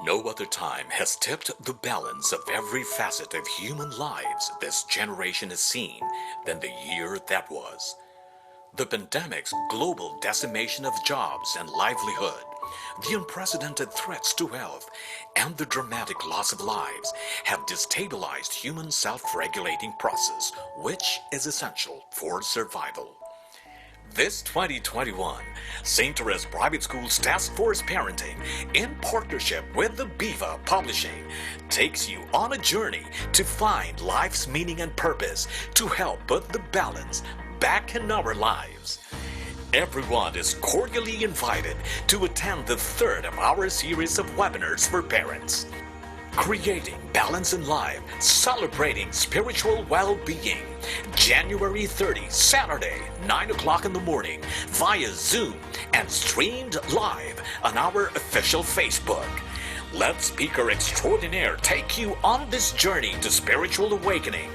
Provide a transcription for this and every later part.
No other time has tipped the balance of every facet of human lives this generation has seen than the year that was. The pandemic's global decimation of jobs and livelihood, the unprecedented threats to health, and the dramatic loss of lives have destabilized human self-regulating process, which is essential for survival. This 2021, St. Therese Private School's Task Force Parenting, in partnership with the Biva Publishing, takes you on a journey to find life's meaning and purpose to help put the balance back in our lives. Everyone is cordially invited to attend the third of our series of webinars for parents. Creating Balance in Life, Celebrating Spiritual Well-Being, January 30, Saturday, 9 o'clock in the morning, via Zoom and streamed live on our official Facebook. Let Speaker Extraordinaire take you on this journey to spiritual awakening.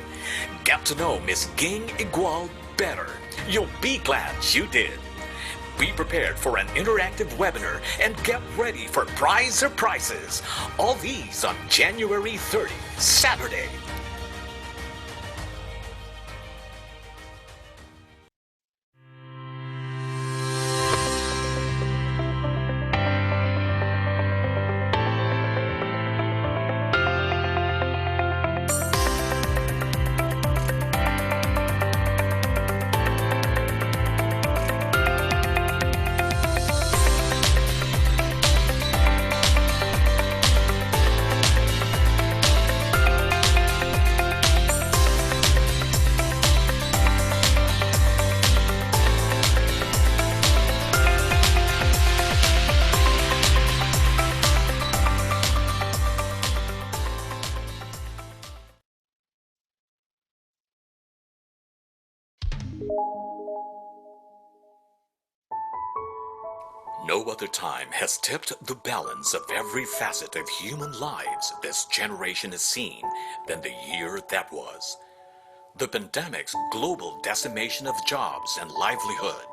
Get to know Miss Ging Igual better. You'll be glad you did. Be prepared for an interactive webinar and get ready for prize surprises. All these on January 30, Saturday. No other time has tipped the balance of every facet of human lives this generation has seen than the year that was. The pandemic's global decimation of jobs and livelihood,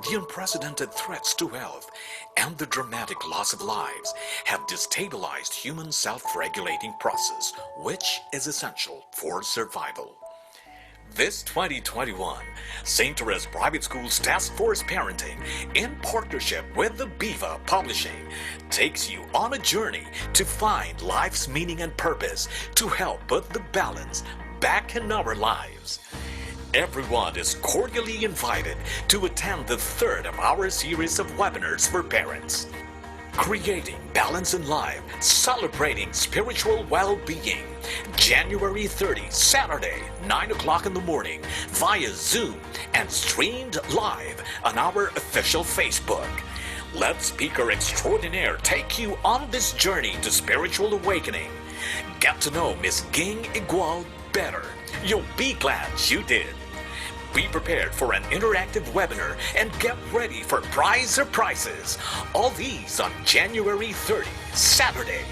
the unprecedented threats to health, and the dramatic loss of lives have destabilized human self-regulating process, which is essential for survival. This 2021, St. Therese Private School's Task Force Parenting, in partnership with the Biva Publishing, takes you on a journey to find life's meaning and purpose to help put the balance back in our lives. Everyone is cordially invited to attend the third of our series of webinars for parents. Creating Balance in Life, Celebrating Spiritual Well-Being, January 30, Saturday, 9 o'clock in the morning, via Zoom and streamed live on our official Facebook. Let Speaker Extraordinaire take you on this journey to spiritual awakening. Get to know Miss Ging Igual better. You'll be glad you did. Be prepared for an interactive webinar and get ready for prize surprises. All these on January 30, Saturday.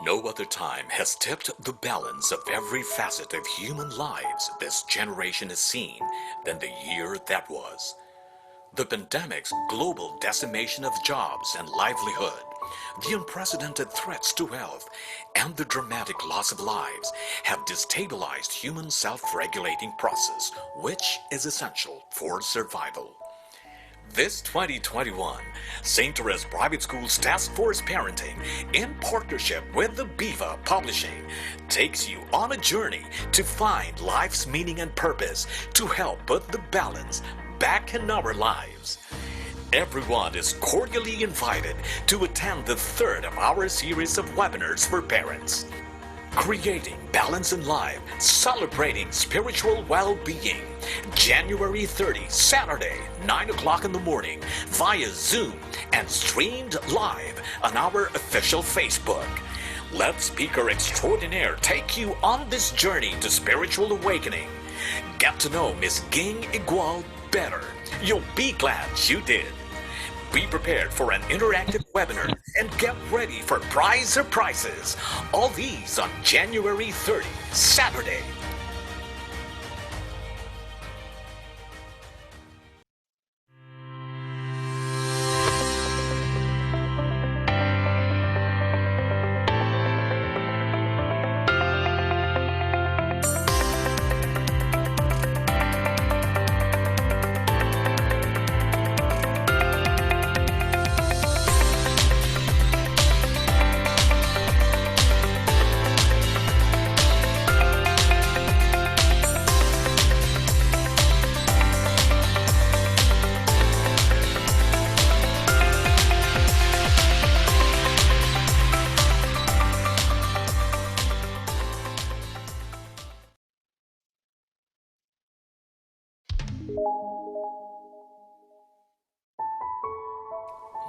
No other time has tipped the balance of every facet of human lives this generation has seen than the year that was. The pandemic's global decimation of jobs and livelihood, the unprecedented threats to health, and the dramatic loss of lives have destabilized human self-regulating process, which is essential for survival. This 2021, St. Therese Private School's Task Force Parenting, in partnership with the Biva Publishing, takes you on a journey to find life's meaning and purpose to help put the balance back in our lives. Everyone is cordially invited to attend the third of our series of webinars for parents. Creating Balance in Life, Celebrating Spiritual Well-Being, January 30, Saturday, 9 o'clock in the morning, via Zoom and streamed live on our official Facebook. Let Speaker Extraordinaire take you on this journey to spiritual awakening. Get to know Miss Ging Igual better. You'll be glad you did. Be prepared for an interactive webinar and get ready for prize surprises. All these on January 30, Saturday.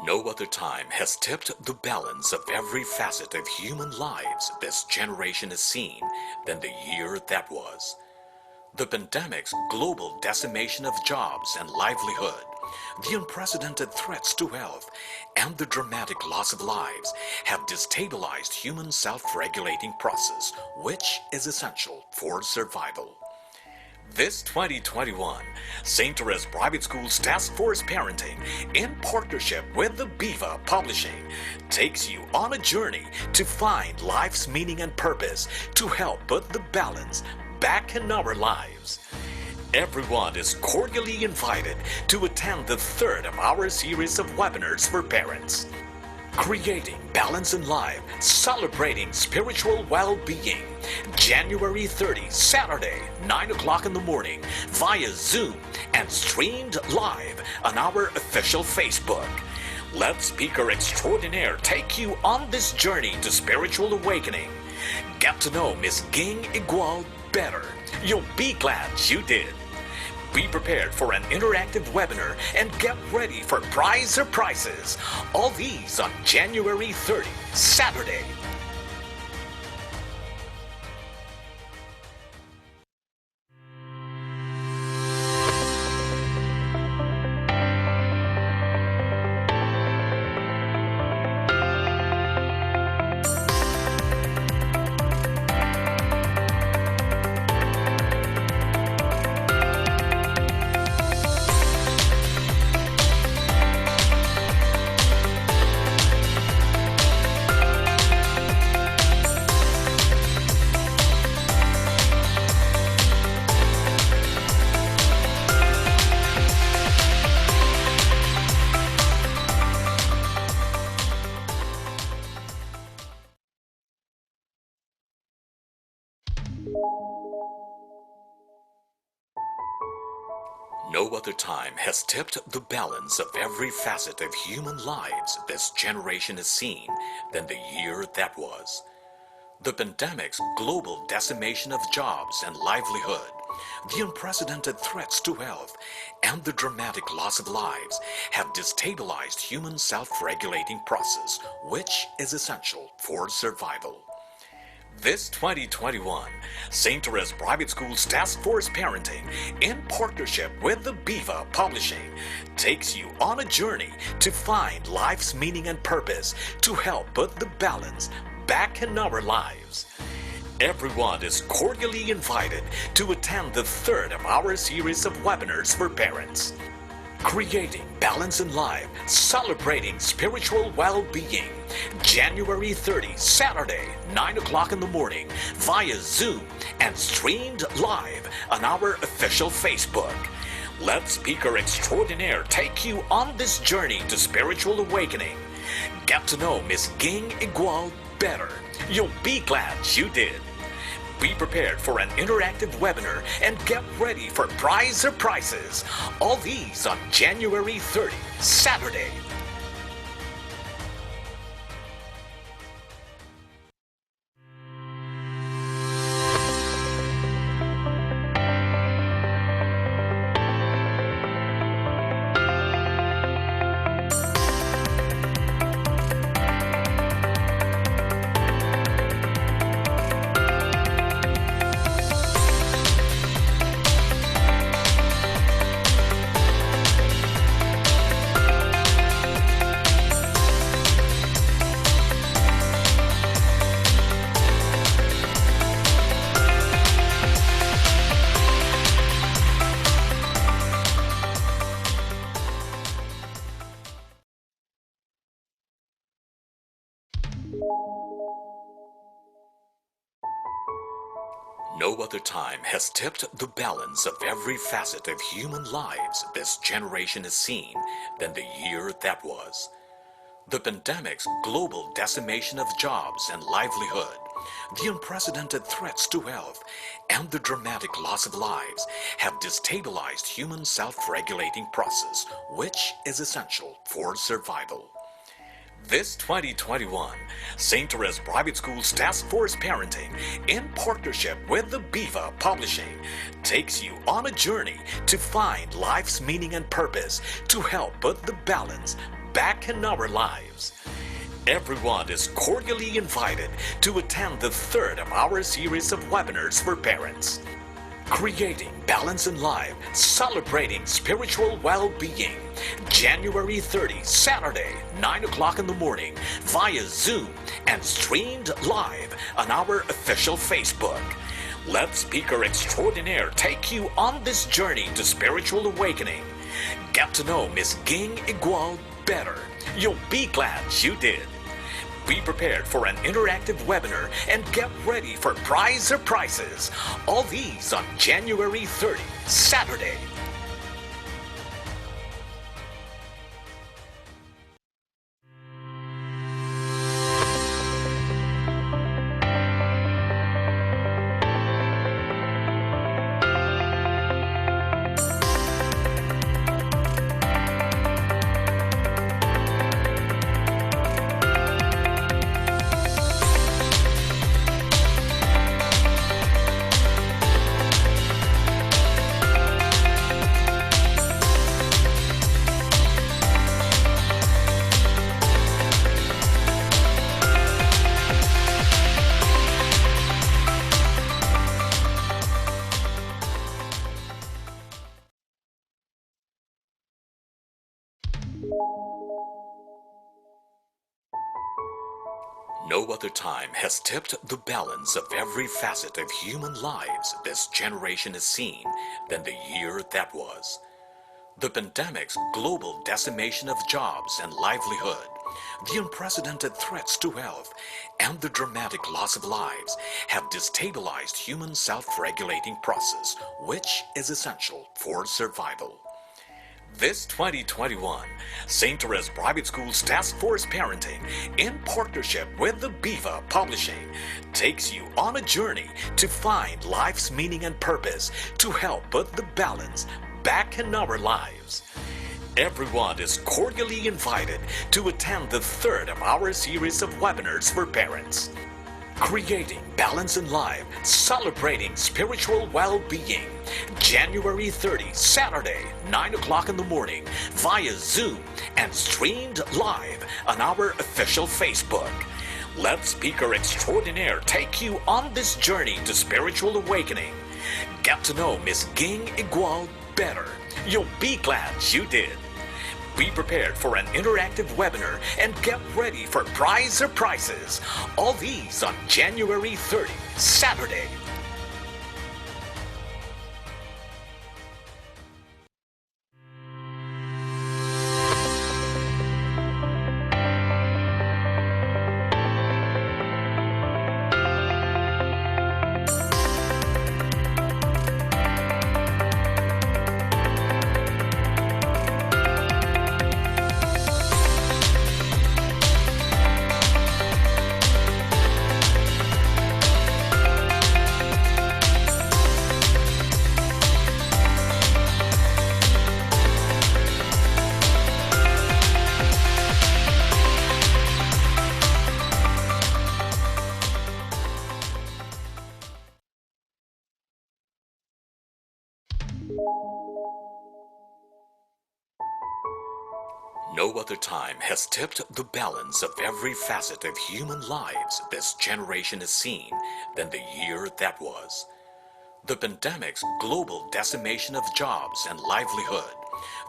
No other time has tipped the balance of every facet of human lives this generation has seen than the year that was. The pandemic's global decimation of jobs and livelihood, the unprecedented threats to health, and the dramatic loss of lives have destabilized human self-regulating process, which is essential for survival. This 2021, St. Therese Private School's Task Force Parenting, in partnership with the Biva Publishing, takes you on a journey to find life's meaning and purpose to help put the balance back in our lives. Everyone is cordially invited to attend the third of our series of webinars for parents. Creating Balance in Life, Celebrating Spiritual Well-Being, January 30, Saturday, 9 o'clock in the morning, via Zoom and streamed live on our official Facebook. Let Speaker Extraordinaire take you on this journey to spiritual awakening. Get to know Miss Ging Igual better. You'll be glad you did. Be prepared for an interactive webinar and get ready for prize surprises. All these on January 30, Saturday. No other time has tipped the balance of every facet of human lives this generation has seen than the year that was. The pandemic's global decimation of jobs and livelihood, the unprecedented threats to health, and the dramatic loss of lives have destabilized human self-regulating process, which is essential for survival. This 2021, St. Therese Private School's Task Force Parenting, in partnership with the Biva Publishing, takes you on a journey to find life's meaning and purpose to help put the balance back in our lives. Everyone is cordially invited to attend the third of our series of webinars for parents. Creating Balance in Life, Celebrating Spiritual Well-Being, January 30, Saturday, 9 o'clock in the morning, via Zoom and streamed live on our official Facebook. Let speaker extraordinaire take you on this journey to spiritual awakening. Get to know Miss Ging Igual better. You'll be glad you did. Be prepared for an interactive webinar and get ready for prize surprises. All these on January 30, Saturday. No other time has tipped the balance of every facet of human lives this generation has seen than the year that was. The pandemic's global decimation of jobs and livelihood, the unprecedented threats to health, and the dramatic loss of lives have destabilized human self-regulating process, which is essential for survival. This 2021, St. Therese Private School's Task Force Parenting, in partnership with the Biva Publishing, takes you on a journey to find life's meaning and purpose to help put the balance back in our lives. Everyone is cordially invited to attend the third of our series of webinars for parents. Creating Balance in Life, Celebrating Spiritual Well-Being, January 30, Saturday, 9 o'clock in the morning, via Zoom and streamed live on our official Facebook. Let speaker extraordinaire take you on this journey to spiritual awakening. Get to know Miss Ging Igual better. You'll be glad you did. Be prepared for an interactive webinar and get ready for prize surprises. All these on January 30, Saturday. No other time has tipped the balance of every facet of human lives this generation has seen than the year that was. The pandemic's global decimation of jobs and livelihood, the unprecedented threats to health, and the dramatic loss of lives have destabilized human self-regulating process, which is essential for survival. This 2021, St. Therese Private School's Task Force Parenting, in partnership with the Biva Publishing, takes you on a journey to find life's meaning and purpose to help put the balance back in our lives. Everyone is cordially invited to attend the third of our series of webinars for parents. Creating Balance in Life, Celebrating Spiritual Well-Being, January 30, Saturday, 9 o'clock in the morning, via Zoom and streamed live on our official Facebook. Let speaker extraordinaire take you on this journey to spiritual awakening. Get to know Miss Ging Igual better. You'll be glad you did. Be prepared for an interactive webinar and get ready for prize surprises. All these on January 30, Saturday. No other time has tipped the balance of every facet of human lives this generation has seen than the year that was. The pandemic's global decimation of jobs and livelihood,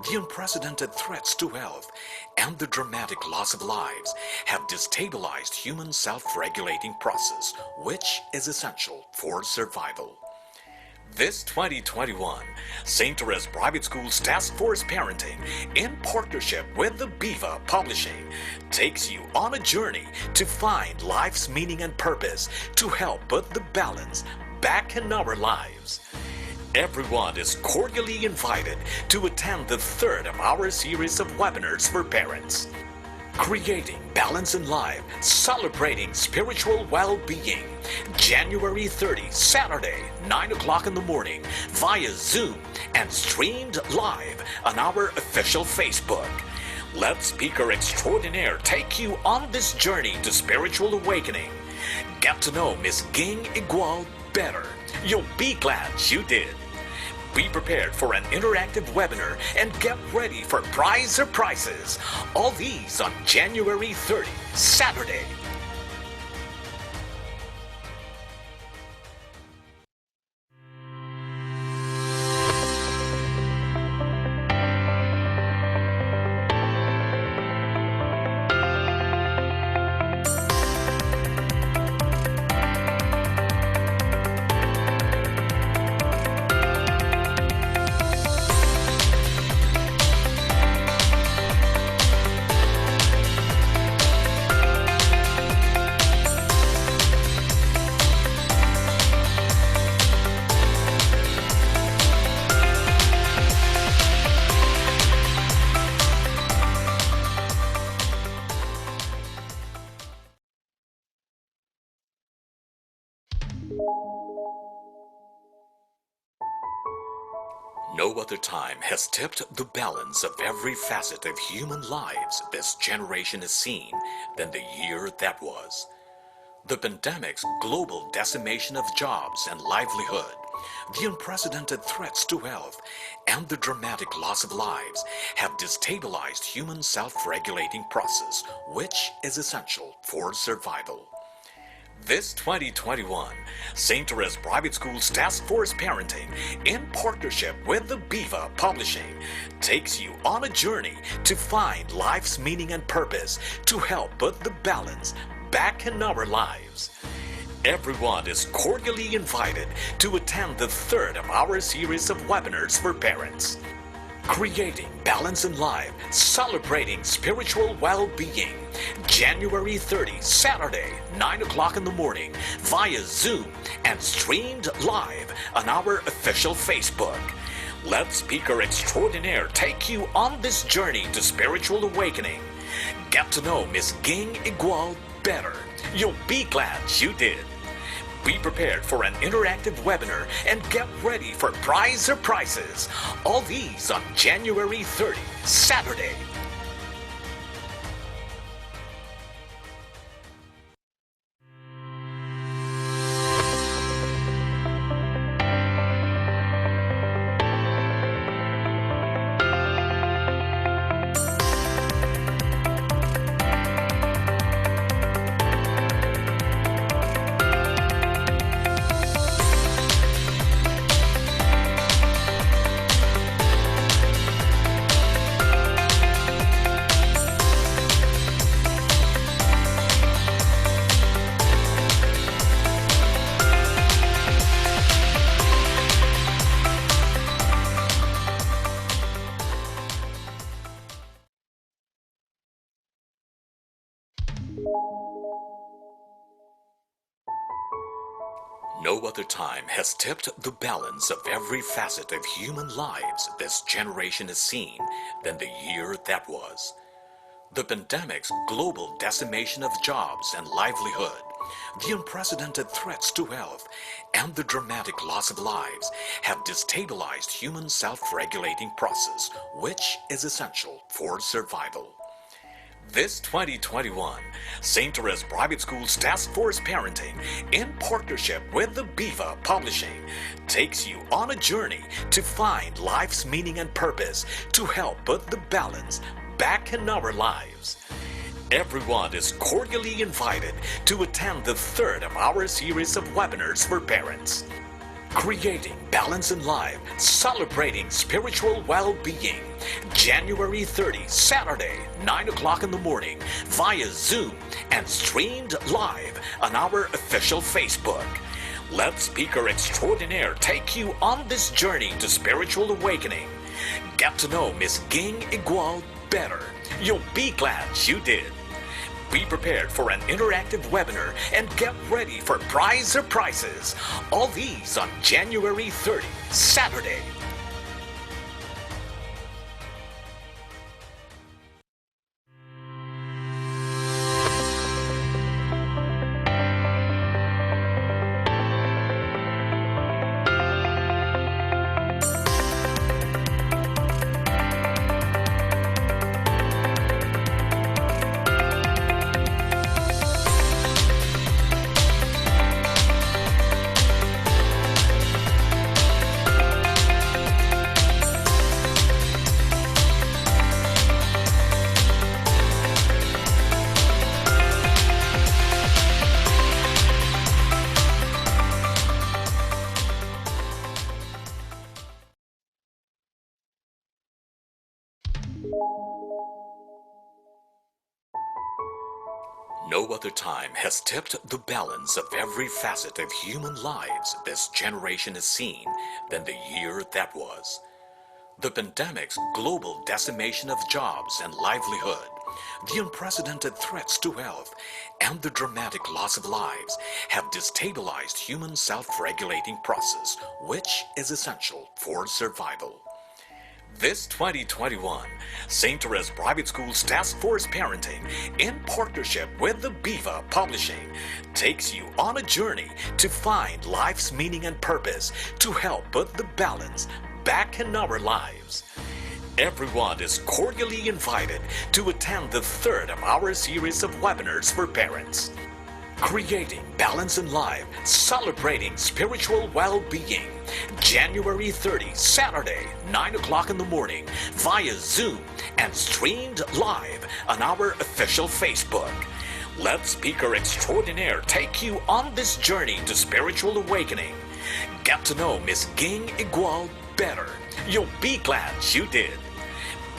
the unprecedented threats to health, and the dramatic loss of lives have destabilized human self-regulating process, which is essential for survival. This 2021, St. Therese Private School's Task Force Parenting, in partnership with the Biva Publishing, takes you on a journey to find life's meaning and purpose to help put the balance back in our lives. Everyone is cordially invited to attend the third of our series of webinars for parents. Creating Balance in Life, Celebrating Spiritual Well-Being, January 30, Saturday, 9 o'clock in the morning, via Zoom and streamed live on our official Facebook. Let Speaker Extraordinaire take you on this journey to spiritual awakening. Get to know Miss Ging Igual better. You'll be glad you did. Be prepared for an interactive webinar and get ready for prize surprises. All these on January 30, Saturday. No other time has tipped the balance of every facet of human lives this generation has seen than the year that was. The pandemic's global decimation of jobs and livelihood, the unprecedented threats to health, and the dramatic loss of lives have destabilized human self-regulating process, which is essential for survival. This 2021, St. Therese Private School's Task Force Parenting, in partnership with the Biva Publishing, takes you on a journey to find life's meaning and purpose to help put the balance back in our lives. Everyone is cordially invited to attend the third of our series of webinars for parents. Creating Balance in Life, Celebrating Spiritual Well-Being, January 30, Saturday, 9 o'clock in the morning, via Zoom and streamed live on our official Facebook. Let Speaker Extraordinaire take you on this journey to spiritual awakening. Get to know Miss Ging Igual better. You'll be glad you did. Be prepared for an interactive webinar and get ready for prize surprises. All these on January 30, Saturday. No other time has tipped the balance of every facet of human lives this generation has seen than the year that was. The pandemic's global decimation of jobs and livelihood, the unprecedented threats to health, and the dramatic loss of lives have destabilized human self-regulating process, which is essential for survival. This 2021, St. Therese Private School's Task Force Parenting, in partnership with the Biva Publishing, takes you on a journey to find life's meaning and purpose to help put the balance back in our lives. Everyone is cordially invited to attend the third of our series of webinars for parents. Creating Balance in Life, Celebrating Spiritual Well-Being, January 30, Saturday, 9 o'clock in the morning, via Zoom and streamed live on our official Facebook. Let Speaker Extraordinaire take you on this journey to spiritual awakening. Get to know Miss Ging Igual better. You'll be glad you did. Be prepared for an interactive webinar and get ready for prize surprises. All these on January 30, Saturday. No other time has tipped the balance of every facet of human lives this generation has seen than the year that was. The pandemic's global decimation of jobs and livelihood, the unprecedented threats to health, and the dramatic loss of lives have destabilized human self-regulating process, which is essential for survival. This 2021, St. Therese Private School's Task Force Parenting, in partnership with the Biva Publishing, takes you on a journey to find life's meaning and purpose to help put the balance back in our lives. Everyone is cordially invited to attend the third of our series of webinars for parents. Creating Balance in Life, Celebrating Spiritual Well-Being, January 30, Saturday, 9 o'clock in the morning, via Zoom and streamed live on our official Facebook. Let Speaker Extraordinaire take you on this journey to spiritual awakening. Get to know Miss Ging Igual better. You'll be glad you did.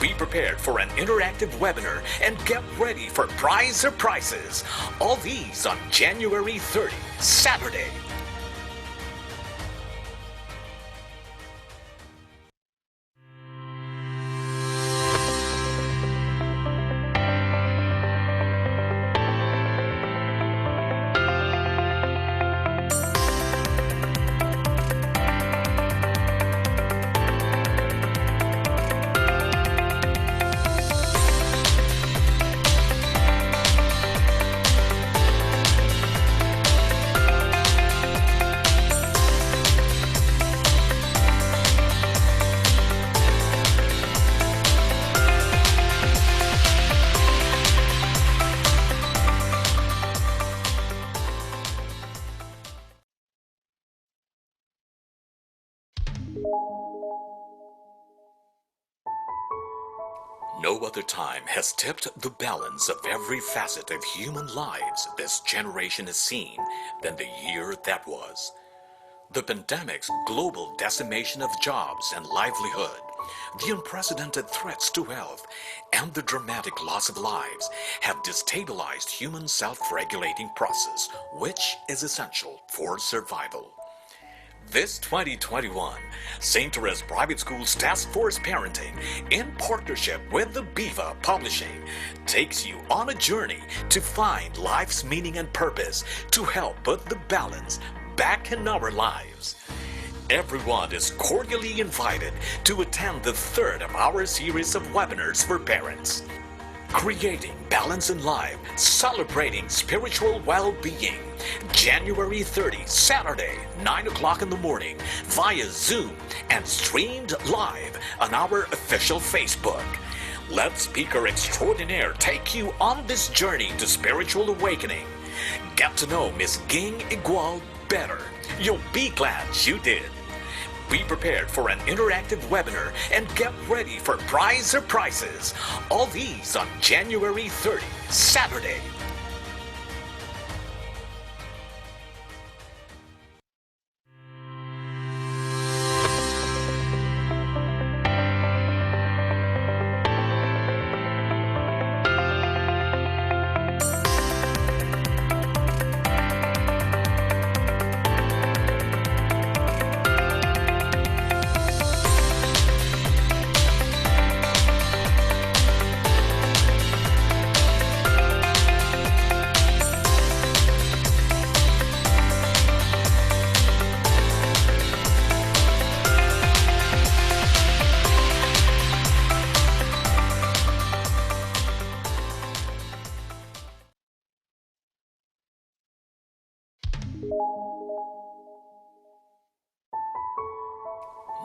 Be prepared for an interactive webinar and get ready for prize surprises. All these on January 30, Saturday. No other time has tipped the balance of every facet of human lives this generation has seen than the year that was. The pandemic's global decimation of jobs and livelihood, the unprecedented threats to health, and the dramatic loss of lives have destabilized human self-regulating process, which is essential for survival. This 2021, St. Therese Private School's Task Force Parenting, in partnership with the Biva Publishing, takes you on a journey to find life's meaning and purpose to help put the balance back in our lives. Everyone is cordially invited to attend the third of our series of webinars for parents. Creating Balance in Life, Celebrating Spiritual Well-Being, January 30, Saturday, 9 o'clock in the morning, via Zoom and streamed live on our official Facebook. Let Speaker Extraordinaire take you on this journey to spiritual awakening. Get to know Miss Ging Igual better. You'll be glad you did. Be prepared for an interactive webinar and get ready for prize surprises. All these on January 30, Saturday.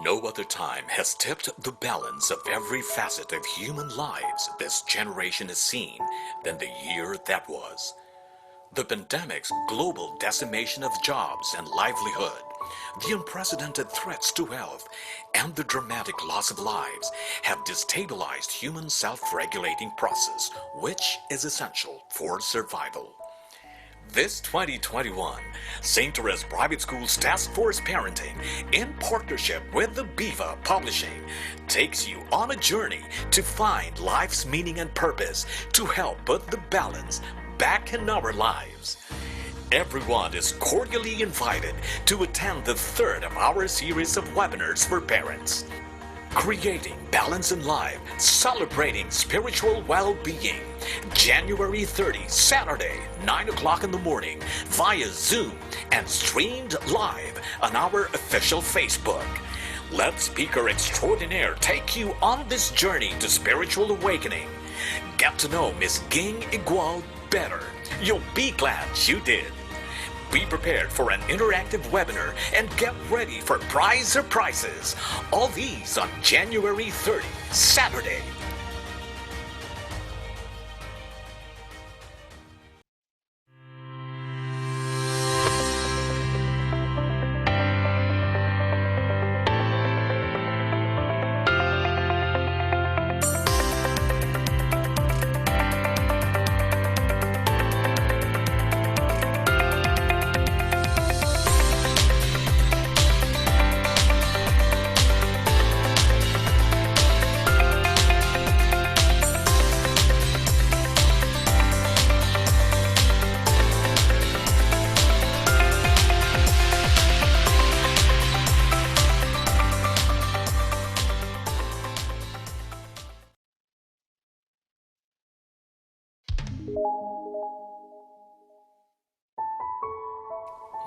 No other time has tipped the balance of every facet of human lives this generation has seen than the year that was. The pandemic's global decimation of jobs and livelihood, the unprecedented threats to health, and the dramatic loss of lives have destabilized human self-regulating process, which is essential for survival. This 2021, St. Therese Private School's Task Force Parenting, in partnership with the Biva Publishing, takes you on a journey to find life's meaning and purpose to help put the balance back in our lives. Everyone is cordially invited to attend the third of our series of webinars for parents. Creating Balance in Life, Celebrating Spiritual Well-Being. January 30, Saturday, 9 o'clock in the morning, via Zoom and streamed live on our official Facebook. Let Speaker Extraordinaire take you on this journey to spiritual awakening. Get to know Miss Ging Igual better. You'll be glad you did. Be prepared for an interactive webinar and get ready for prize surprises. All these on January 30, Saturday.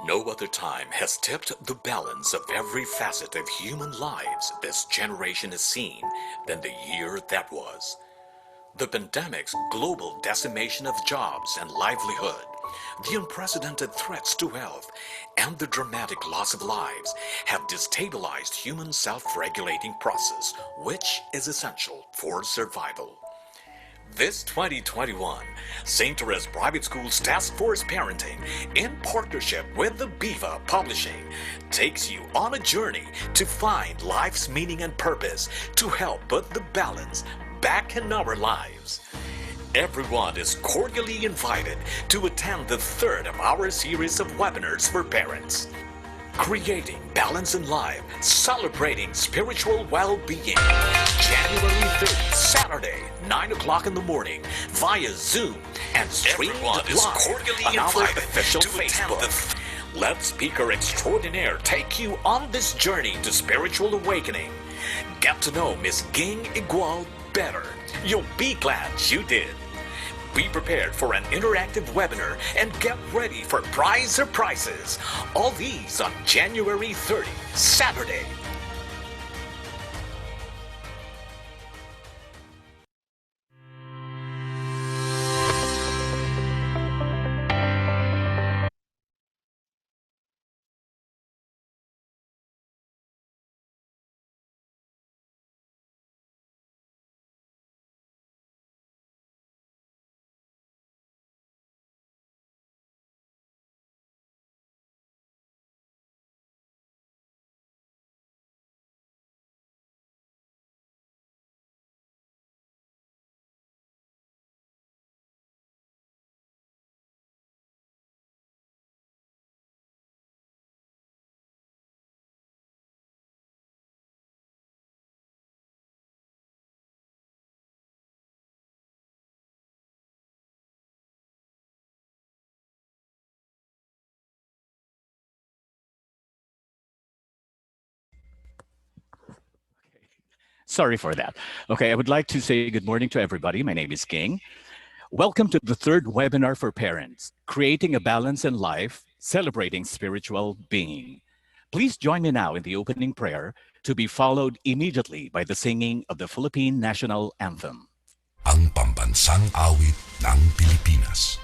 No other time has tipped the balance of every facet of human lives this generation has seen than the year that was. The pandemic's global decimation of jobs and livelihood, the unprecedented threats to health, and the dramatic loss of lives have destabilized human self-regulating process, which is essential for survival. This 2021, St. Therese Private School's Task Force Parenting, in partnership with the Biva Publishing, takes you on a journey to find life's meaning and purpose to help put the balance back in our lives. Everyone is cordially invited to attend the third of our series of webinars for parents. Creating Balance in Life, Celebrating Spiritual Well-Being. January 30, Saturday, 9 o'clock in the morning, via Zoom and streamed live on our official Facebook. Let Speaker Extraordinaire take you on this journey to spiritual awakening. Get to know Miss Ging Igual better. You'll be glad you did. Be prepared for an interactive webinar and get ready for prize surprises. All these on January 30, Saturday. Sorry for that. Okay, I would like to say good morning to everybody. My name is King. Welcome to the third webinar for parents, Creating a Balance in Life, Celebrating Spiritual Being. Please join me now in the opening prayer to be followed immediately by the singing of the Philippine National Anthem. Ang pambansang awit ng Pilipinas.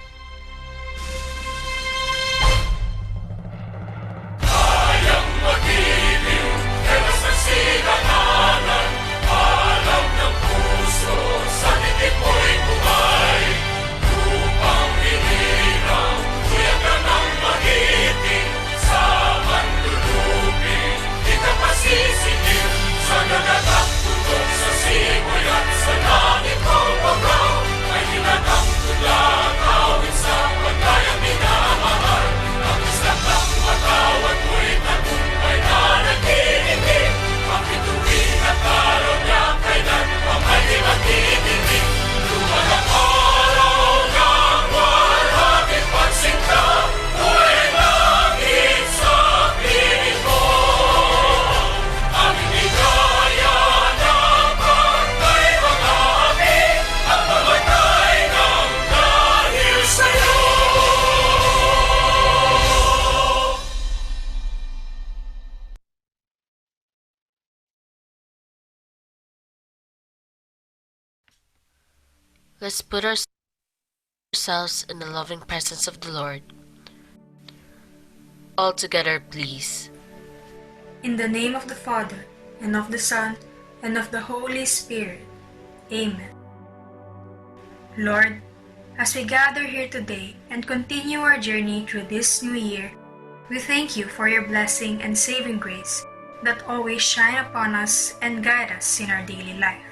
Let's put ourselves in the loving presence of the Lord. All together, please. In the name of the Father, and of the Son, and of the Holy Spirit. Amen. Lord, as we gather here today and continue our journey through this new year, we thank you for your blessing and saving grace that always shine upon us and guide us in our daily life.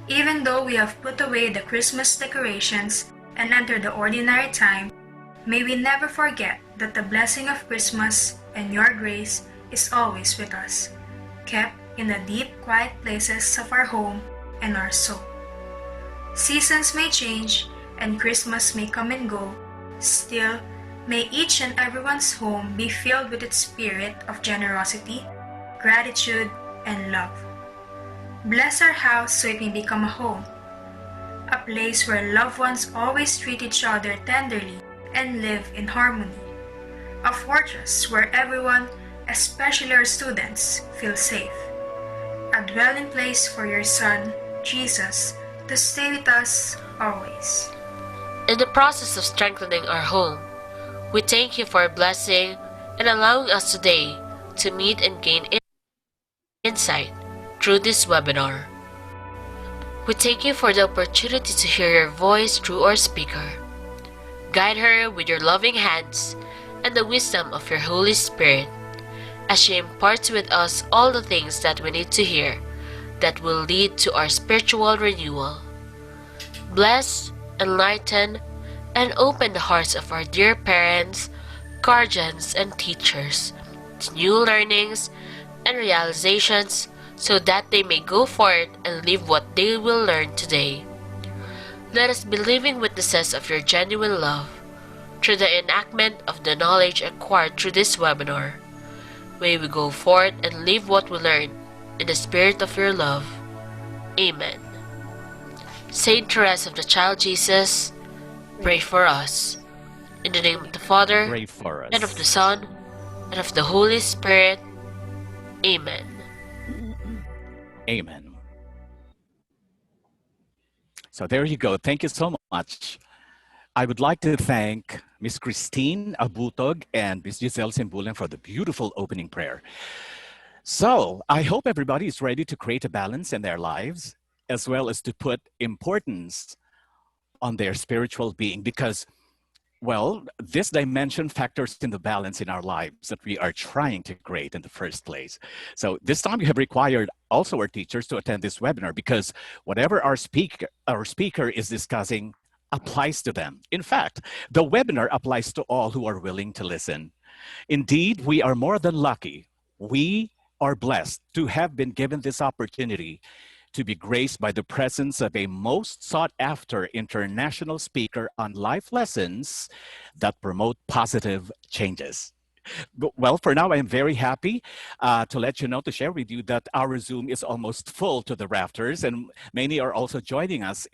Even though we have put away the Christmas decorations and entered the ordinary time, may we never forget that the blessing of Christmas and your grace is always with us, kept in the deep, quiet places of our home and our soul. Seasons may change and Christmas may come and go, still, may each and everyone's home be filled with its spirit of generosity, gratitude, and love. Bless our house so it may become a home, a place where loved ones always treat each other tenderly and live in harmony, a fortress where everyone, especially our students, feel safe, a dwelling place for your Son, Jesus, to stay with us always. In the process of strengthening our home, we thank you for blessing and allowing us today to meet and gain insight through this webinar. We thank you for the opportunity to hear your voice through our speaker. Guide her with your loving hands and the wisdom of your Holy Spirit as she imparts with us all the things that we need to hear that will lead to our spiritual renewal. Bless, enlighten, and open the hearts of our dear parents, guardians, and teachers to new learnings and realizations so that they may go forth and live what they will learn today. Let us be living witnesses of your genuine love through the enactment of the knowledge acquired through this webinar. May we go forth and live what we learn in the spirit of your love. Amen. Saint Teresa of the Child Jesus, pray for us. In the name of the Father, Pray for us. and of the Son, and of the Holy Spirit. Amen. Amen. So there you go. Thank you so much. I would like to thank Miss Christine Abutog and Miss Giselle Simbulan for the beautiful opening prayer. So I hope everybody is ready to create a balance in their lives, as well as to put importance on their spiritual being, because, well, this dimension factors in the balance in our lives that we are trying to create in the first place. So this time we have required also our teachers to attend this webinar, because whatever our speaker is discussing applies to them. In fact, the webinar applies to all who are willing to listen. Indeed, we are more than lucky. We are blessed to have been given this opportunity to be graced by the presence of a most sought-after international speaker on life lessons that promote positive changes. Well, for now, I'm very happy to let you know, to share with you that our Zoom is almost full to the rafters, and many are also joining us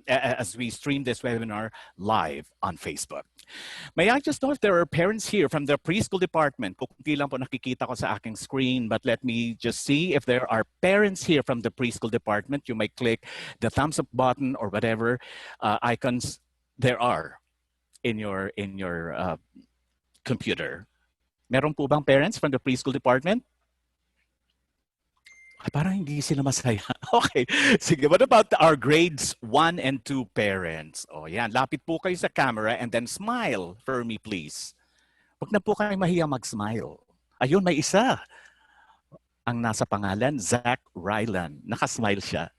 as we stream this webinar live on Facebook. May I just know if there are parents here from the preschool department? Kukunti lang po nakikita ko sa aking screen, but let me just see if there are parents here from the preschool department. You may click the thumbs up button or whatever icons there are in your computer. Meron po bang parents from the preschool department? Ay, parang hindi sila masaya. Okay. Sige, what about our grades 1 and 2 parents? O yan, lapit po kayo sa camera and then smile for me, please. Huwag na po kayo mahiya mag-smile. Ayun, may isa. Ang nasa pangalan, Zach Rylan. Nakasmile siya.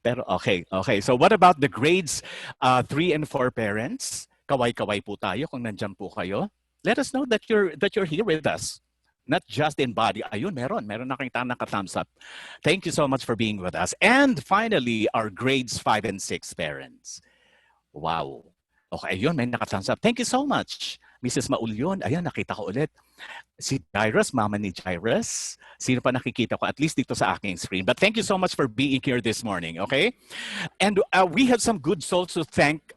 Pero okay. So what about the grades 3 and 4 parents? Kaway-kaway po tayo kung nandyan po kayo. Let us know that you're here with us. Not just in body. Ayun, meron nakita naka-thumbs up. Thank you so much for being with us. And finally, our grades 5 and 6 parents. Wow. Okay, ayun, may naka-thumbs up. Thank you so much, Mrs. Maulyon. Ayun, nakita ko ulit. Si Jairus, mama ni Jairus. Sino pa nakikita ko? At least dito sa aking screen. But thank you so much for being here this morning, okay? And we have some good souls to thank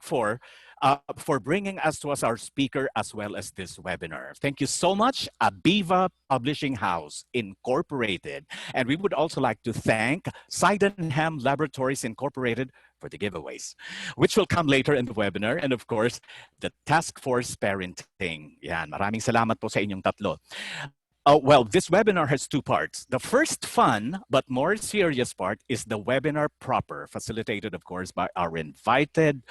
for bringing us to us our speaker as well as this webinar. Thank you so much, Abiva Publishing House Incorporated. And we would also like to thank Sydenham Laboratories Incorporated for the giveaways, which will come later in the webinar. And of course, the Task Force Parenting. Yan, maraming salamat po sa inyong tatlo. Well, this webinar has two parts. The first fun but more serious part is the webinar proper, facilitated, of course, by our invited,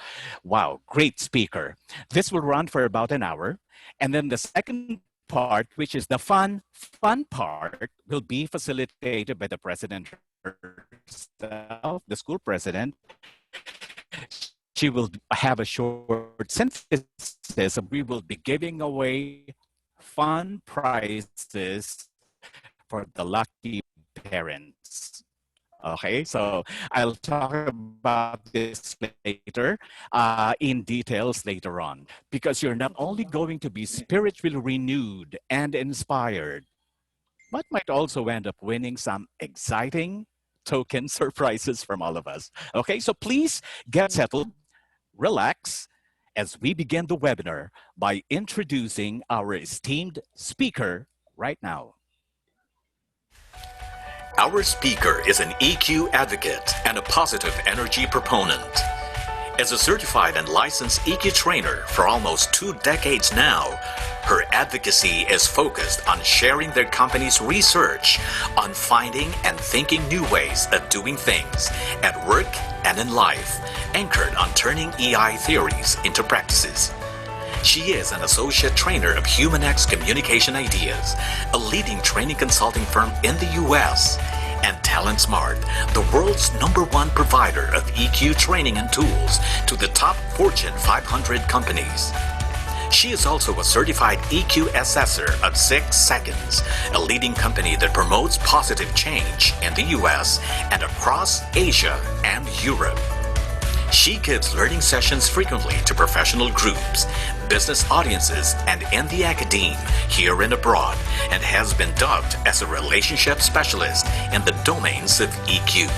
great speaker. This will run for about an hour. And then the second part, which is the fun part, will be facilitated by the president herself, the school president. She will have a short synthesis. We will be giving away fun prizes for the lucky parents. Okay, so I'll talk about this later in details later on, because you're not only going to be spiritually renewed and inspired, but might also end up winning some exciting token surprises from all of us. Okay, so please get settled, relax, as we begin the webinar by introducing our esteemed speaker right now. Our speaker is an EQ advocate and a positive energy proponent. As a certified and licensed EQ trainer for almost 2 decades now, her advocacy is focused on sharing their company's research on finding and thinking new ways of doing things at work and in life, anchored on turning EI theories into practices. She is an associate trainer of HumanX Communication Ideas, a leading training consulting firm in the US, and Talent Smart, the world's #1 provider of EQ training and tools to the top Fortune 500 companies. She is also a certified EQ assessor of 6 Seconds, a leading company that promotes positive change in the US and across Asia and Europe. She gives learning sessions frequently to professional groups, business audiences, and in the academe here and abroad, and has been dubbed as a relationship specialist in the domains of EQ.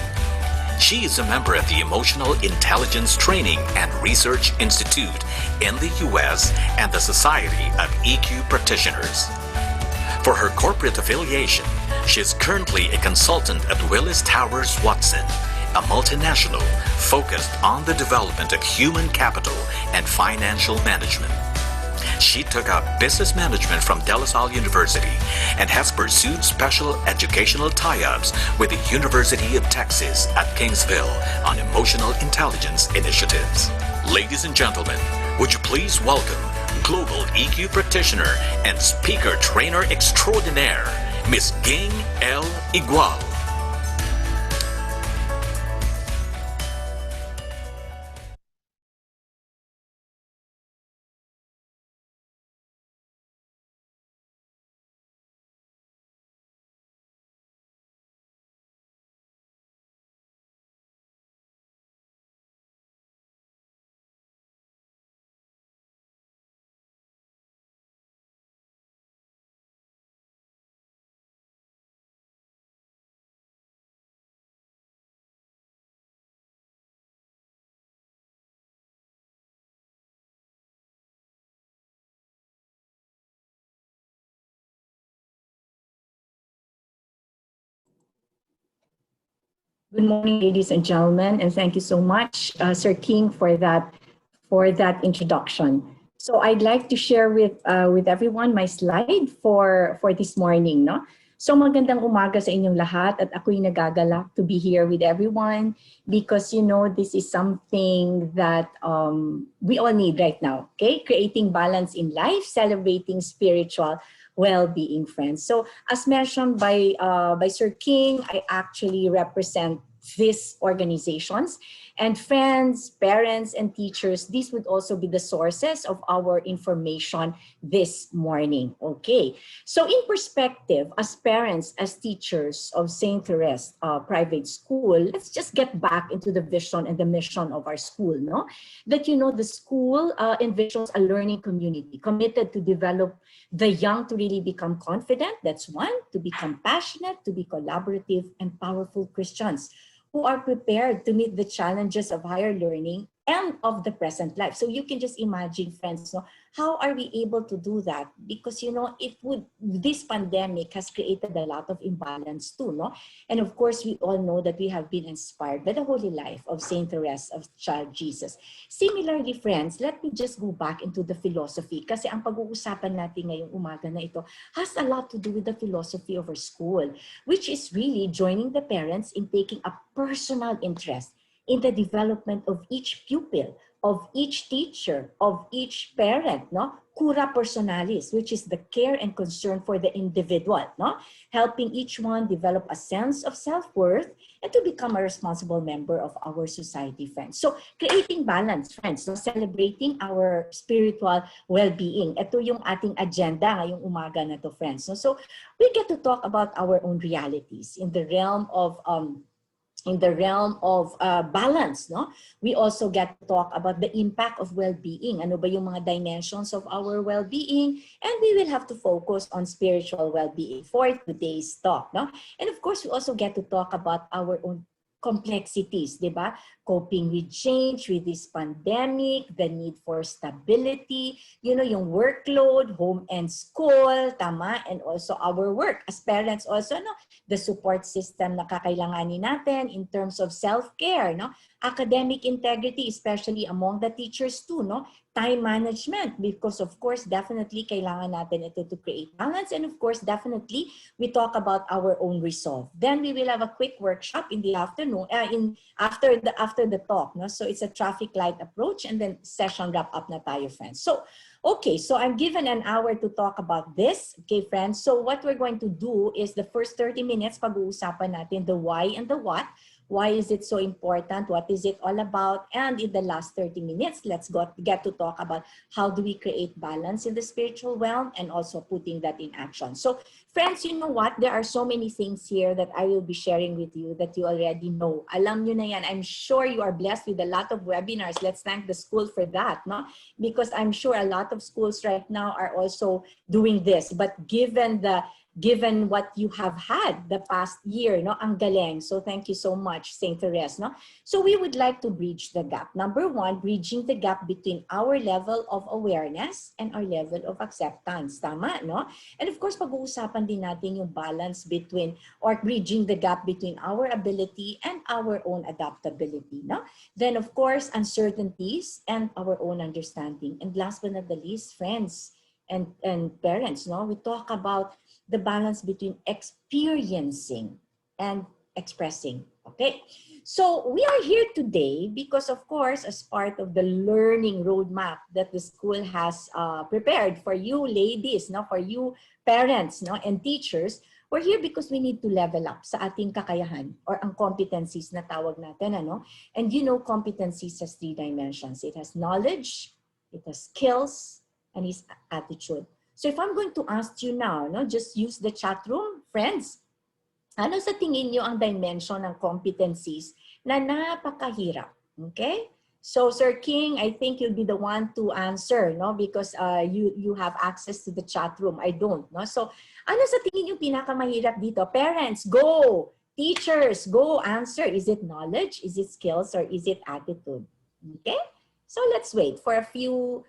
She is a member of the Emotional Intelligence Training and Research Institute in the US and the Society of EQ Practitioners. For her corporate affiliation, she is currently a consultant at Willis Towers Watson, a multinational focused on the development of human capital and financial management. She took up business management from De La Salle University and has pursued special educational tie-ups with the University of Texas at Kingsville on emotional intelligence initiatives. Ladies and gentlemen, would you please welcome global EQ practitioner and speaker trainer extraordinaire, Miss Ging L. Igual. Good morning, ladies and gentlemen, and thank you so much, Sir King, for that introduction. So I'd like to share with everyone my slide for this morning. No, so magandang umaga sa inyong lahat, at ako'y nagagalak to be here with everyone because this is something that we all need right now. Okay, creating balance in life, celebrating spiritual well-being, friends. So as mentioned by Sir King, I actually represent these organizations and friends, parents, and teachers. These would also be the sources of our information this morning. Okay, so in perspective, as parents, as teachers of St. Therese Private School, let's just get back into the vision and the mission of our school. No, that the school envisions a learning community committed to develop the young to really become confident. That's one, to be compassionate, to be collaborative and powerful Christians who are prepared to meet the challenges of higher learning and of the present life. So you can just imagine, friends, how are we able to do that? Because this pandemic has created a lot of imbalance too, no? And of course, we all know that we have been inspired by the holy life of Saint Therese of Child Jesus. Similarly, friends, let me just go back into the philosophy kasi ang pag-uusapan natin ngayong umaga na ito has a lot to do with the philosophy of our school, which is really joining the parents in taking a personal interest in the development of each pupil, of each teacher, of each parent, no? Cura personalis, which is the care and concern for the individual, no? Helping each one develop a sense of self-worth and to become a responsible member of our society, friends. So, creating balance, friends, so celebrating our spiritual well-being. Ito yung ating agenda ngayong umaga na to, friends. So, we get to talk about our own realities in the realm of balance, no? We also get to talk about the impact of well-being. Ano ba yung mga dimensions of our well-being? And we will have to focus on spiritual well-being for today's talk, no? And of course, we also get to talk about our own complexities, di ba? Coping with change, with this pandemic, the need for stability, yung workload, home and school, tama? And also our work as parents also, no? The support system na kakailanganin natin in terms of self-care, no? Academic integrity, especially among the teachers too, no? Time management, because of course, definitely kailangan natin ito to create balance. And of course, definitely, we talk about our own resolve. Then we will have a quick workshop in the afternoon, after the talk. No? So it's a traffic light approach and then session wrap up na tayo, friends. So, okay, so I'm given an hour to talk about this. Okay, friends. So what we're going to do is the first 30 minutes, pag-uusapan natin the why and the what. Why is it so important? What is it all about? And in the last 30 minutes, let's get to talk about how do we create balance in the spiritual realm and also putting that in action. So friends, you know what? There are so many things here that I will be sharing with you that you already know. Alam nyo na yan. I'm sure you are blessed with a lot of webinars. Let's thank the school for that, no? Because I'm sure a lot of schools right now are also doing this. But given what you have had the past year, no, ang galing. So thank you so much, St. Therese, no? So we would like to bridge the gap. Number one, bridging the gap between our level of awareness and our level of acceptance. Tama, no? And of course, pag-uusapan din natin yung balance between or bridging the gap between our ability and our own adaptability, no? Then of course, uncertainties and our own understanding. And last but not the least, friends and parents, no? We talk about the balance between experiencing and expressing. Okay, so we are here today because, of course, as part of the learning roadmap that the school has prepared for you ladies, no, for you parents, no, and teachers, we're here because we need to level up sa ating kakayahan or ang competencies na tawag natin, ano? And competencies has 3 dimensions. It has knowledge, it has skills, and its attitude. So if I'm going to ask you now, no, just use the chat room, friends. Ano sa tingin nyo ang dimension ng competencies na napakahirap? Okay? So Sir King, I think you'll be the one to answer, no? Because you have access to the chat room. I don't, no? So ano sa tingin nyo pinakamahirap dito? Parents, go! Teachers, go answer. Is it knowledge? Is it skills? Or is it attitude? Okay? So let's wait for a few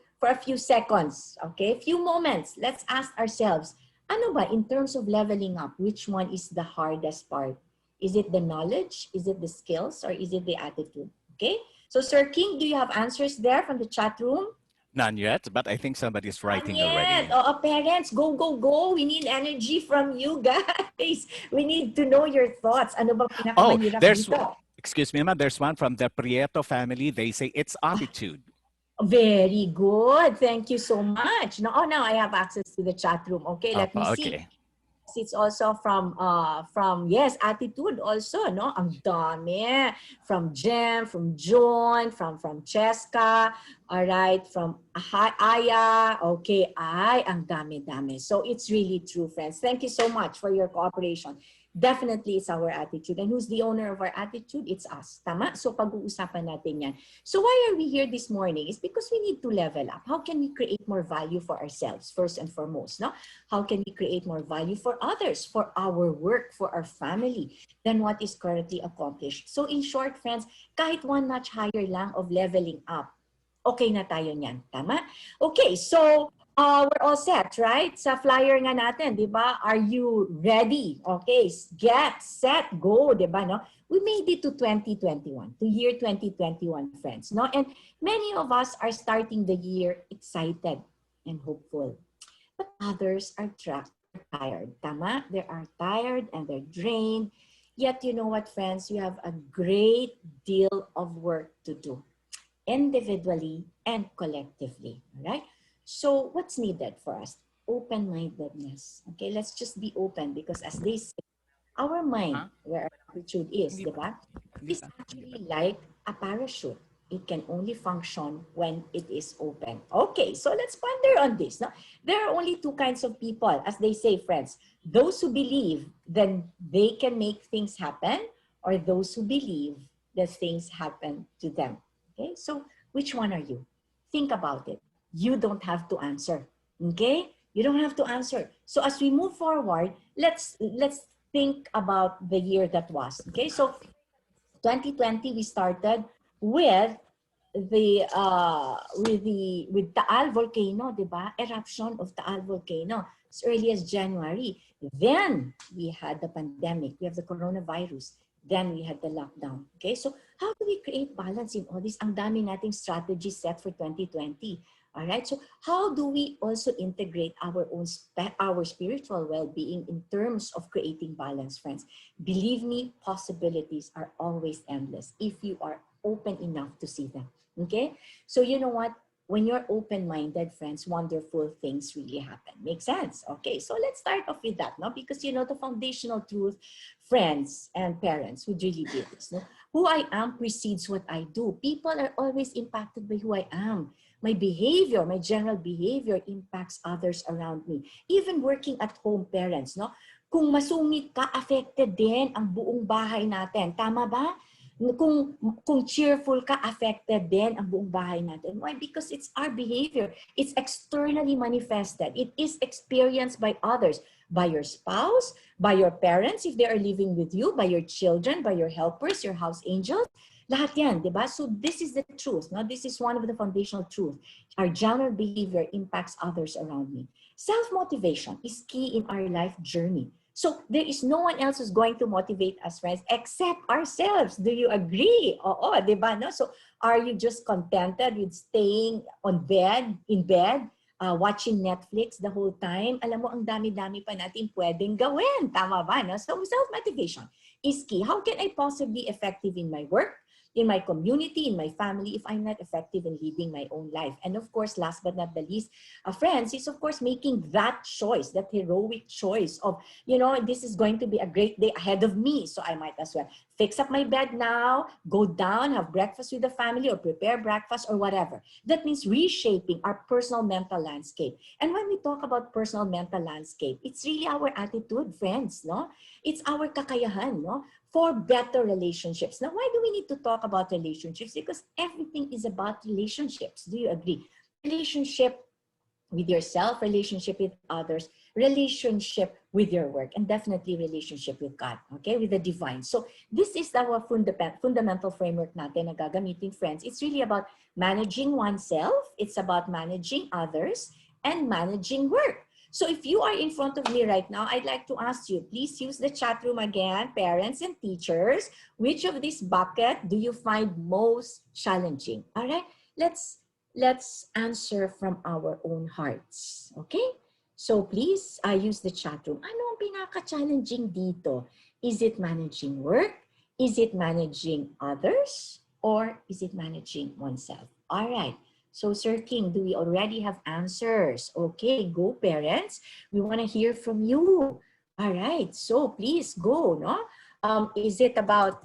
seconds, okay? Few moments. Let's ask ourselves, ano ba in terms of leveling up, which one is the hardest part? Is it the knowledge? Is it the skills? Or is it the attitude? Okay. So Sir King, do you have answers there from the chat room? None yet, but I think somebody's writing Not already. yet. Oh, parents, go, go, go. We need energy from you guys. We need to know your thoughts. Ano bang Oh, pinakamahirap there's, dito? excuse me, ma'am, there's one from the Prieto family. They say it's attitude. Very good. Thank you so much. Now I have access to the chat room. Okay, let me see. Okay. It's also from yes, attitude also, no? Ang dami. From Jem, from John, from Cheska, all right, from Aya. Okay, ang dami-dami. So it's really true, friends. Thank you so much for your cooperation. Definitely, it's our attitude. And who's the owner of our attitude? It's us. Tama? So pag-uusapan natin yan. So why are we here this morning? It's because we need to level up. How can we create more value for ourselves, first and foremost? No? How can we create more value for others, for our work, for our family, than what is currently accomplished? So in short, friends, kahit one notch higher lang of leveling up, okay na tayo niyan. Tama? Okay, so we're all set, right? Sa flyer nga natin, di ba? Are you ready? Okay, get, set, go, di ba? No? We made it to 2021, to year 2021, friends. No? And many of us are starting the year excited and hopeful. But others are tired. Tama? They are tired and they're drained. Yet, you know what, friends? You have a great deal of work to do, individually and collectively. All right? So what's needed for us? Open-mindedness. Okay, let's just be open because as they say, our mind, where our attitude is, di ba? Is actually like a parachute. It can only function when it is open. Okay, so let's ponder on this. No? There are only two kinds of people, as they say, friends. Those who believe then they can make things happen, or those who believe that things happen to them. Okay, so which one are you? Think about it. You don't have to answer. Okay, you don't have to answer. So as we move forward, let's think about the year that was. Okay, so 2020 we started with with Taal volcano, di ba? Eruption of Taal volcano as early as January. Then we had the pandemic. We have the coronavirus. Then we had the lockdown. Okay, so how do we create balance in all this? Ang dami nating strategy set for 2020. All right, so how do we also integrate our own our spiritual well-being in terms of creating balance, friends? Believe me, possibilities are always endless if you are open enough to see them. Okay, so you know what? When you're open-minded, friends, wonderful things really happen. Make sense? Okay, so let's start off with that, no? Because you know the foundational truth, friends and parents would really be this. No? Who I am precedes what I do. People are always impacted by who I am. My behavior, my general behavior impacts others around me. Even working at home, parents, no? Kung masungit ka, affected din ang buong bahay natin. Tama ba? Kung cheerful ka, affected din ang buong bahay natin. Why? Because it's our behavior. It's externally manifested. It is experienced by others, by your spouse, by your parents if they are living with you, by your children, by your helpers, your house angels. Lahat yan, di ba? So this is the truth. No? This is one of the foundational truths. Our general behavior impacts others around me. Self-motivation is key in our life journey. So there is no one else who's going to motivate us, friends, except ourselves. Do you agree? Oo, di ba? No? So are you just contented with staying in bed, watching Netflix the whole time? Alam mo, ang dami-dami pa natin pwedeng gawin. Tama ba? No? So self-motivation is key. How can I possibly be effective in my work, in my community, in my family, if I'm not effective in leading my own life? And of course, last but not the least, friends, is of course making that choice, that heroic choice of, you know, this is going to be a great day ahead of me, so I might as well fix up my bed now, go down, have breakfast with the family, or prepare breakfast, or whatever. That means reshaping our personal mental landscape. And when we talk about personal mental landscape, it's really our attitude, friends, no? It's our kakayahan, no? For better relationships. Now, why do we need to talk about relationships? Because everything is about relationships. Do you agree? Relationship with yourself, relationship with others, relationship with your work, and definitely relationship with God, okay, with the divine. So this is our fundamental framework natin na gagamitin, friends. It's really about managing oneself. It's about managing others and managing work. So if you are in front of me right now, I'd like to ask you, please use the chat room again, parents and teachers. Which of this bucket do you find most challenging? All right, let's answer from our own hearts. Okay? So please use the chat room. Ano ang pinaka-challenging dito? Is it managing work? Is it managing others? Or is it managing oneself? All right. So Sir King, do we already have answers? Okay, go parents. We want to hear from you. All right. So please go, no? Is it about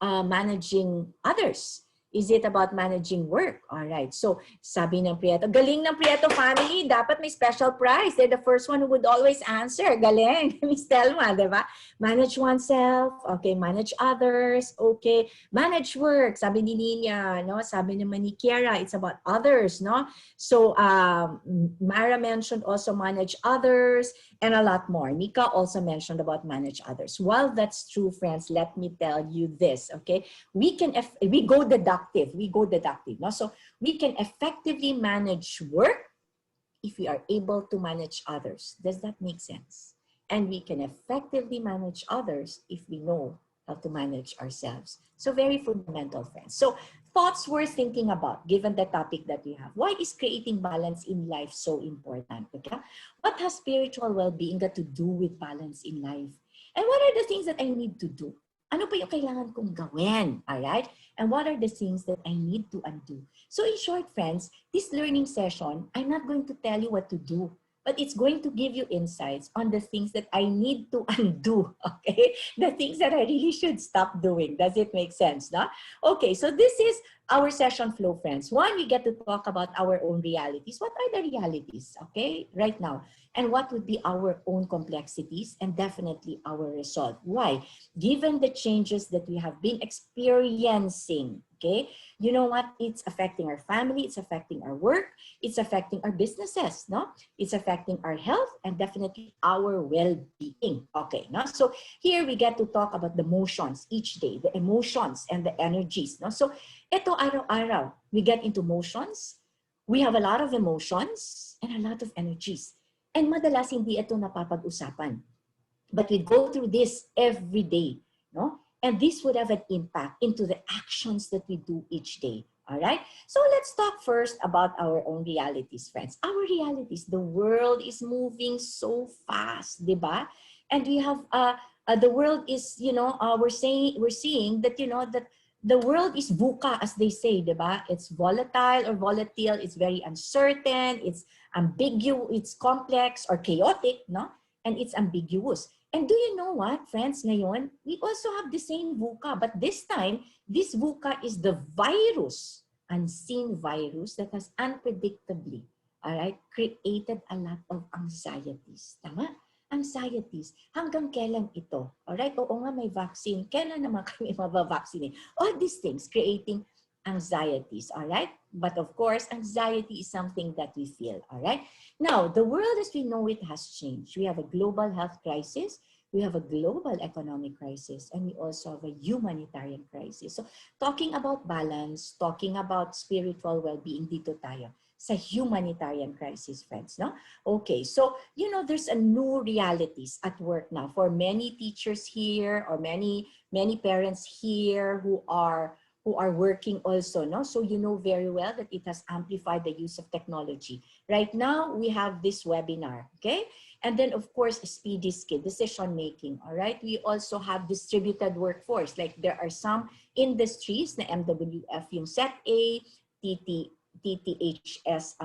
managing others? Is it about managing work? All right. So, sabi ng Prieto, galing ng Prieto family, dapat may special prize. They're the first one who would always answer. Galing, Miss Telma, di ba? Manage oneself, okay, manage others, okay, manage work. Sabi ni Nina, no? Sabi naman ni Kiara, it's about others, no? So, Mara mentioned also manage others and a lot more. Nika also mentioned about manage others. While that's true, friends, let me tell you this, okay? We go deductive, no? So we can effectively manage work if we are able to manage others. Does that make sense? And we can effectively manage others if we know how to manage ourselves. So very fundamental, friends. So thoughts worth thinking about given the topic that we have. Why is creating balance in life so important? Okay? What has spiritual well-being got to do with balance in life? And what are the things that I need to do? Ano pa yung kailangan kong gawin? Alright? And what are the things that I need to undo? So in short, friends, this learning session, I'm not going to tell you what to do, but it's going to give you insights on the things that I need to undo, okay? The things that I really should stop doing. Does it make sense, no? Okay, so this is our session flow, friends. One, we get to talk about our own realities. What are the realities, okay, right now? And what would be our own complexities and definitely our resolve. Why? Given the changes that we have been experiencing, okay, you know what? It's affecting our family, it's affecting our work, it's affecting our businesses, no? It's affecting our health and definitely our well-being, okay, no? So here we get to talk about the emotions each day, the emotions and the energies, no? So ito araw-araw, we get into emotions, we have a lot of emotions and a lot of energies. And madalas hindi ito napapag-usapan. But we go through this every day, no? And this would have an impact into the actions that we do each day, all right? So let's talk first about our own realities, friends. Our realities, the world is moving so fast, di ba? And we have, the world is, you know, we're seeing that, you know, that the world is VUCA, as they say, di ba? It's volatile or volatile, it's very uncertain, it's ambiguous, it's complex or chaotic, no? And it's ambiguous. And do you know what, friends, ngayon, we also have the same VUCA, but this time, this VUCA is the virus, unseen virus that has unpredictably, all right, created a lot of anxieties. Tama? Anxieties. Hanggang kailan ito? Alright, oo nga may vaccine. Kailan naman kami mabavaccine? All these things creating anxieties, alright? But of course, anxiety is something that we feel, alright? Now, the world as we know it has changed. We have a global health crisis, we have a global economic crisis, and we also have a humanitarian crisis. So, talking about balance, talking about spiritual well-being, dito tayo sa humanitarian crisis, friends, no? Okay, so, you know, there's a new realities at work now for many teachers here or many parents here who are working also, no? So you know very well that it has amplified the use of technology. Right now, we have this webinar, okay? And then, of course, speedy skill, decision-making, all right? We also have distributed workforce. Like there are some industries na MWF yung Set A, TTHS,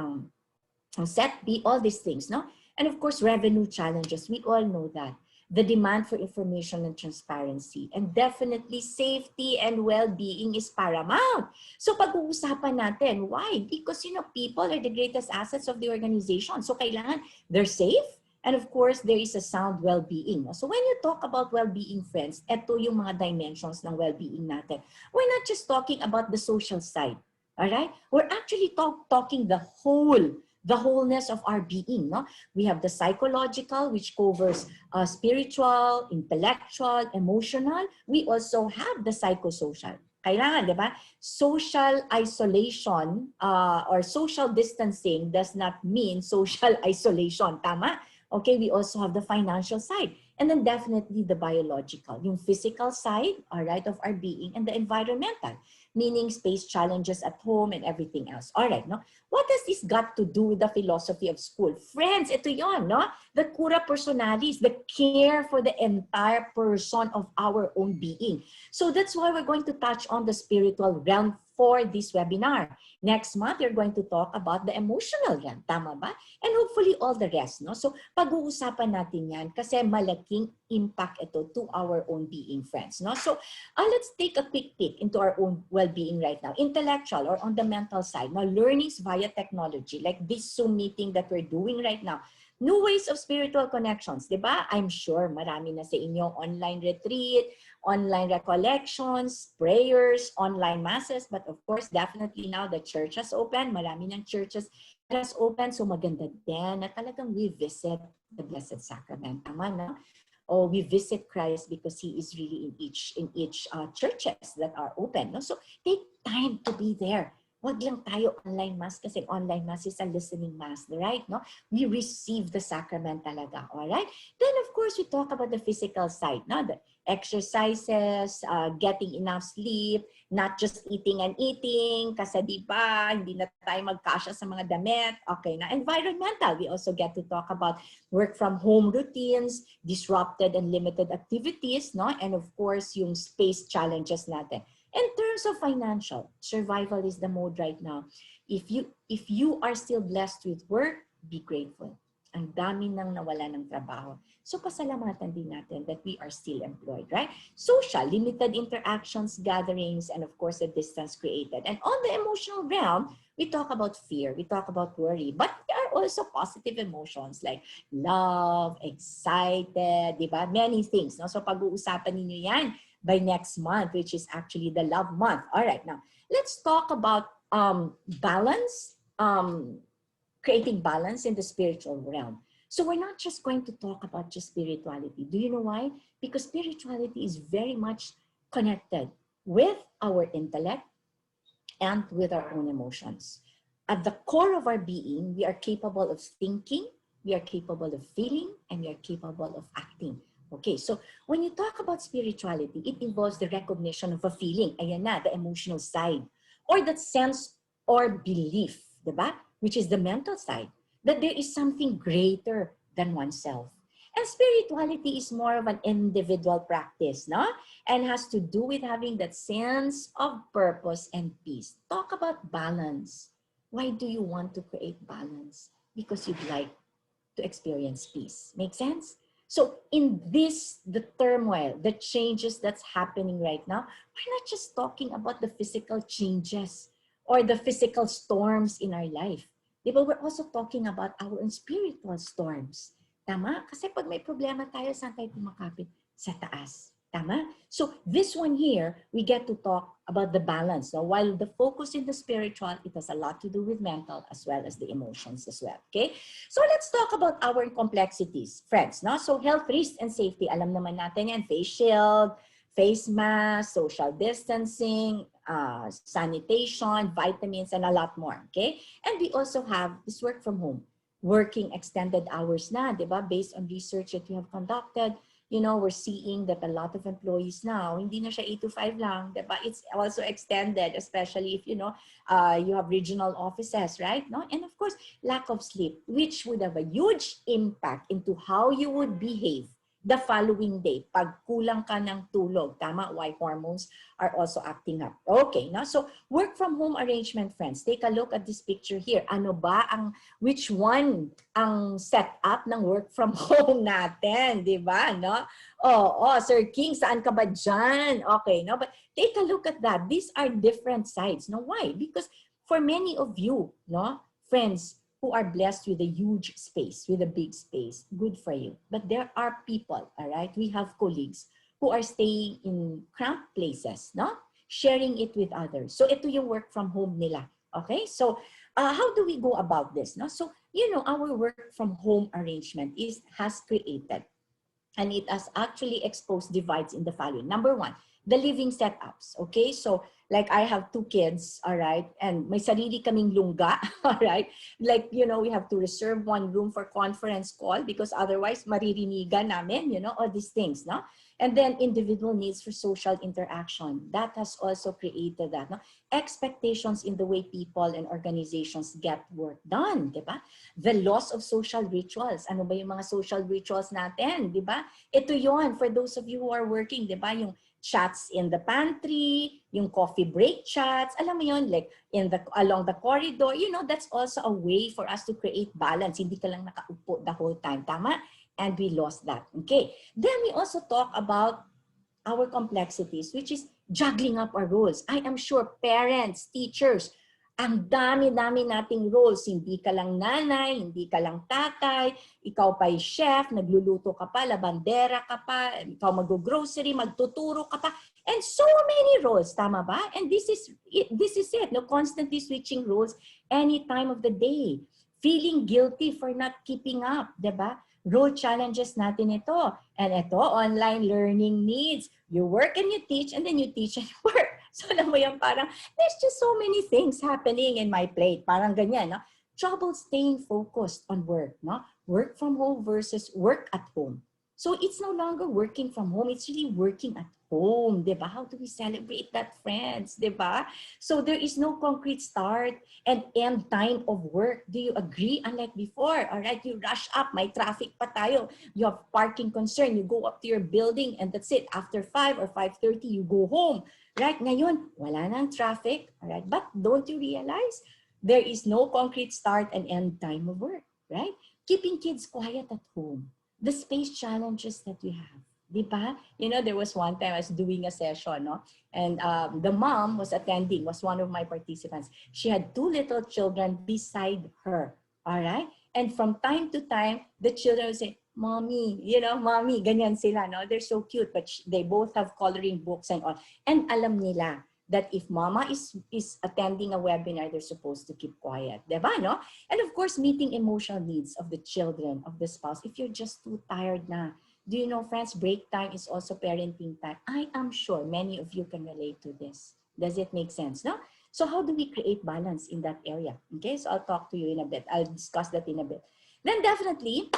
Set B, all these things, no? And of course, revenue challenges. We all know that. The demand for information and transparency, and definitely safety and well-being is paramount. So pag-uusapan natin, why? Because, you know, people are the greatest assets of the organization. So kailangan they're safe, and of course, there is a sound well-being. So when you talk about well-being, friends, ito yung mga dimensions ng well-being natin. We're not just talking about the social side, all right? We're actually talking the wholeness of our being, no? We have the psychological, which covers spiritual, intellectual, emotional. We also have the psychosocial, Kailangan, di ba? Social isolation or social distancing does not mean social isolation. Tama? Okay, we also have the financial side. And then definitely the biological, yung physical side, all right, of our being, and the environmental, meaning space challenges at home and everything else. All right, no? What has this got to do with the philosophy of school? Friends, ito yon, no? The cura personalis, the care for the entire person of our own being. So that's why we're going to touch on the spiritual realm for this webinar. Next month, we're going to talk about the emotional realm. Tama ba? And hopefully all the rest. No? So pag-uusapan natin yan kasi malaking impact ito to our own being, friends. No? So let's take a quick peek into our own well-being right now. Intellectual or on the mental side. Now, learnings via technology, like this Zoom meeting that we're doing right now. New ways of spiritual connections, di ba? I'm sure marami na sa inyo online retreat, online recollections, prayers, online masses, but of course, definitely now the church has opened. Marami ng churches has opened, so maganda din na talagang we visit the Blessed Sacrament. Tama na? Or we visit Christ because He is really in each churches that are open. No? So take time to be there. Wag lang tayo online mass kasi online mass is a listening mass, right? No? We receive the sacrament talaga, all right? Then of course we talk about the physical side, no? The exercises, getting enough sleep, not just eating and eating kasi di ba, hindi na tayo magkasya sa mga damit. Okay, na environmental, we also get to talk about work from home routines, disrupted and limited activities, no? And of course, yung space challenges natin. In terms of financial, survival is the mode right now. If you are still blessed with work, be grateful. Ang dami nang nawala ng trabaho. So pasalamatan din natin that we are still employed, right? Social, limited interactions, gatherings, and of course the distance created. And on the emotional realm, we talk about fear, we talk about worry, but there are also positive emotions like love, excited, di ba? Many things. No? So pag-uusapan ninyo yan by next month, which is actually the love month. All right, now let's talk about balance, creating balance in the spiritual realm. So we're not just going to talk about just spirituality. Do you know why? Because spirituality is very much connected with our intellect and with our own emotions. At the core of our being, we are capable of thinking, we are capable of feeling, and we are capable of acting. Okay, so when you talk about spirituality, it involves the recognition of a feeling, ayan na, the emotional side, or that sense or belief, diba? Which is the mental side, that there is something greater than oneself. And spirituality is more of an individual practice, no? And has to do with having that sense of purpose and peace. Talk about balance. Why do you want to create balance? Because you'd like to experience peace. Make sense? So in this, the turmoil, the changes that's happening right now, we're not just talking about the physical changes or the physical storms in our life. But we're also talking about our own spiritual storms. Tama? Kasi pag may problema tayo, saan tayo kumakapit? Sa taas. Tama? So this one here, we get to talk about the balance. Now, while the focus in the spiritual, it has a lot to do with mental as well as the emotions as well. Okay? So let's talk about our complexities, friends. No? So health, risk, and safety. Alam naman natin yan. Face shield, face mask, social distancing, sanitation, vitamins, and a lot more. Okay? And we also have this work from home. Working extended hours na, di ba? Based on research that we have conducted, you know, we're seeing that a lot of employees now, hindi na siya 8 to 5 lang, diba? It's also extended, especially if, you know, you have regional offices, right? No? And of course, lack of sleep, which would have a huge impact into how you would behave the following day. Pag kulang ka ng tulog, tama? Why hormones are also acting up. Okay, no? So work from home arrangement, friends. Take a look at this picture here. Ano ba which one ang setup ng work from home natin, di ba? No? Sir King, saan ka ba dyan? Okay, no? But take a look at that. These are different sides. No, why? Because for many of you, no, friends, who are blessed with a huge space, with a big space, good for you. But there are people, all right? We have colleagues who are staying in cramped places, no? Sharing it with others. So ito yung work from home nila, okay? So how do we go about this, no? So, you know, our work from home arrangement has created, and it has actually exposed divides in the following. Number one, the living setups, okay? So like I have 2 kids, all right? And may sarili kaming lungga, all right? Like, you know, we have to reserve one room for conference call because otherwise maririnigan namin, you know, all these things, no? And then individual needs for social interaction. That has also created that, no? Expectations in the way people and organizations get work done, di ba? The loss of social rituals. Ano ba yung mga social rituals natin, di ba? Ito yon for those of you who are working, di ba? Yung chats in the pantry, yung coffee break chats, alam mo yun, like along the corridor, you know, that's also a way for us to create balance. Hindi ka lang nakaupo the whole time, tama? And we lost that, okay? Then we also talk about our complexities, which is juggling up our roles. I am sure parents, teachers, ang dami-dami nating roles. Hindi ka lang nanay, hindi ka lang tatay, ikaw pa'y chef, nagluluto ka pa, labandera ka pa, ikaw mag-grocery, magtuturo ka pa, and so many roles, tama ba? And this is it, no? Constantly switching roles any time of the day. Feeling guilty for not keeping up, diba? Role challenges natin ito. And ito, online learning needs. You work and you teach, and then you teach and you work. So alam mo yan, parang, there's just so many things happening in my plate. Parang ganyan, no? Trouble staying focused on work, no? Work from home versus work at home. So it's no longer working from home, it's really working at home, diba? How do we celebrate that, friends, diba? So there is no concrete start and end time of work. Do you agree? Unlike before, all right, you rush up, may traffic pa tayo, you have parking concern, you go up to your building and that's it. After 5 or 5:30, you go home. Right? Ngayon, wala nang traffic, all right? But don't you realize there is no concrete start and end time of work, right? Keeping kids quiet at home, the space challenges that we have, di ba? You know, there was one time I was doing a session, no? And the mom was attending, was one of my participants. She had 2 little children beside her, all right? And from time to time, the children would say, Mommy, you know, Mommy, ganyan sila, no? They're so cute, but they both have coloring books and all. And alam nila that if mama is attending a webinar, they're supposed to keep quiet, diba, no? And of course, meeting emotional needs of the children, of the spouse. If you're just too tired na, do you know, friends, break time is also parenting time. I am sure many of you can relate to this. Does it make sense, no? So how do we create balance in that area? Okay, so I'll talk to you in a bit. I'll discuss that in a bit. Then definitely,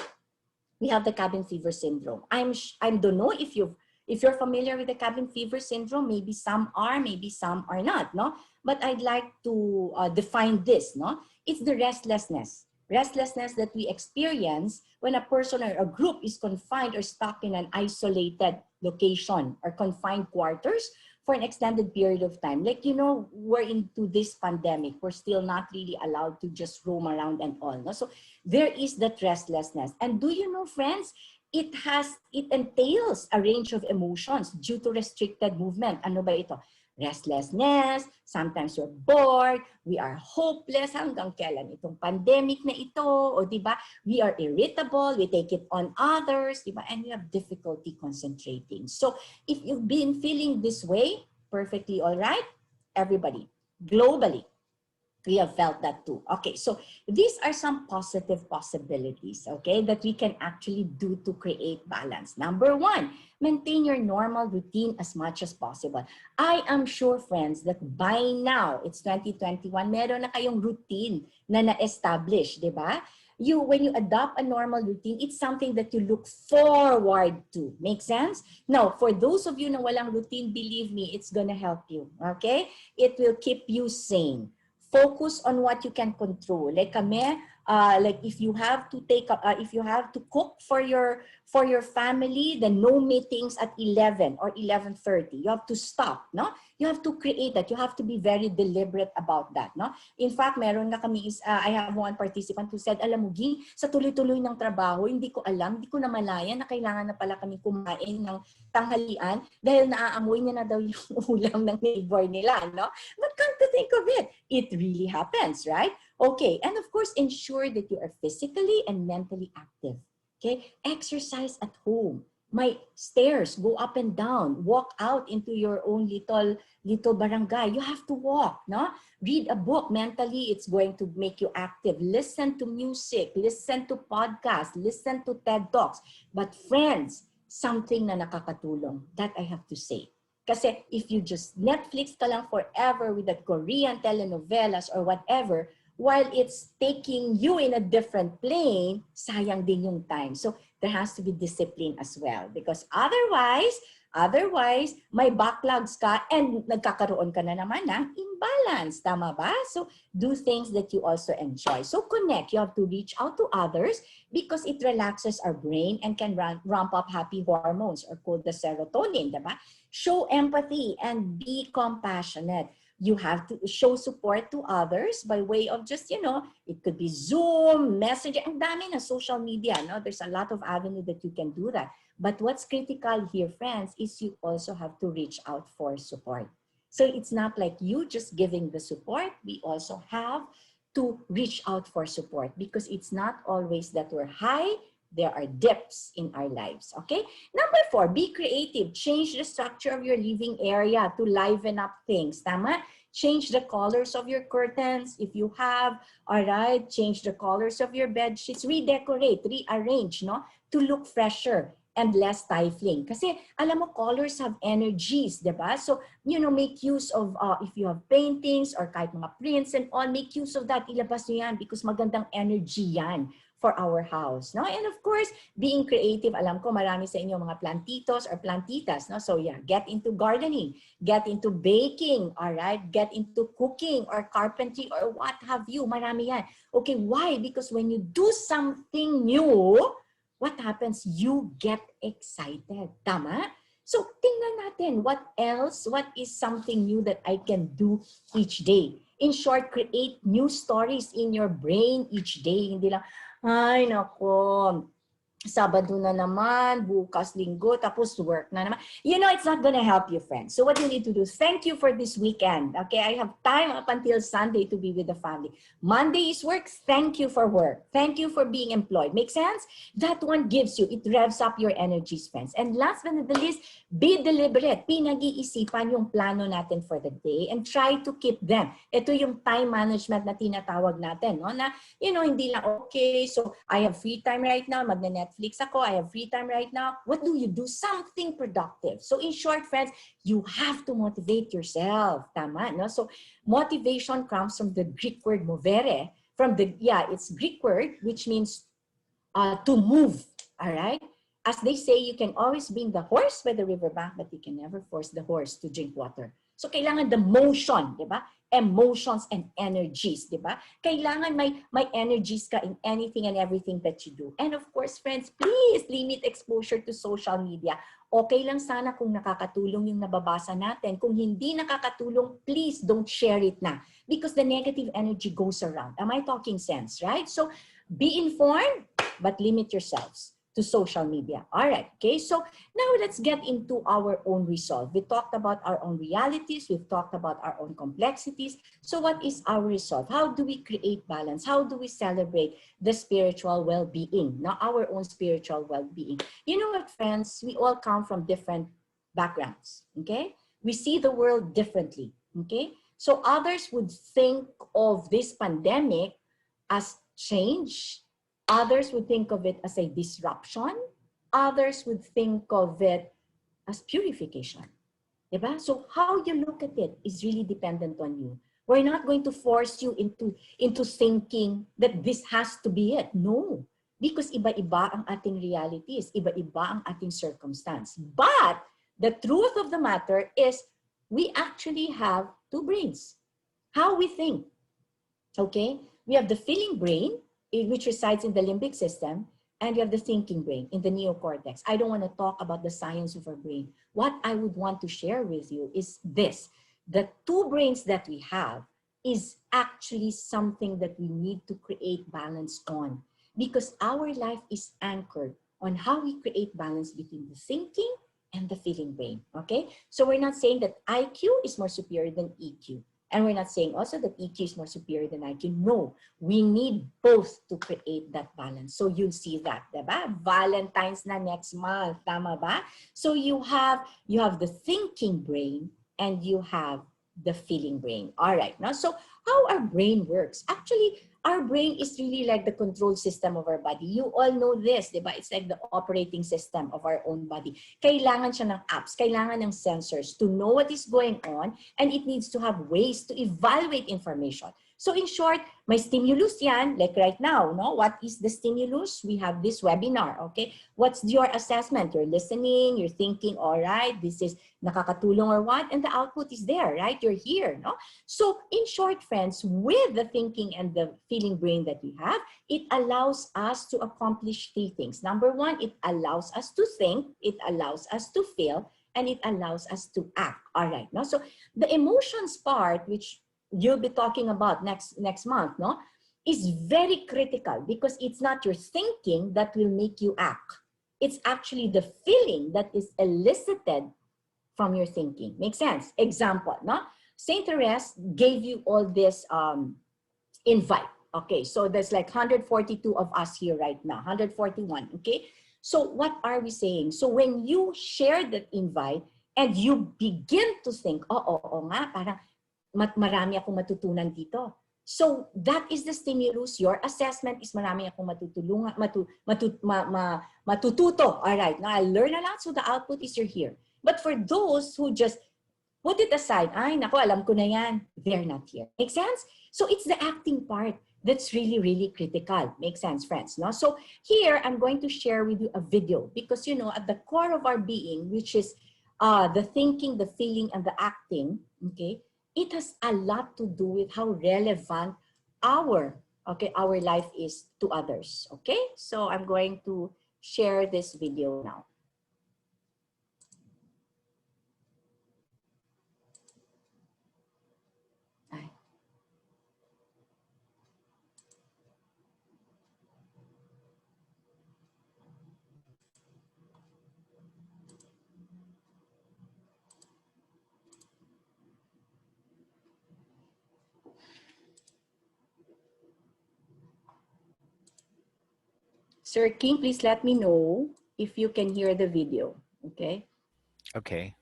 we have the cabin fever syndrome. I don't know if you're familiar with the cabin fever syndrome. Maybe some are, maybe some are not, no? But I'd like to define this, no? It's the restlessness that we experience when a person or a group is confined or stuck in an isolated location or confined quarters for an extended period of time. Like, you know, we're into this pandemic. We're still not really allowed to just roam around and all. No? So there is that restlessness. And do you know, friends, it entails a range of emotions due to restricted movement. Ano ba ito? Restlessness, sometimes we're bored, we are hopeless, hanggang kailan itong pandemic na ito, o diba, we are irritable, we take it on others, diba, and we have difficulty concentrating. So if you've been feeling this way, perfectly all right, everybody, globally, we have felt that too. Okay, so these are some positive possibilities, okay, that we can actually do to create balance. Number 1, maintain your normal routine as much as possible. I am sure, friends, that by now, it's 2021, meron na kayong routine na na-establish, di ba? When you adopt a normal routine, it's something that you look forward to. Make sense? Now, for those of you na walang routine, believe me, it's gonna help you, okay? It will keep you sane. Focus on what you can control. Like kami, like if you have to cook for your family, then no meetings at 11 or 11:30. You have to stop, no? You have to create that. You have to be very deliberate about that, no? In fact, meron na kami I have one participant who said, alam mo, Ging, sa tuloy-tuloy ng trabaho, hindi ko na malaya na kailangan na pala kami kumain ng tanghalian dahil naaamoy niya na daw yung ulam ng neighbor nila, no? But come to think of it, it really happens, right? Okay, and of course, ensure that you are physically and mentally active. Okay, exercise at home. My stairs, go up and down, walk out into your own little barangay. You have to walk, no? Read a book. Mentally, it's going to make you active. Listen to music, listen to podcasts, listen to TED Talks. But friends, something na nakakatulong, that I have to say. Kasi if you just Netflix ka lang forever with the Korean telenovelas or whatever, while it's taking you in a different plane, sayang din yung time. So there has to be discipline as well. Because otherwise, may backlogs ka and nagkakaroon ka na naman ng imbalance. Tama ba? So do things that you also enjoy. So connect. You have to reach out to others because it relaxes our brain and can ramp up happy hormones or called the serotonin. Diba? Show empathy and be compassionate. You have to show support to others by way of just, it could be Zoom, Messenger, ang dami na social media, no? There's a lot of avenue that you can do that. But what's critical here, friends, is you also have to reach out for support. So it's not like you just giving the support. We also have to reach out for support because it's not always that we're high. There are dips in our lives, okay? Number 4, be creative. Change the structure of your living area to liven up things, tama? Change the colors of your curtains if you have, all right? Change the colors of your bed sheets, redecorate, rearrange, no? To look fresher and less stifling. Kasi alam mo, colors have energies, diba? So, make use of, if you have paintings or kahit mga prints and all, make use of that. Ilabas nyo yan because magandang energy yan for our house, no? And of course, being creative, alam ko marami sa inyo mga plantitos or plantitas, no? So yeah, get into gardening, get into baking, all right? Get into cooking or carpentry or what have you, marami yan. Okay, why? Because when you do something new, what happens? You get excited, tama? So tingnan natin, what else? What is something new that I can do each day? In short, create new stories in your brain each day. Hindi lang, ay, nako, Sabado na naman, bukas linggo, tapos work na naman. It's not gonna help you, friends. So what you need to do is thank you for this weekend. Okay, I have time up until Sunday to be with the family. Monday is work. Thank you for work. Thank you for being employed. Make sense? That one gives you, it revs up your energies, friends. And last but not the least, be deliberate. Pinag-iisipan yung plano natin for the day and try to keep them. Ito yung time management na tinatawag natin, no? Na, hindi lang, okay, so I have free time right now, Netflix ako, I have free time right now. What do you do? Something productive. So in short, friends, you have to motivate yourself. Tama, no? So motivation comes from the Greek word movere. It's Greek word, which means to move, all right? As they say, you can always bring the horse by the riverbank, but you can never force the horse to drink water. So kailangan the motion, di ba? Emotions and energies, di ba? Kailangan may energies ka in anything and everything that you do. And of course, friends, please limit exposure to social media. Okay lang sana kung nakakatulong yung nababasa natin. Kung hindi nakakatulong, please don't share it na. Because the negative energy goes around. Am I talking sense, right? So be informed, but limit yourselves to social media. All right, okay? So now let's get into our own resolve. We talked about our own realities. We've talked about our own complexities. So what is our resolve? How do we create balance? How do we celebrate the spiritual well-being, not our own spiritual well-being? You know what, friends? We all come from different backgrounds, okay? We see the world differently, okay? So others would think of this pandemic as change. Others would think of it as a disruption. Others would think of it as purification. Diba? So how you look at it is really dependent on you. We're not going to force you into thinking that this has to be it. No. Because iba-iba ang ating realities. Iba-iba ang ating circumstance. But the truth of the matter is we actually have two brains. How we think. Okay? We have the feeling brain, which resides in the limbic system, and you have the thinking brain in the neocortex. I don't want to talk about the science of our brain. What I would want to share with you is this. The two brains that we have is actually something that we need to create balance on, because our life is anchored on how we create balance between the thinking and the feeling brain, okay? So we're not saying that IQ is more superior than EQ. And we're not saying also that EQ is more superior than IQ. No, we need both to create that balance. So you'll see that, diba? Valentine's na next month, tama ba? So you have the thinking brain and you have the feeling brain. All right, now, so how our brain works? Actually, our brain is really like the control system of our body. You all know this, di ba? It's like the operating system of our own body. Kailangan siya ng apps, kailangan ng sensors to know what is going on, and it needs to have ways to evaluate information. So in short, may stimulus yan, like right now, no? What is the stimulus? We have this webinar, okay? What's your assessment? You're listening, you're thinking, all right, this is nakakatulong or what? And the output is there, right? You're here, no? So in short, friends, with the thinking and the feeling brain that we have, it allows us to accomplish three things. Number one, it allows us to think, it allows us to feel, and it allows us to act, all right? No? So the emotions part, which you'll be talking about next month, no, is very critical because it's not your thinking that will make you act. It's actually the feeling that is elicited from your thinking. Make sense? Example, no? Saint Therese gave you all this invite. Okay, so there's like 142 of us here right now, 141, okay? So what are we saying? So when you share that invite and you begin to think, oo nga, parang marami akong matutunan dito. So that is the stimulus. Your assessment is marami akong matututo. All right, now I learn a lot, so the output is you're here. But for those who just put it aside, ay nako, alam ko na yan, they're not here. Make sense? So it's the acting part that's really, really critical. Make sense, friends? No? So here, I'm going to share with you a video because, you know, at the core of our being, which is the thinking, the feeling, and the acting, okay, it has a lot to do with how relevant our life is to others, okay? So I'm going to share this video now. Sir King, please let me know if you can hear the video, okay? Okay.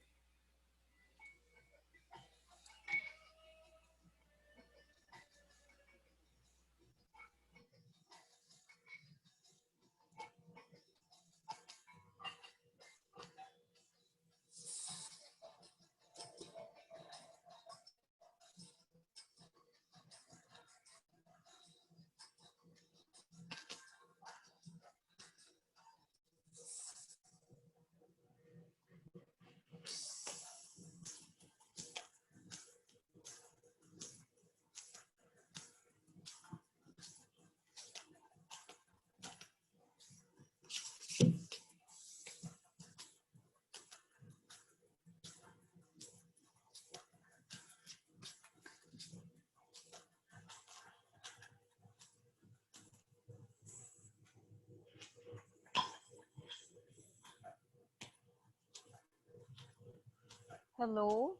Hello?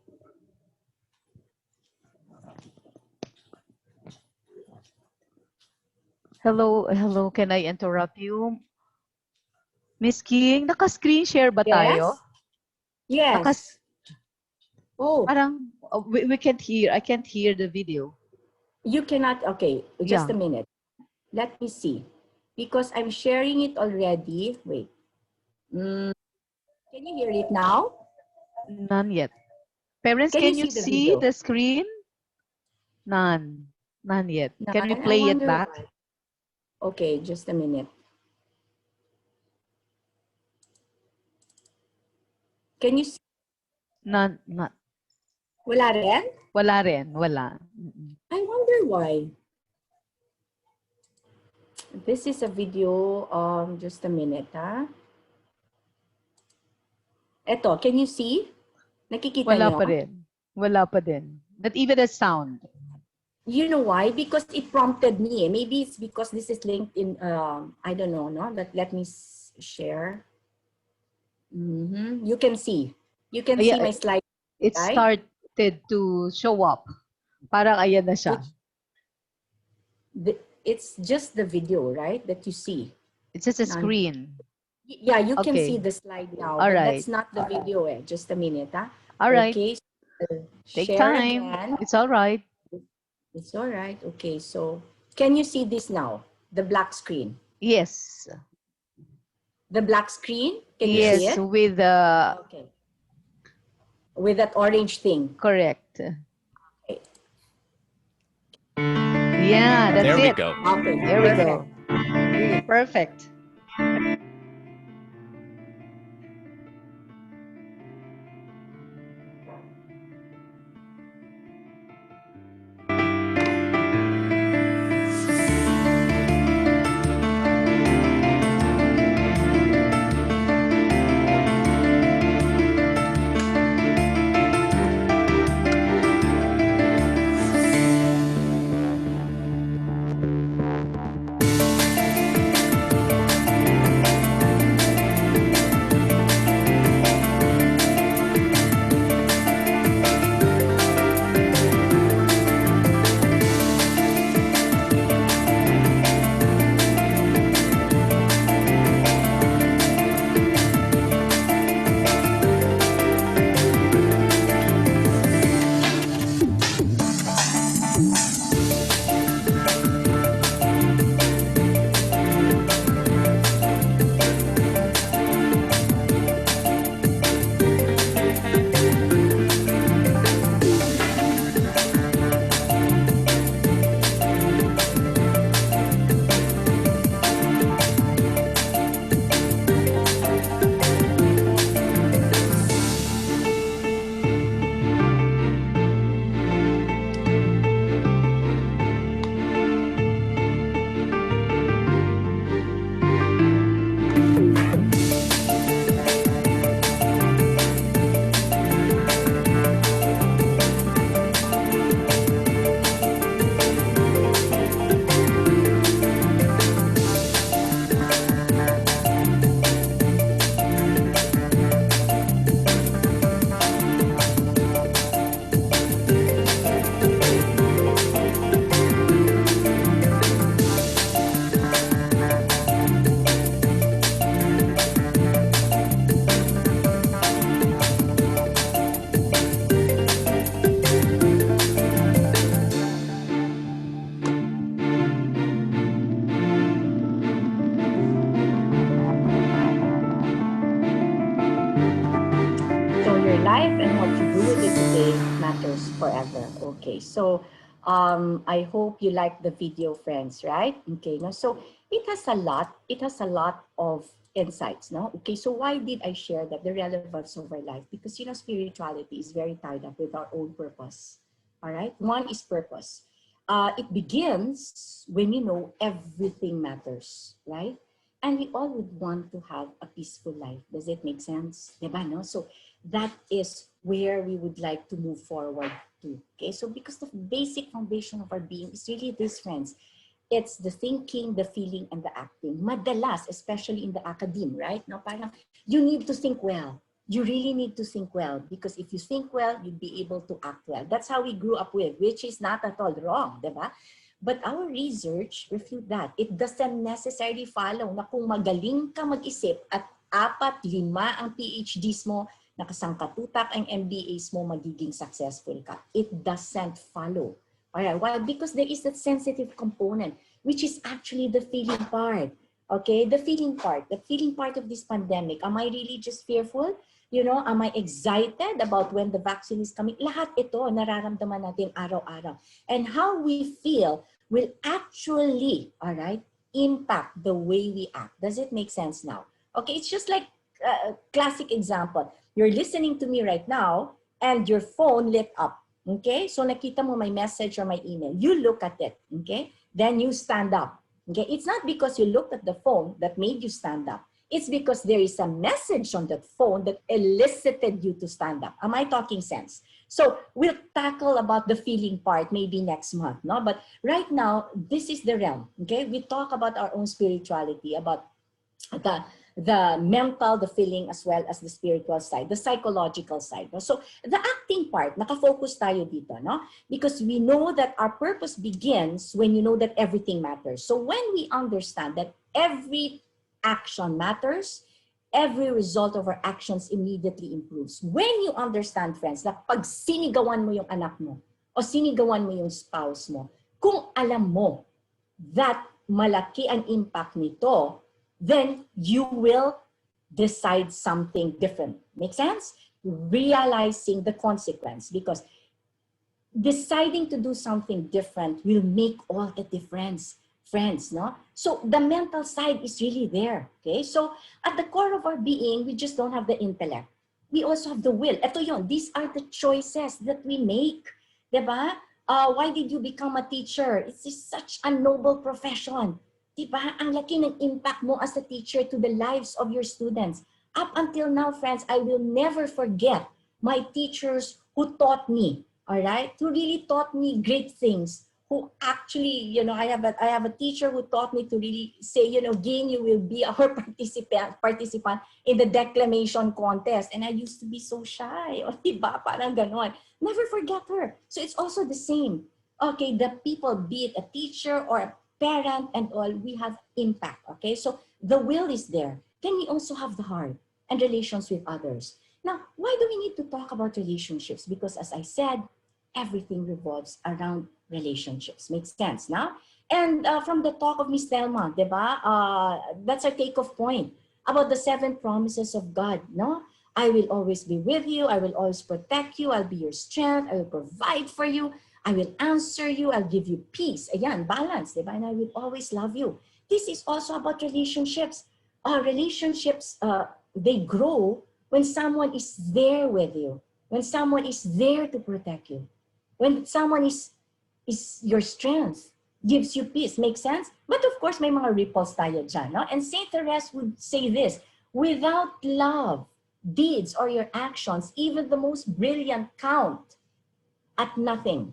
Hello, can I interrupt you? Miss King, naka-screen share ba tayo? Yes. Oh, Parang we can't hear. I can't hear the video. you cannot, okay, just Yeah. a minute. Let me see. Because I'm sharing it already. Wait. Can you hear it now? None yet. Parents, Can can you you see the see video? the screen? None. None yet. Can we I play it wonder back? why. Okay, just a minute. Can you see? None. Wala rin? Wala rin. Wala. I wonder why. This is a video, just a minute, ha? Eto, can you see? Nakikita Wala nyo? pa rin. Wala pa din. Not even a sound. You know why? Because it prompted me. Maybe it's because this is linked in, I don't know, no? But let me share. You can see. You can see Yeah, my slide. it right? started to show up. Parang ayan na siya. It's just the video, right? That you see. It's just a screen. Yeah, you can Okay. see the slide now. All but right. That's not the video. Just a minute. All right. Okay. So Take share time. again. It's all right. It's all right. Okay. So Can you see this now? The black screen. Yes. The black screen, can you see Yes, it? with the Okay. With that orange thing. correct. Okay. Yeah, that's There we it. go. Okay, There we perfect. go. Really perfect. So your life and what you do with it today matters forever. Okay, so I hope you like the video, friends, right? Okay, no, so it has a lot of insights, no? Okay, so why did I share that the relevance of our life? Because spirituality is very tied up with our own purpose. All right, one is purpose. It begins when you know everything matters, right? And we all would want to have a peaceful life. Does it make sense? Diba, no? So that is where we would like to move forward to. Okay, so because the basic foundation of our being is really this, friends. It's the thinking, the feeling, and the acting. Madalas, especially in the academe, right? No, parang you need to think well. You really need to think well, because if you think well, you'll be able to act well. That's how we grew up with, which is not at all wrong, diba? But our research refute that. It doesn't necessarily follow na kung magaling ka mag-isip at 4, 5 ang PhDs mo, nakasangkatutak ang MBAs mo, magiging successful ka. It doesn't follow. Alright, why? Because there is that sensitive component, which is actually the feeling part. Okay, the feeling part of this pandemic. Am I really just fearful? Am I excited about when the vaccine is coming? Lahat ito nararamdaman natin araw-araw. And how we feel will actually, all right, impact the way we act. Does it make sense now? Okay, it's just like a classic example. You're listening to me right now and your phone lit up. Okay, so nakita mo my message or my email. You look at it, okay? Then you stand up. Okay, it's not because you looked at the phone that made you stand up. It's because there is a message on that phone that elicited you to stand up. Am I talking sense? So we'll tackle about the feeling part maybe next month, no? But right now, this is the realm, okay? We talk about our own spirituality, about the mental, the feeling, as well as the spiritual side, the psychological side. No? So the acting part, nakafocus tayo dito, no? Because we know that our purpose begins when you know that everything matters. So when we understand that every action matters, every result of our actions immediately improves. When you understand, friends, na pag sinigawan mo yung anak mo o sinigawan mo yung spouse mo, kung alam mo that malaki ang impact nito, then you will decide something different. Make sense? Realizing the consequence, because deciding to do something different will make all the difference, friends, no? So the mental side is really there, okay? So at the core of our being, we just don't have the intellect. We also have the will. Ito yun, these are the choices that we make, diba? Why did you become a teacher? It's just such a noble profession. Diba? Ang laki ng impact mo as a teacher to the lives of your students. Up until now, friends, I will never forget my teachers who taught me, all right, who really taught me great things, who actually, you know, I have a teacher who taught me to really say, you know, Ging, you will be our participant in the declamation contest. And I used to be so shy. O, diba? Parang ganon. Never forget her. So it's also the same. Okay, the people, be it a teacher or a parent and all, we have impact. Okay, so the will is there. Then we also have the heart and relations with others. Now, why do we need to talk about relationships? Because as I said, everything revolves around relationships. Makes sense, now? And from the talk of Miss Thelma, diba? That's our take-off point about the 7 promises of God, no? I will always be with you. I will always protect you. I'll be your strength. I will provide for you. I will answer you. I'll give you peace. Again, balance, diba? And I will always love you. This is also about relationships. Relationships, they grow when someone is there with you, when someone is there to protect you, when someone is your strength, gives you peace. Make sense? But of course, may mga ripples tayo dyan, no? And Saint Therese would say this, without love, deeds or your actions, even the most brilliant, count at nothing.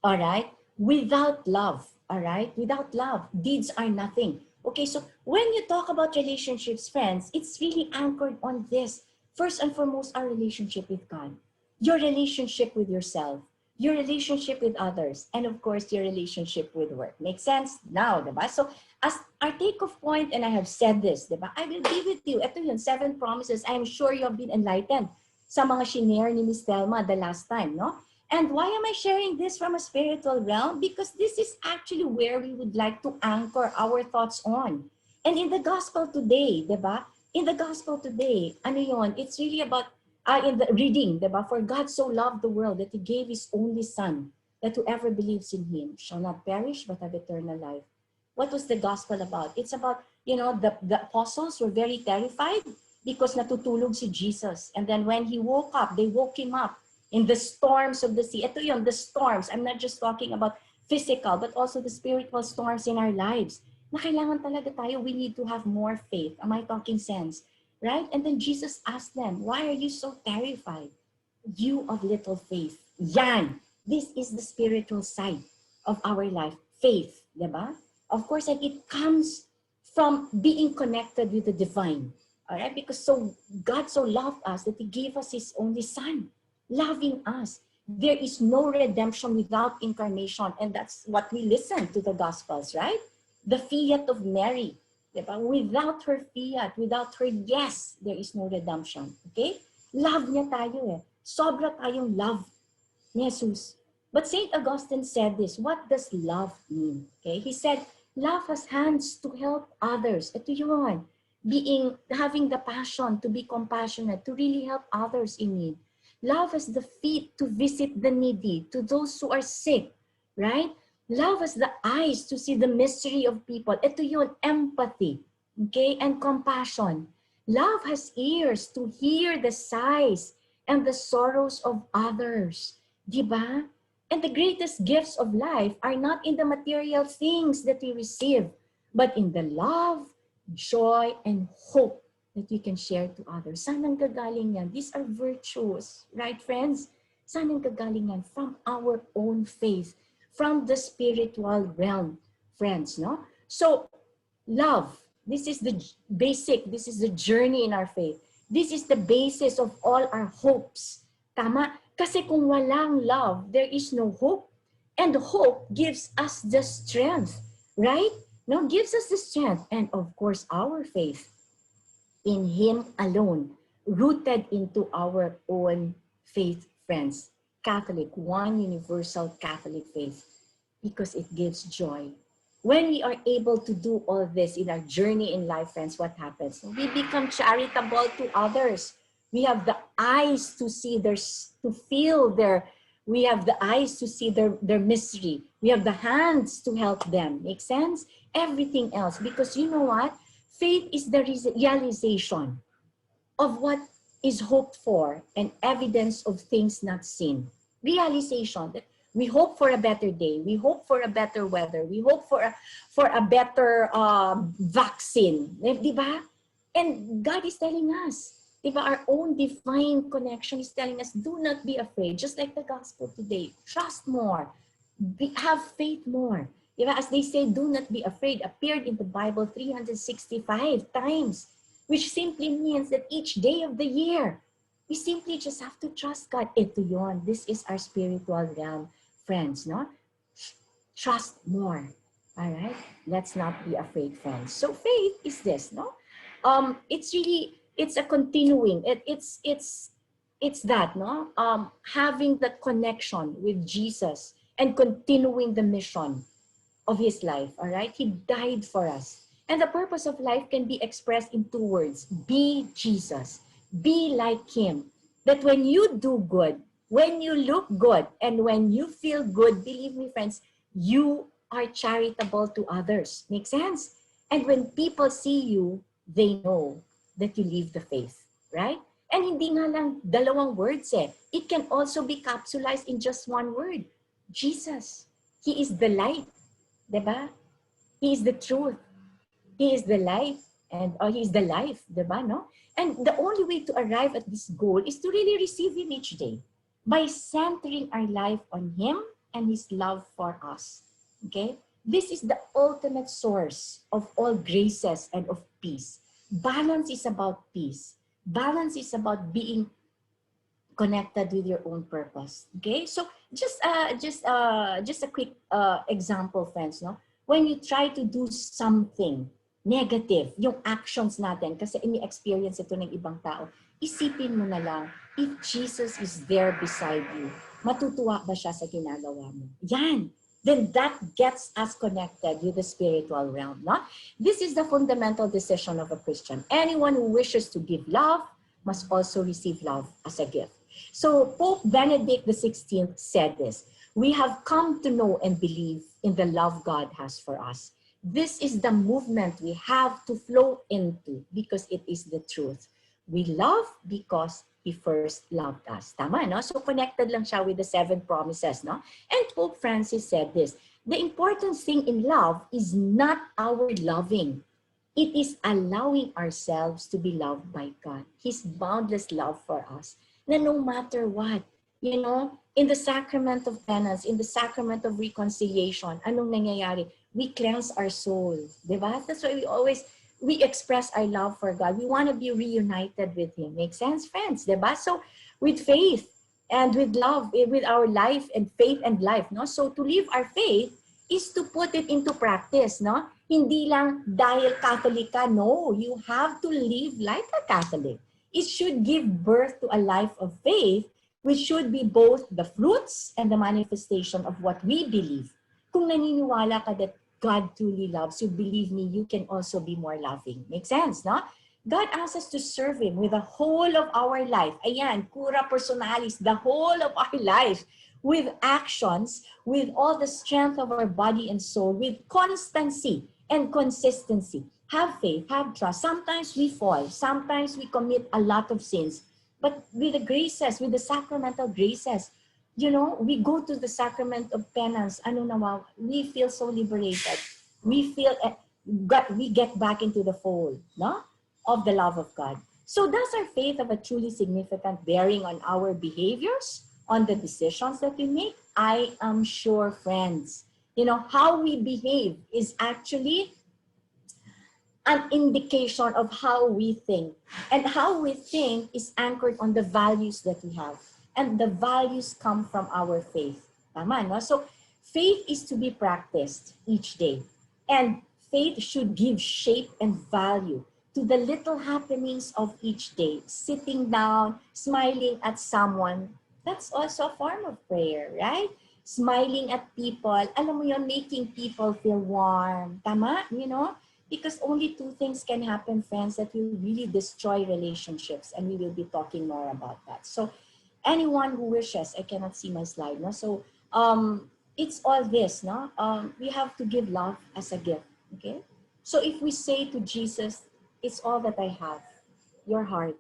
All right? Without love, all right? Without love, deeds are nothing. Okay, so when you talk about relationships, friends, it's really anchored on this. First and foremost, our relationship with God, your relationship with yourself, your relationship with others, and of course, your relationship with work. Make sense? Now, diba? So as our take-off point, and I have said this, diba? I will be with you. Ito yun, 7 promises. I am sure you have been enlightened sa mga shinare ni Miss Thelma the last time, no? And why am I sharing this from a spiritual realm? Because this is actually where we would like to anchor our thoughts on. And in the gospel today, diba? In the gospel today, ano yun? It's really about, in the reading, diba? For God so loved the world that He gave His only Son, that whoever believes in Him shall not perish but have eternal life. What was the gospel about? It's about, you know, the apostles were very terrified because natutulog si Jesus. And then when He woke up, they woke Him up in the storms of the sea. Ito yun, the storms. I'm not just talking about physical, but also the spiritual storms in our lives. Na kailangan talaga tayo, we need to have more faith. Am I talking sense? Right? And then Jesus asked them, why are you so terrified? You of little faith. Yan! This is the spiritual side of our life. Faith, diba? Of course, and it comes from being connected with the divine. All right? Because so God so loved us that He gave us His only Son, loving us. There is no redemption without incarnation. And that's what we listen to the Gospels, right? The fiat of Mary. Diba? Without her fiat, without her yes, there is no redemption. Okay? Love niya tayo eh. Sobra tayong love ni Jesus. But St. Augustine said this, what does love mean? Okay? He said, love has hands to help others. Ito yun. Having the passion to be compassionate, to really help others in need. Love has the feet to visit the needy, to those who are sick, right? Love has the eyes to see the mystery of people. Ito yun, empathy, okay, and compassion. Love has ears to hear the sighs and the sorrows of others. Diba? And the greatest gifts of life are not in the material things that we receive, but in the love, joy, and hope that we can share to others. Saan ang gagaling yan? These are virtues, right, friends? Saan ang gagaling yan? From our own faith, from the spiritual realm, friends, no? So, love, this is the basic, this is the journey in our faith. This is the basis of all our hopes. Tama? Kasi kung walang love, there is no hope. And hope gives us the strength, right? No, gives us the strength. And of course, our faith in Him alone, rooted into our own faith, friends. Catholic, one universal Catholic faith, because it gives joy. When we are able to do all this in our journey in life, friends, what happens? We become charitable to others. We have the eyes to see to feel we have the eyes to see their misery. We have the hands to help them. Make sense? Everything else. Because you know what? Faith is the realization of what is hoped for and evidence of things not seen. Realization that we hope for a better day. We hope for a better weather. We hope for a better vaccine. Di ba? And God is telling us, di ba, our own divine connection is telling us, do not be afraid. Just like the gospel today. Trust more. Have faith more. Di ba? As they say, do not be afraid, appeared in the Bible 365 times, which simply means that each day of the year, we simply just have to trust God. Ito yun. This is our spiritual realm, friends, no? Trust more. All right? Let's not be afraid, friends. So faith is this, no? It's a continuing. It's that, no? Having the connection with Jesus and continuing the mission of his life, all right? He died for us. And the purpose of life can be expressed in two words. Be Jesus. Be like him. That when you do good, when you look good, and when you feel good, believe me, friends, you are charitable to others. Make sense? And when people see you, they know that you live the faith, right? And hindi nga lang dalawang words eh. It can also be capsulized in just one word. Jesus. He is the light. Diba? He is the truth. He is the life. And he is the life. Diba, no? And the only way to arrive at this goal is to really receive him each day by centering our life on him and his love for us. Okay? This is the ultimate source of all graces and of peace. Balance is about peace. Balance is about being connected with your own purpose. Okay, so just a quick example, friends. No, when you try to do something negative, yung actions natin, kasi ini-experience ito ng ibang tao, isipin mo na lang, if Jesus is there beside you, matutuwa ba siya sa ginagawa mo? Yan. Then that gets us connected with the spiritual realm. No? This is the fundamental decision of a Christian. Anyone who wishes to give love must also receive love as a gift. So Pope Benedict XVI said this, we have come to know and believe in the love God has for us. This is the movement we have to flow into because it is the truth. We love because he first loved us. Tama, no? So connected lang siya with the 7 promises, no? And Pope Francis said this, the important thing in love is not our loving. It is allowing ourselves to be loved by God. His boundless love for us. Na no matter what, you know, in the sacrament of penance, in the sacrament of reconciliation, anong nangyayari? We cleanse our soul. Diba? That's why we express our love for God. We want to be reunited with him. Make sense, friends? Diba? So with faith and with love, with our life and faith and life, no? So to live our faith is to put it into practice, no? Hindi lang dahil Catholic ka, no. You have to live like a Catholic. It should give birth to a life of faith, which should be both the fruits and the manifestation of what we believe. Kung naniniwala ka that God truly loves you, believe me, you can also be more loving. Make sense, no? God asks us to serve him with the whole of our life. Ayan, cura personalis, the whole of our life. With actions, with all the strength of our body and soul, with constancy and consistency. Have faith, have trust. Sometimes we fall. Sometimes we commit a lot of sins. But with the graces, with the sacramental graces, you know, we go to the sacrament of penance. We feel so liberated. We feel, we get back into the fold, no? Of the love of God. So does our faith have a truly significant bearing on our behaviors, on the decisions that we make? I am sure, friends. You know, how we behave is actually an indication of how we think. And how we think is anchored on the values that we have. And the values come from our faith. Tama, no? So faith is to be practiced each day. And faith should give shape and value to the little happenings of each day. Sitting down, smiling at someone, that's also a form of prayer, right? smiling at people, alam mo yun, making people feel warm. Tama? You know? Because only two things can happen, friends, that will really destroy relationships. And we will be talking more about that. So anyone who wishes, I cannot see my slide, no? So it's all this, no? We have to give love as a gift, okay? So if we say to Jesus, it's all that I have, your heart,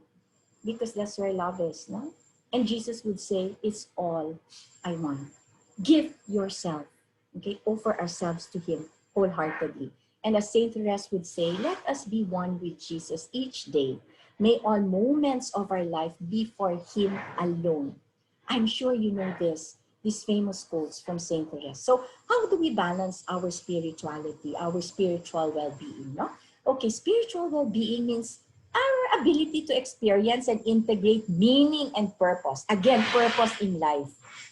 because that's where love is, no? And Jesus would say, it's all I want. Give yourself, okay? Offer ourselves to him wholeheartedly. And as Saint Therese would say, let us be one with Jesus each day. May all moments of our life be for him alone. I'm sure you know this, these famous quotes from Saint Therese. So how do we balance our spirituality, our spiritual well-being, no? Okay, spiritual well-being means our ability to experience and integrate meaning and purpose. Again, purpose in life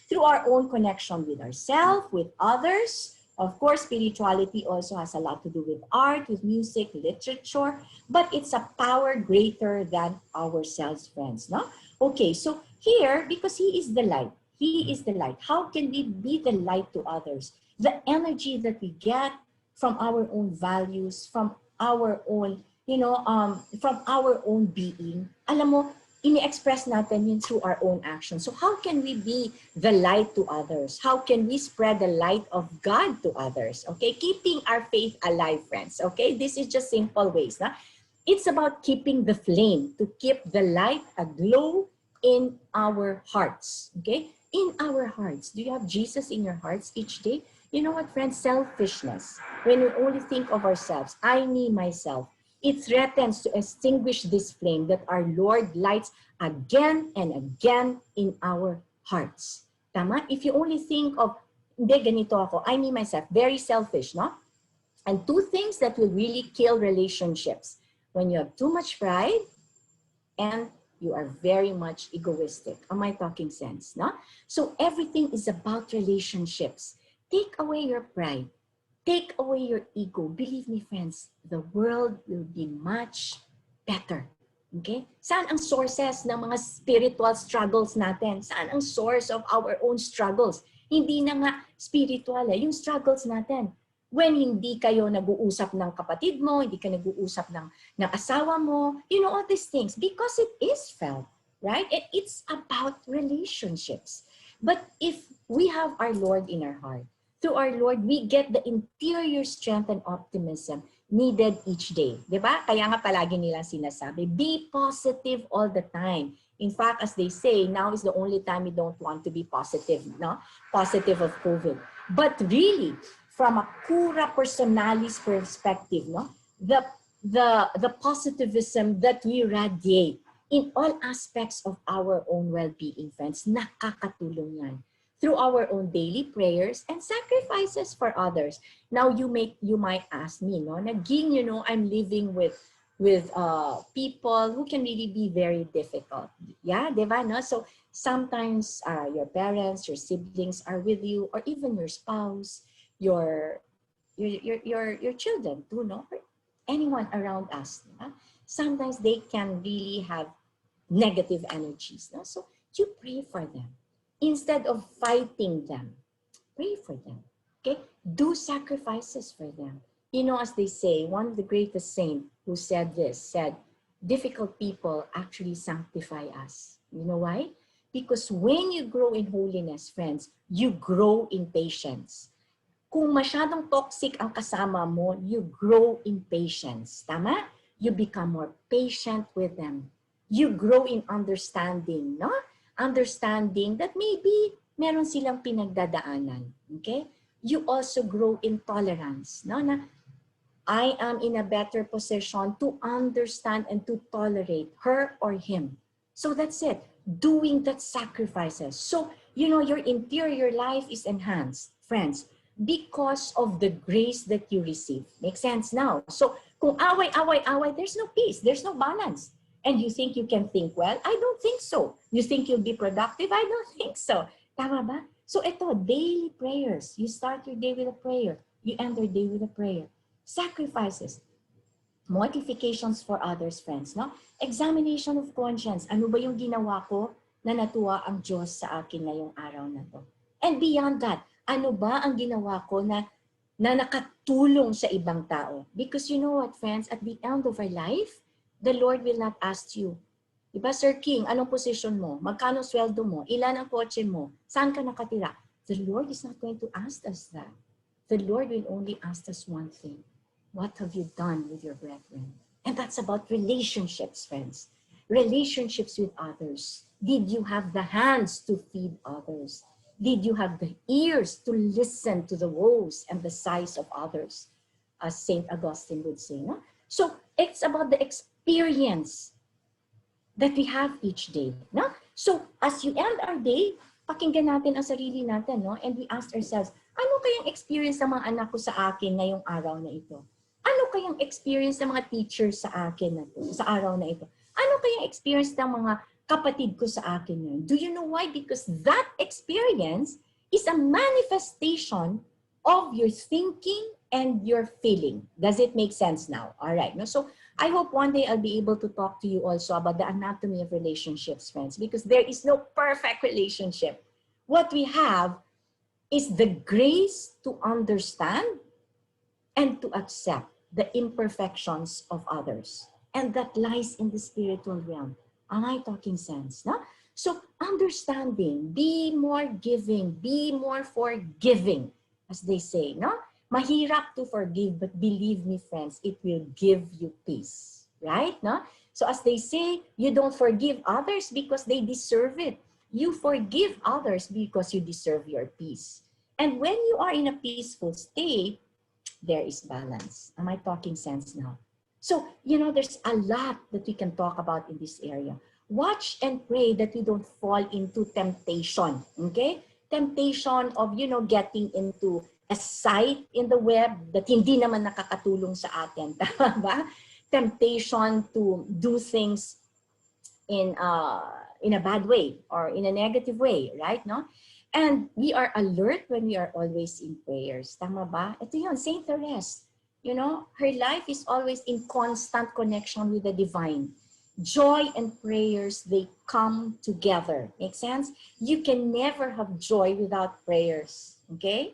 through our own connection with ourselves, with others. Of course, spirituality also has a lot to do with art, with music, literature, but it's a power greater than ourselves, friends. No? Okay, so here, because he is the light, he is the light. How can we be the light to others? The energy that we get from our own values, from our own, from our own being, alam mo, ini-express natin yun through our own actions. So how can we be the light to others? How can we spread the light of God to others? Okay, keeping our faith alive, friends. Okay, this is just simple ways. Na? It's about keeping the flame, to keep the light aglow in our hearts. Okay, in our hearts. Do you have Jesus in your hearts each day? You know what, friends? Selfishness. When we only think of ourselves, I, me, myself, it threatens to extinguish this flame that our Lord lights again and again in our hearts. Tama? If you only think of, hindi, ganito ako, I, me, myself, very selfish, no? And two things that will really kill relationships. When you have too much pride and you are very much egoistic. Am I talking sense? No? So everything is about relationships. Take away your pride. Take away your ego. Believe me, friends, the world will be much better. Okay? Saan ang sources ng mga spiritual struggles natin? Saan ang source of our own struggles? Hindi na nga spiritual, yung struggles natin. When hindi kayo nag-uusap ng kapatid mo, hindi ka nag-uusap ng asawa mo, you know, all these things, because it is felt, right? And it's about relationships. But if we have our Lord in our heart, through our Lord, we get the interior strength and optimism needed each day. Diba? Kaya nga palagi nilang sinasabi, be positive all the time. In fact, as they say, now is the only time we don't want to be positive, no? Positive of COVID. But really, from a cura personalis perspective, no? The positivism that we radiate in all aspects of our own well-being, friends, nakakatulong yan. Through our own daily prayers and sacrifices for others. Now you might ask me, no, naging, you know, I'm living with people who can really be very difficult. Yeah, diba, no? So sometimes your parents, your siblings are with you, or even your spouse, your children too, no? Or anyone around us. No? Sometimes they can really have negative energies. No? So you pray for them. Instead of fighting them, pray for them. Okay? Do sacrifices for them. You know, as they say, one of the greatest saints who said this, said, difficult people actually sanctify us. You know why? Because when you grow in holiness, friends, you grow in patience. Kung masyadong toxic ang kasama mo, you grow in patience. Tama? You become more patient with them. You grow in understanding, no? Understanding that maybe meron silang pinagdadaanan. Okay? You also grow in tolerance. No? Na I am in a better position to understand and to tolerate her or him. So that's it. Doing that sacrifices. So, you know, your interior life is enhanced, friends, because of the grace that you receive. Makes sense now? So, kung away, there's no peace, there's no balance. And you think you can think well? I don't think so. You think you'll be productive? I don't think so. Tama ba? So ito, daily prayers. You start your day with a prayer. You end your day with a prayer. Sacrifices. Mortifications for others, friends. No? Examination of conscience. Ano ba yung ginawa ko na natuwa ang Diyos sa akin ngayong araw na to? And beyond that, ano ba ang ginawa ko na nakatulong sa ibang tao? Because you know what, friends, at the end of our life, the Lord will not ask you, diba, Sir King, anong position mo? Magkano sweldo mo? Ilan ang kotse mo? Saan ka nakatira? The Lord is not going to ask us that. The Lord will only ask us one thing. What have you done with your brethren? And that's about relationships, friends. Relationships with others. Did you have the hands to feed others? Did you have the ears to listen to the woes and the sighs of others? As St. Augustine would say. No? So it's about the experience that we have each day. No? So as you end our day, pakinggan natin ang sarili natin, no? And we ask ourselves, ano kayang experience ng mga anak ko sa akin ngayong araw na ito? Ano kayang experience ng mga teachers sa akin na to, sa araw na ito? Ano kayang experience ng mga kapatid ko sa akin ngayon? Do you know why? Because that experience is a manifestation of your thinking and your feeling. Does it make sense now? All right. No? So I hope one day I'll be able to talk to you also about the anatomy of relationships, friends, because there is no perfect relationship. What we have is the grace to understand and to accept the imperfections of others. And that lies in the spiritual realm. Am I talking sense? No? So understanding, be more giving, be more forgiving, as they say. No? Mahirap to forgive, but believe me, friends, it will give you peace. Right? No? So as they say, you don't forgive others because they deserve it. You forgive others because you deserve your peace. And when you are in a peaceful state, there is balance. Am I talking sense now? So, you know, there's a lot that we can talk about in this area. Watch and pray that we don't fall into temptation, okay? Temptation of, you know, getting into a site in the web that hindi naman nakakatulong sa atin, tama ba? Temptation to do things in a bad way or in a negative way, right? No? And we are alert when we are always in prayers. Tama ba? Ito yun, Saint Therese. You know, her life is always in constant connection with the divine. Joy and prayers, they come together. Make sense? You can never have joy without prayers. Okay?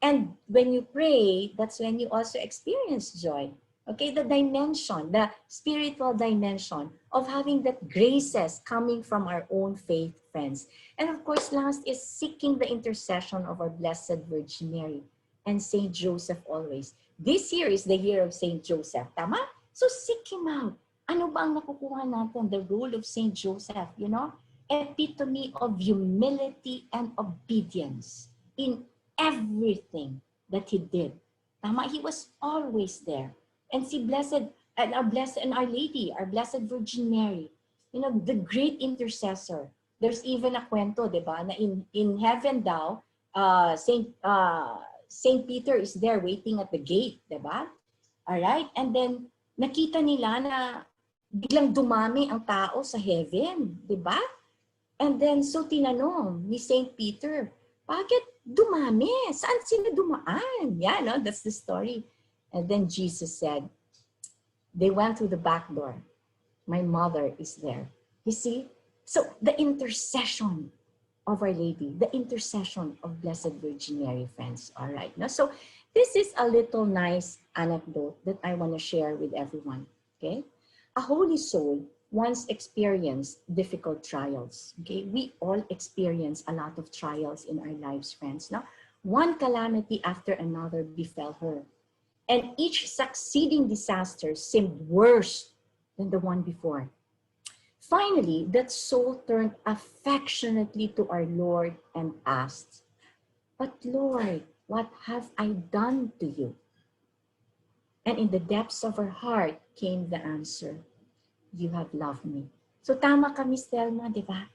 And when you pray, that's when you also experience joy. Okay, the dimension, the spiritual dimension of having that graces coming from our own faith, friends. And of course, last is seeking the intercession of our Blessed Virgin Mary and Saint Joseph always. This year is the year of Saint Joseph, tama? So seek him out. Ano ba ang nakukuha natin? The role of Saint Joseph, you know? Epitome of humility and obedience in everything that he did. Tama? He was always there. And see, blessed, and our Lady, our Blessed Virgin Mary, you know, the great intercessor. There's even a kwento, di ba, na in heaven daw, Saint Peter is there waiting at the gate, di ba? All right? And then, nakita nila na biglang dumami ang tao sa heaven, di ba? And then, so tinanong ni Saint Peter, bakit dumami? Saan sila dumaan? Yeah, no? That's the story. And then Jesus said, they went through the back door. My mother is there. You see? So the intercession of Our Lady, the intercession of Blessed Virgin Mary, friends. All right. Now, so this is a little nice anecdote that I want to share with everyone. Okay? A holy soul once experienced difficult trials. Okay? We all experience a lot of trials in our lives, friends. Now, one calamity after another befell her. And each succeeding disaster seemed worse than the one before. Finally, that soul turned affectionately to our Lord and asked, "But Lord, what have I done to you?" And in the depths of her heart came the answer, "You have loved me." So tama ka, Miss Thelma, di ba?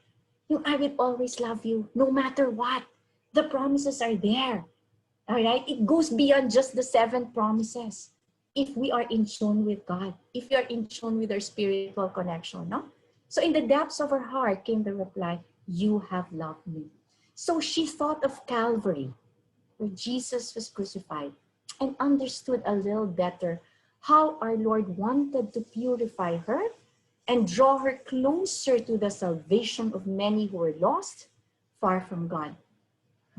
Yung I will always love you, no matter what. The promises are there. All right? It goes beyond just the 7 promises. If we are in tune with God, if we are in tune with our spiritual connection, no? So in the depths of her heart came the reply, "You have loved me." So she thought of Calvary, where Jesus was crucified, and understood a little better how our Lord wanted to purify her and draw her closer to the salvation of many who were lost, far from God.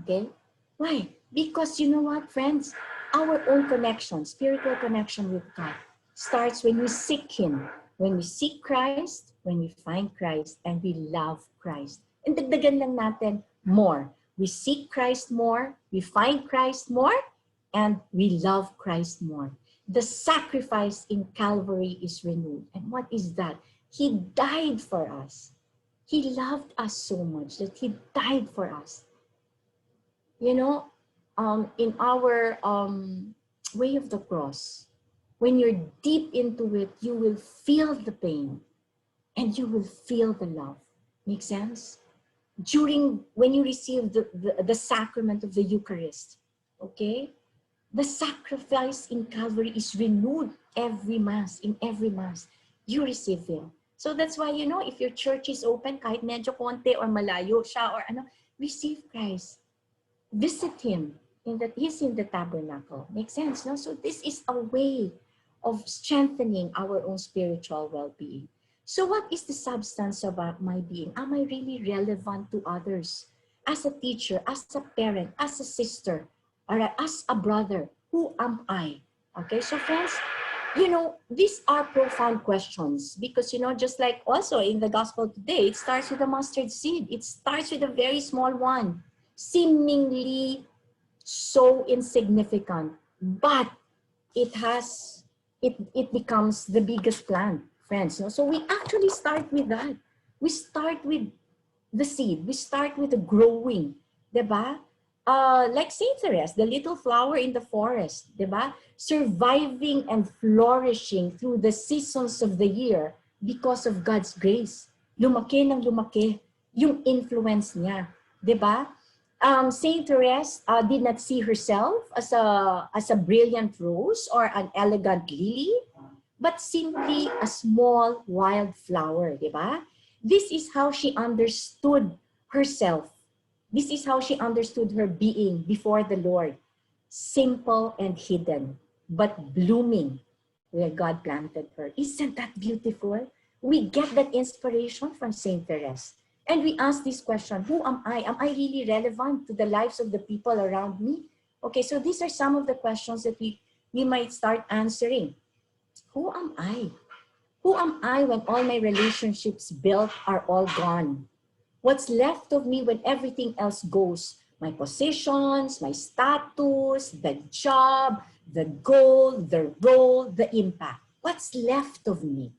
Okay? Why? Because you know what, friends? Our own connection, spiritual connection with God, starts when we seek Him. When we seek Christ, when we find Christ, and we love Christ. And dagdagan lang natin more. We seek Christ more, we find Christ more, and we love Christ more. The sacrifice in Calvary is renewed. And what is that? He died for us. He loved us so much that He died for us. You know, in our way of the cross, when you're deep into it, you will feel the pain and you will feel the love. Make sense? When you receive the sacrament of the Eucharist, okay? The sacrifice in Calvary is renewed every Mass, in every Mass. You receive Him. So that's why, you know, if your church is open, kahit medyo konti or malayo siya or ano, receive Christ. Visit Him. He's in the tabernacle. Makes sense, no? So this is a way of strengthening our own spiritual well-being. So what is the substance of my being? Am I really relevant to others? As a teacher, as a parent, as a sister, or as a brother, who am I? Okay, so friends, you know, these are profound questions because, you know, just like also in the gospel today, it starts with a mustard seed. It starts with a very small one, seemingly so insignificant, but it becomes the biggest plant, friends. No? So we actually start with that. We start with the seed. We start with the growing, diba? Like Saint Therese, the little flower in the forest, diba? Surviving and flourishing through the seasons of the year because of God's grace. Lumaki ng lumaki yung influence niya, diba? Saint Therese did not see herself as a brilliant rose or an elegant lily, but simply a small wild flower, di ba? This is how she understood herself. This is how she understood her being before the Lord. Simple and hidden, but blooming where God planted her. Isn't that beautiful? We get that inspiration from Saint Therese. And we ask this question, who am I? Am I really relevant to the lives of the people around me? Okay, so these are some of the questions that we might start answering. Who am I? Who am I when all my relationships built are all gone? What's left of me when everything else goes? My positions, my status, the job, the goal, the role, the impact. What's left of me?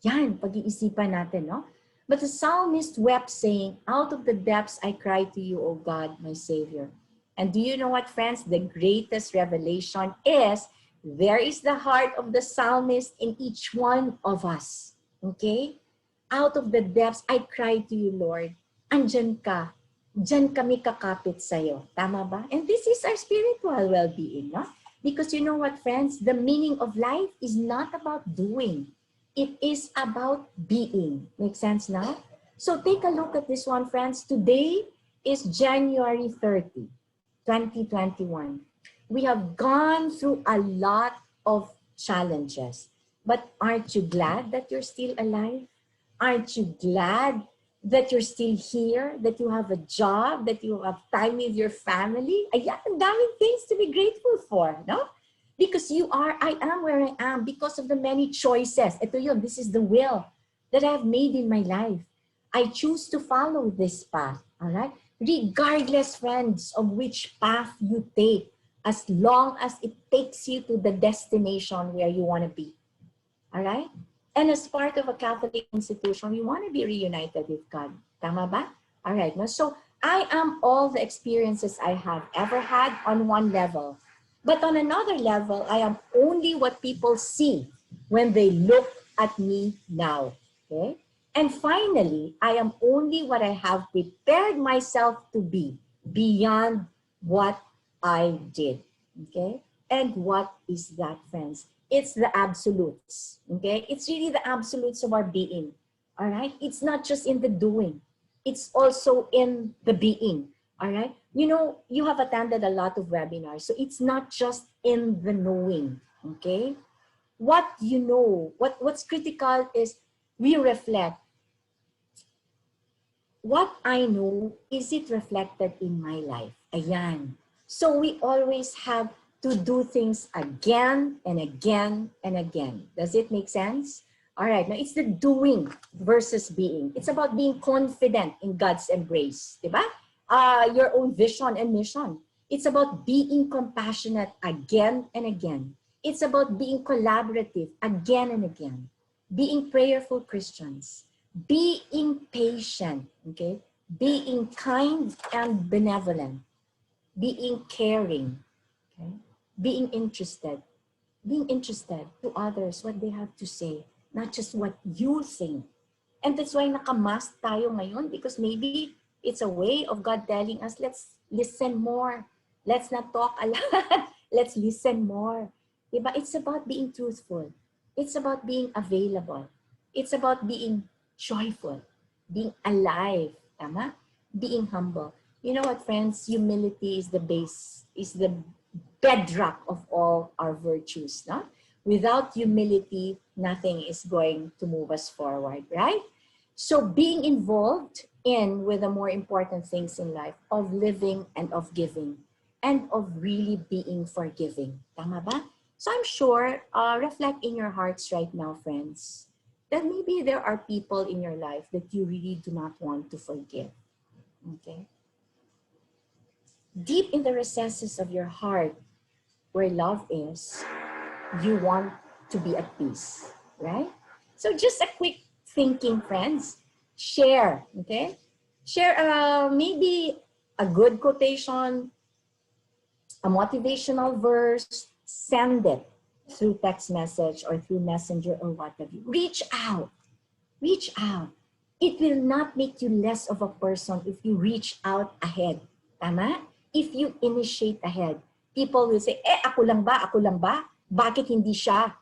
Yan, pag-iisipan natin, no? But the psalmist wept saying, out of the depths I cry to you, O God, my Savior. And do you know what, friends? The greatest revelation is there is the heart of the psalmist in each one of us. Okay? Out of the depths, I cry to you, Lord. Andyan ka. Diyan kami kakapit sa'yo. Tama ba? And this is our spiritual well-being, no? Because you know what, friends? The meaning of life is not about doing. It is about being. Make sense now? So take a look at this one, friends. Today is January 30, 2021. We have gone through a lot of challenges. But aren't you glad that you're still alive? Aren't you glad that you're still here, that you have a job, that you have time with your family? Ayan, ang daming things to be grateful for, no? Because I am where I am because of the many choices. Ito yun, this is the will that I have made in my life. I choose to follow this path, all right? Regardless, friends, of which path you take, as long as it takes you to the destination where you want to be, all right? And as part of a Catholic institution, we want to be reunited with God. Tama ba? All right. No? So I am all the experiences I have ever had on one level. But on another level, I am only what people see when they look at me now. Okay? And finally, I am only what I have prepared myself to be beyond what I did. Okay? And what is that, friends? It's the absolutes. Okay? It's really the absolutes of our being. All right? It's not just in the doing. It's also in the being. All right? You know, you have attended a lot of webinars, so it's not just in the knowing. Okay? What you know, what's critical is we reflect what I know, is it reflected in my life? Ayan. So we always have to do things again and again and again. Does it make sense? All right, now it's the doing versus being. It's about being confident in God's embrace, diba? Your own vision and mission. It's about being compassionate again and again. It's about being collaborative again and again. Being prayerful Christians. Being patient, okay? Being kind and benevolent. Being caring, okay? Being interested to others, what they have to say, not just what you think. And that's why nakamask tayo ngayon, because maybe it's a way of God telling us, let's listen more. Let's not talk a lot. Let's listen more. Diba? It's about being truthful. It's about being available. It's about being joyful, being alive, tama? Being humble. You know what, friends? Humility is the base, is the bedrock of all our virtues. No? Without humility, nothing is going to move us forward, right? So being involved in with the more important things in life, of living and of giving, and of really being forgiving. Tama ba? So I'm sure, reflect in your hearts right now, friends, that maybe there are people in your life that you really do not want to forgive. Okay? Deep in the recesses of your heart, where love is, you want to be at peace, right? So just a quick thinking, friends. Share, okay? Share maybe a good quotation, a motivational verse, send it through text message or through messenger or what have you. Reach out. Reach out. It will not make you less of a person if you reach out ahead. Tama? If you initiate ahead. People will say, ako lang ba? Ako lang ba? Bakit hindi siya?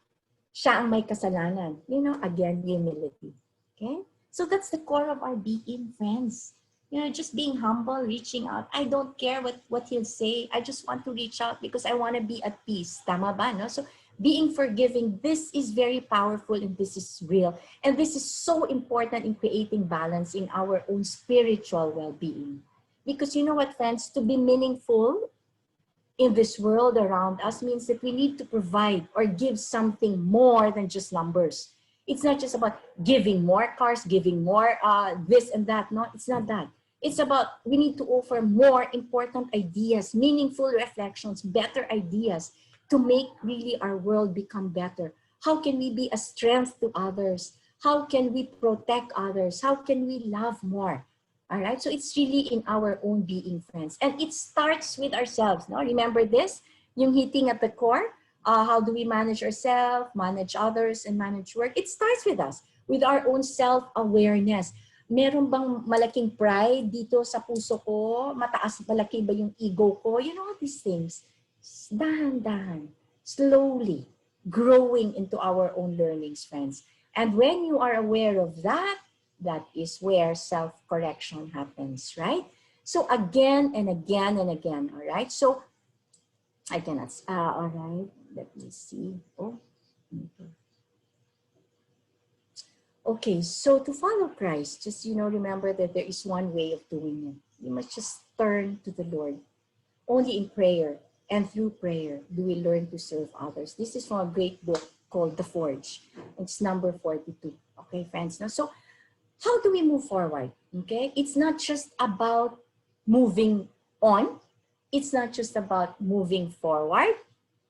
Siya ang may kasalanan. You know, again, humility. Okay? So that's the core of our being, friends. You know, just being humble, reaching out. I don't care what he'll say. I just want to reach out because I want to be at peace. Tama ba? No? So being forgiving, this is very powerful and this is real. And this is so important in creating balance in our own spiritual well-being. Because you know what, friends? To be meaningful in this world around us means that we need to provide or give something more than just numbers. It's not just about giving more cars, giving more this and that. No, it's not that. It's about we need to offer more important ideas, meaningful reflections, better ideas to make really our world become better. How can we be a strength to others? How can we protect others? How can we love more? All right, so it's really in our own being, friends. And it starts with ourselves. No? Remember this? Yung hitting at the core. How do we manage ourselves, manage others, and manage work? It starts with us, with our own self-awareness. Meron bang malaking pride dito sa puso ko? Mataas, malaki ba yung ego ko? You know, these things. Dahan-dahan, slowly, growing into our own learnings, friends. And when you are aware of that, that is where self-correction happens, right? So again and again and again, all right? So I cannot, all right, let me see. Oh, okay. Okay, so to follow Christ, just, you know, remember that there is one way of doing it. You must just turn to the Lord. Only in prayer and through prayer do we learn to serve others. This is from a great book called The Forge. It's number 42. Okay, friends? Now, so how do we move forward? Okay, it's not just about moving on. It's not just about moving forward,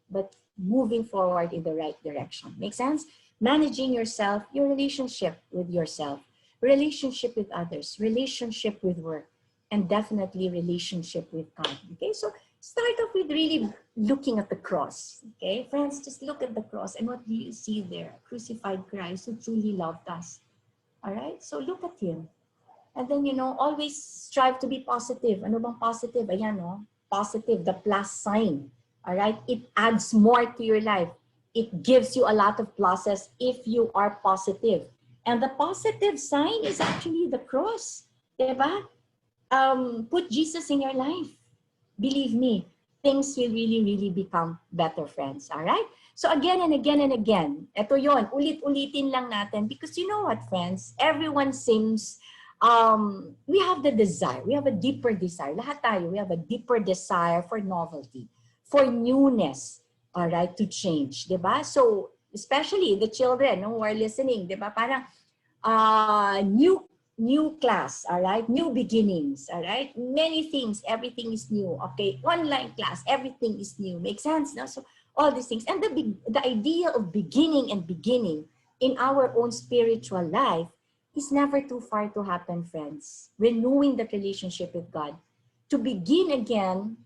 but moving forward in the right direction. Make sense? Managing yourself, your relationship with yourself, relationship with others, relationship with work, and definitely relationship with God. Okay, so start off with really looking at the cross. Okay, friends, just look at the cross and what do you see there? Crucified Christ who truly loved us. All right, so look at him. And then, you know, always strive to be positive. Ano bang positive? Ayan, no? Positive, the plus sign. All right, it adds more to your life. It gives you a lot of pluses if you are positive. And the positive sign is actually the cross. Diba? Put Jesus in your life. Believe me, things will really, really become better, friends. All right? So again and again and again, ito yon, ulit-ulitin lang natin because you know what, friends? Everyone seems we have the desire, we have a deeper desire. Lahat tayo, we have a deeper desire for novelty, for newness, all right, to change, di ba? So, especially the children who are listening, di ba? Parang new class, all right? New beginnings, all right? Many things, everything is new, okay? Online class, everything is new. Makes sense, no? So, all these things. And the idea of beginning and beginning in our own spiritual life is never too far to happen, friends. Renewing that relationship with God. To begin again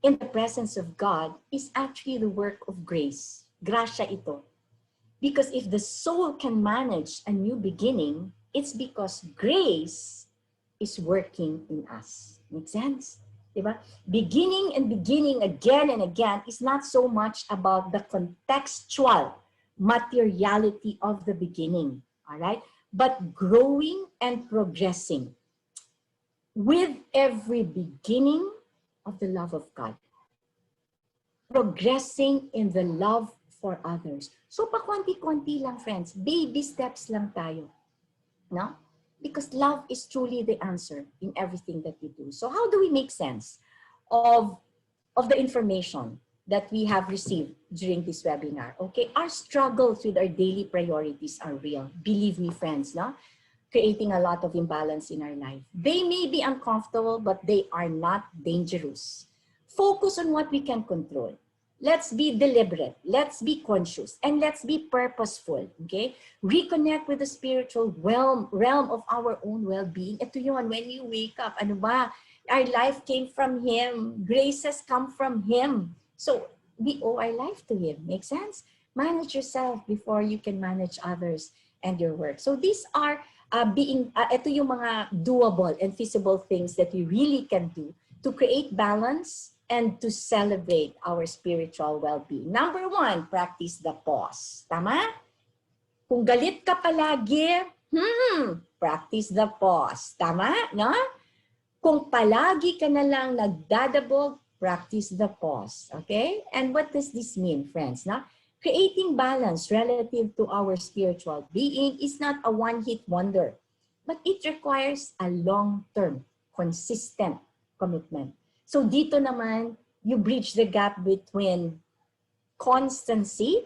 in the presence of God is actually the work of grace. Gracia ito. Because if the soul can manage a new beginning, it's because grace is working in us. Make sense? Diba? Beginning and beginning again and again is not so much about the contextual materiality of the beginning. All right? But growing and progressing with every beginning of the love of God. Progressing in the love for others. So pa-konti-konti lang, friends. Baby steps lang tayo. No? Because love is truly the answer in everything that we do. So how do we make sense of the information that we have received during this webinar? Okay, our struggles with our daily priorities are real. Believe me, friends, no? Creating a lot of imbalance in our life. They may be uncomfortable, but they are not dangerous. Focus on what we can control. Let's be deliberate. Let's be conscious. And let's be purposeful. Okay? Reconnect with the spiritual realm of our own well-being. Ito yun, when you wake up, ano ba? Our life came from Him. Grace has come from Him. So, we owe our life to Him. Make sense? Manage yourself before you can manage others and your work. So, these are ito yung mga doable and feasible things that we really can do to create balance and to celebrate our spiritual well-being. Number 1, practice the pause. Tama? Kung galit ka palagi, practice the pause. Tama? No? Kung palagi ka na lang nagdadabog, practice the pause. Okay? And what does this mean, friends? No? Creating balance relative to our spiritual being is not a one-hit wonder, but it requires a long-term, consistent commitment. So dito naman, you bridge the gap between constancy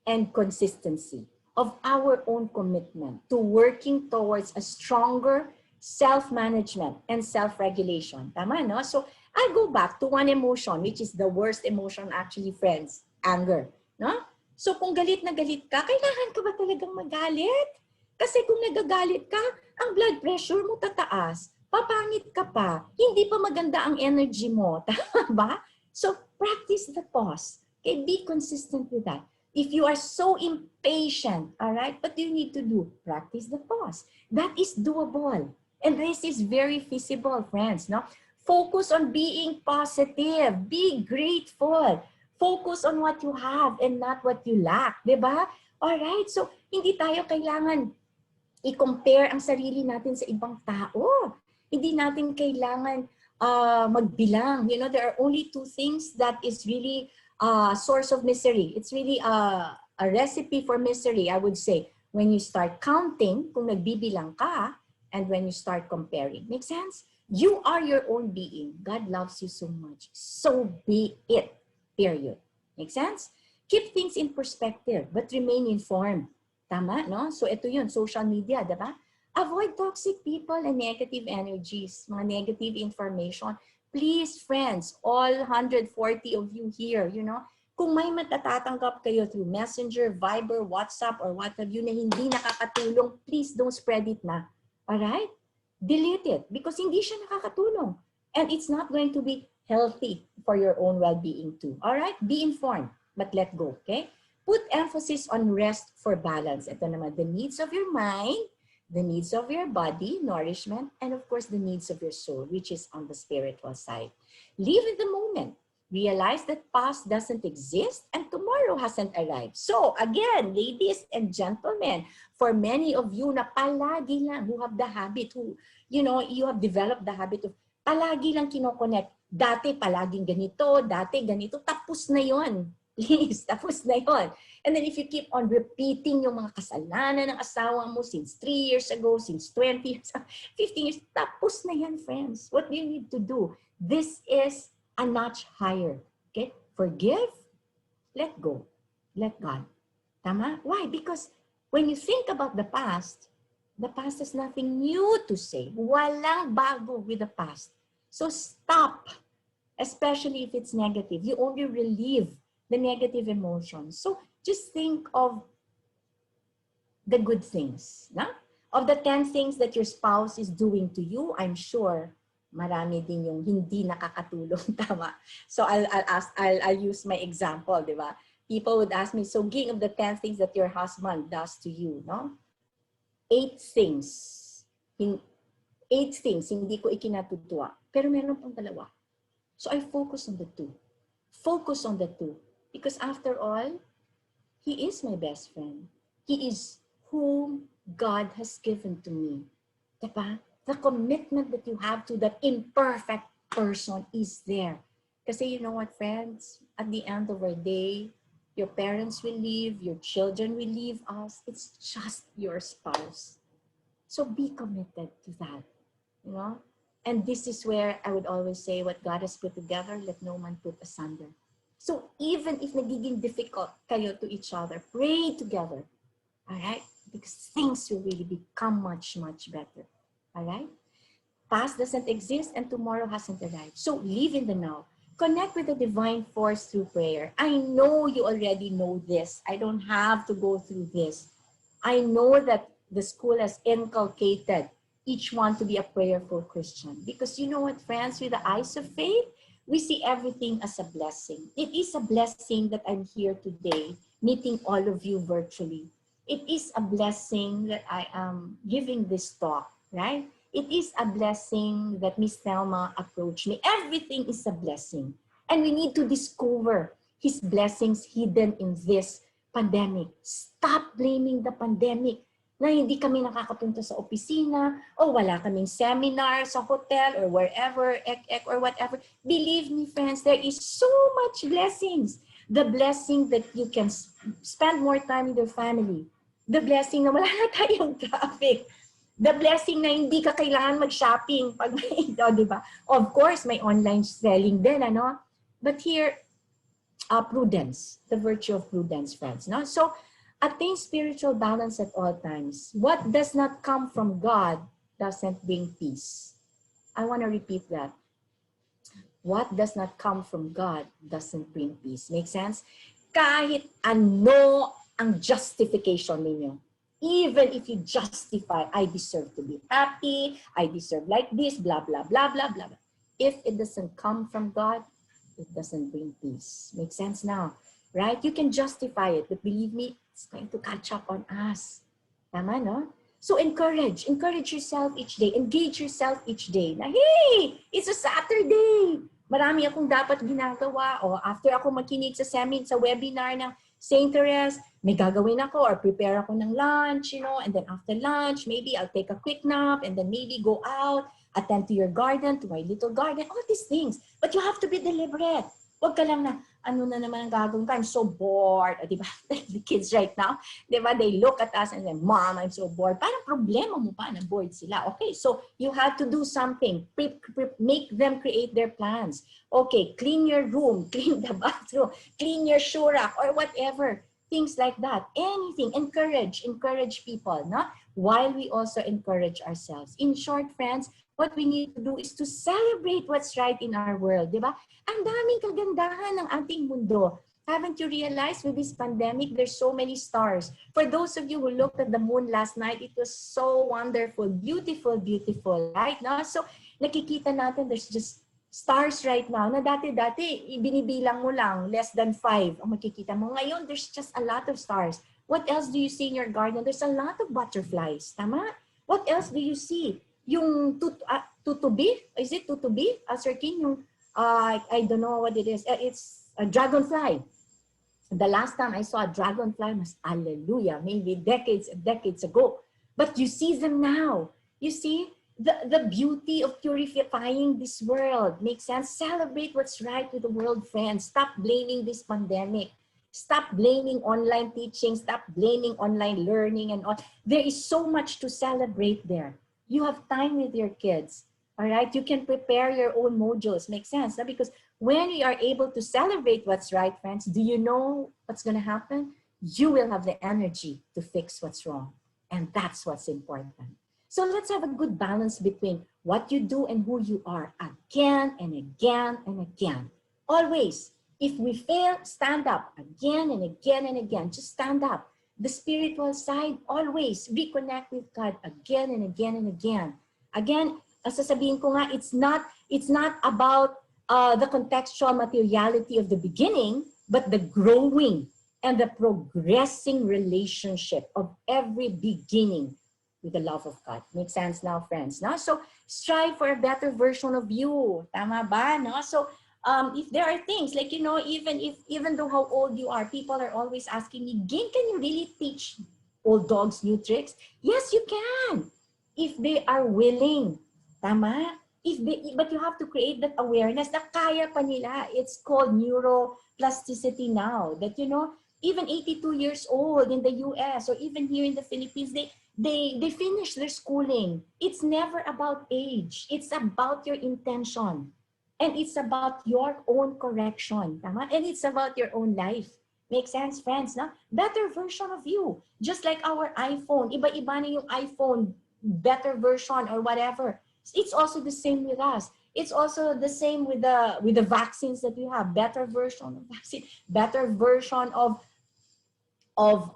and consistency of our own commitment to working towards a stronger self-management and self-regulation. Tama, no? So I'll go back to one emotion, which is the worst emotion actually, friends, anger. No? So kung galit na galit ka, kailangan ka ba talagang magalit? Kasi kung nagagalit ka, ang blood pressure mo tataas, papangit ka pa, hindi pa maganda ang energy mo. Tama ba? So practice the pause. Okay, be consistent with that. If you are so impatient, all right, what do you need to do? Practice the pause. That is doable. And this is very feasible, friends. No? Focus on being positive. Be grateful. Focus on what you have and not what you lack, di ba? Alright, so hindi tayo kailangan i-compare ang sarili natin sa ibang tao. Hindi natin kailangan magbilang. You know, there are only 2 things that is really a source of misery. It's really a recipe for misery, I would say. When you start counting, kung nagbibilang ka, and when you start comparing. Make sense? You are your own being. God loves you so much. So be it. Period. Make sense? Keep things in perspective, but remain informed. Tama, no? So ito yun, social media, diba? Avoid toxic people and negative energies, mga negative information. Please, friends, all 140 of you here, you know, kung may matatatanggap kayo through Messenger, Viber, WhatsApp, or what have you na hindi nakakatulong, please don't spread it na. Alright? Delete it because hindi siya nakakatulong. And it's not going to be healthy for your own well-being too. All right? Be informed, but let go, okay? Put emphasis on rest for balance. Ito naman, the needs of your mind, the needs of your body, nourishment, and of course, the needs of your soul, which is on the spiritual side. Live in the moment. Realize that past doesn't exist and tomorrow hasn't arrived. So again, ladies and gentlemen, for many of you na palagi lang who have the habit, who, you know, you have developed the habit of palagi lang kinoconnect. Dati palaging ganito, dati ganito, tapos na yon. Please, tapos na yun. And then if you keep on repeating yung mga kasalanan ng asawa mo since 3 years ago, since 20 years, 15 years, tapos na yan, friends. What do you need to do? This is a notch higher. Okay? Forgive, let go, let God. Tama? Why? Because when you think about the past has nothing new to say. Walang bago with the past. So stop, especially if it's negative. You only relieve the negative emotions. So just think of the good things. Na? Of the 10 things that your spouse is doing to you, I'm sure marami din yung hindi nakakatulong. Tama? So I'll use my example, di ba? People would ask me, so Ging, of the 10 things that your husband does to you, no? 8 things. 8 things, hindi ko ikinatutuwa. Pero meron pang 2. So I focus on the 2. Focus on the 2. Because after all, he is my best friend. He is whom God has given to me. Diba? The commitment that you have to that imperfect person is there. Kasi you know what, friends? At the end of our day, your parents will leave, your children will leave us. It's just your spouse. So be committed to that, you know? And this is where I would always say, what God has put together, let no man put asunder. So even if nagiging difficult kayo to each other, pray together, all right? Because things will really become much, much better, all right? Past doesn't exist and tomorrow hasn't arrived. So live in the now. Connect with the divine force through prayer. I know you already know this. I don't have to go through this. I know that the school has inculcated each one to be a prayerful Christian. Because you know what, friends, with the eyes of faith, we see everything as a blessing. It is a blessing that I'm here today, meeting all of you virtually. It is a blessing that I am giving this talk, right? It is a blessing that Miss Thelma approached me. Everything is a blessing. And we need to discover His blessings hidden in this pandemic. Stop blaming the pandemic na hindi kami nakakapunta sa opisina o wala kaming seminar sa hotel or wherever, or whatever. Believe me, friends, there is so much blessings. The blessing that you can spend more time with your family. The blessing na wala na tayong traffic. The blessing na hindi ka kailangan mag-shopping pag may, di ba? Of course, may online selling din, ano? But here, prudence, the virtue of prudence, friends. No? So, attain spiritual balance at all times. What does not come from God doesn't bring peace. I want to repeat that. What does not come from God doesn't bring peace. Make sense? Kahit ano ang justification ninyo. Even if you justify, I deserve to be happy, I deserve like this, blah, blah, blah, blah, blah. If it doesn't come from God, it doesn't bring peace. Make sense now, right? You can justify it, but believe me, it's going to catch up on us. Tama, no? So encourage yourself each day. Engage yourself each day. Na, hey, it's a Saturday. Marami akong dapat ginagawa. O after ako makinig sa webinar ng St. Therese, may gagawin ako or prepare ako ng lunch, you know, and then after lunch, maybe I'll take a quick nap and then maybe go out, attend to your garden, to my little garden, all these things. But you have to be deliberate. Huwag ka lang na, ano na naman ang gagawin ka? I'm so bored. Di ba? The kids right now, di ba? They look at us and say, Mom, I'm so bored. Parang problema mo pa na bored sila. Okay, so you have to do something. Make them create their plans. Okay, clean your room, clean the bathroom, clean your shoe rack, or whatever. Things like that. Anything. Encourage people, no? While we also encourage ourselves. In short, friends, what we need to do is to celebrate what's right in our world, di ba? Ang daming kagandahan ng ating mundo. Haven't you realized with this pandemic, there's so many stars? For those of you who looked at the moon last night, it was so wonderful, beautiful, beautiful, right? No? So nakikita natin there's just stars right now na dati-dati, binibilang mo lang, less than 5 ang makikita mo. Ngayon, there's just a lot of stars. What else do you see in your garden? There's a lot of butterflies, tama? What else do you see? Yung tutubi, is it tutubi? Sir King, yung, I don't know what it is. It's a dragonfly. The last time I saw a dragonfly was, hallelujah, maybe decades and decades ago. But you see them now. You see the beauty of purifying this world. Makes sense? Celebrate what's right with the world, friends. Stop blaming this pandemic. Stop blaming online teaching, stop blaming online learning and all. There is so much to celebrate there. You have time with your kids, all right? You can prepare your own modules, makes sense? No? Because when we are able to celebrate what's right, friends, do you know what's gonna happen? You will have the energy to fix what's wrong. And that's what's important. So let's have a good balance between what you do and who you are again and again and again. Always. If we fail, stand up again and again and again. Just stand up. The spiritual side, always reconnect with God again and again and again. Again, sasabihin ko nga, it's not about the contextual materiality of the beginning, but the growing and the progressing relationship of every beginning with the love of God. Makes sense now, friends? No? So strive for a better version of you. Tama ba? No? So if there are things like, you know, even though how old you are, people are always asking me, Ging, can you really teach old dogs new tricks? Yes, you can. If they are willing. Tama? But you have to create that awareness na kaya pa nila. It's called neuroplasticity now. That, you know, even 82 years old in the US or even here in the Philippines, they finish their schooling. It's never about age. It's about your intention. And it's about your own correction. Tama? And it's about your own life. Make sense, friends? No? Better version of you. Just like our iPhone. Iba-iba na yung iPhone, better version or whatever. It's also the same with us. It's also the same with the vaccines that we have. Better version of vaccine. Better version of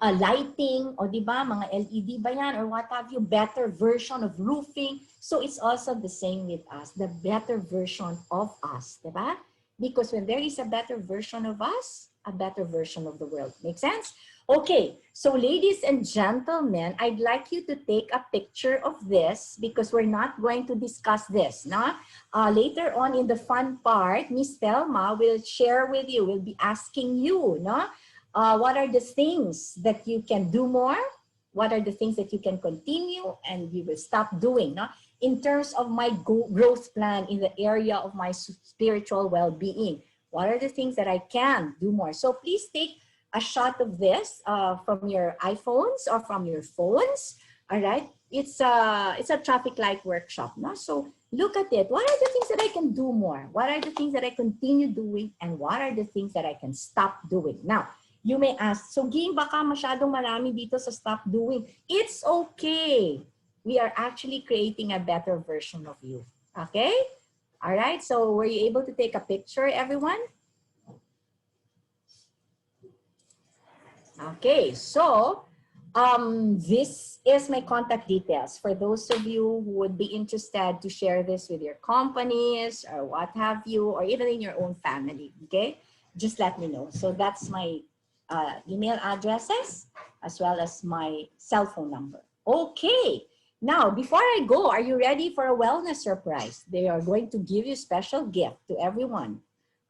lighting, o di ba, mga LED ba yan, or what have you, better version of roofing. So it's also the same with us, the better version of us, di ba? Because when there is a better version of us, a better version of the world. Make sense? Okay, so ladies and gentlemen, I'd like you to take a picture of this because we're not going to discuss this. No? Later on in the fun part, Miss Thelma will share with you, will be asking you, no? What are the things that you can do more? What are the things that you can continue and you will stop doing? No? In terms of my growth plan in the area of my spiritual well-being, what are the things that I can do more? So please take a shot of this from your iPhones or from your phones. All right, it's a traffic light workshop. No? So look at it. What are the things that I can do more? What are the things that I continue doing? And what are the things that I can stop doing? Now, you may ask, so Ging, baka masyadong marami dito sa stop doing. It's okay. We are actually creating a better version of you. Okay? All right, so were you able to take a picture, everyone? Okay, so this is my contact details for those of you who would be interested to share this with your companies or what have you, or even in your own family, okay? Just let me know. So that's my email addresses as well as my cell phone number. Okay, now before I go, are you ready for a wellness surprise? They are going to give you special gift to everyone.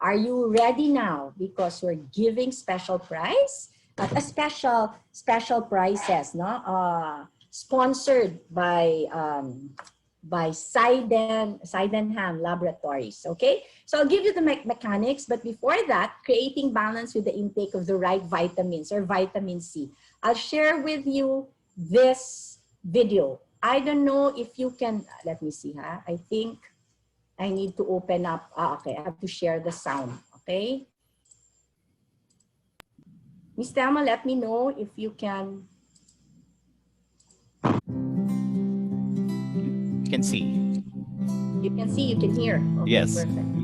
Are you ready now? Because we're giving special prize, a special prizes, no? Sponsored by Sydenham Laboratories, okay? So I'll give you the mechanics, but before that, creating balance with the intake of the right vitamins or vitamin C. I'll share with you this video. I don't know if you can, let me see, I think I need to open up, okay, I have to share the sound, okay? Miss Thelma, let me know if you can. You can see. You can see, you can hear. Okay, Yes. perfect.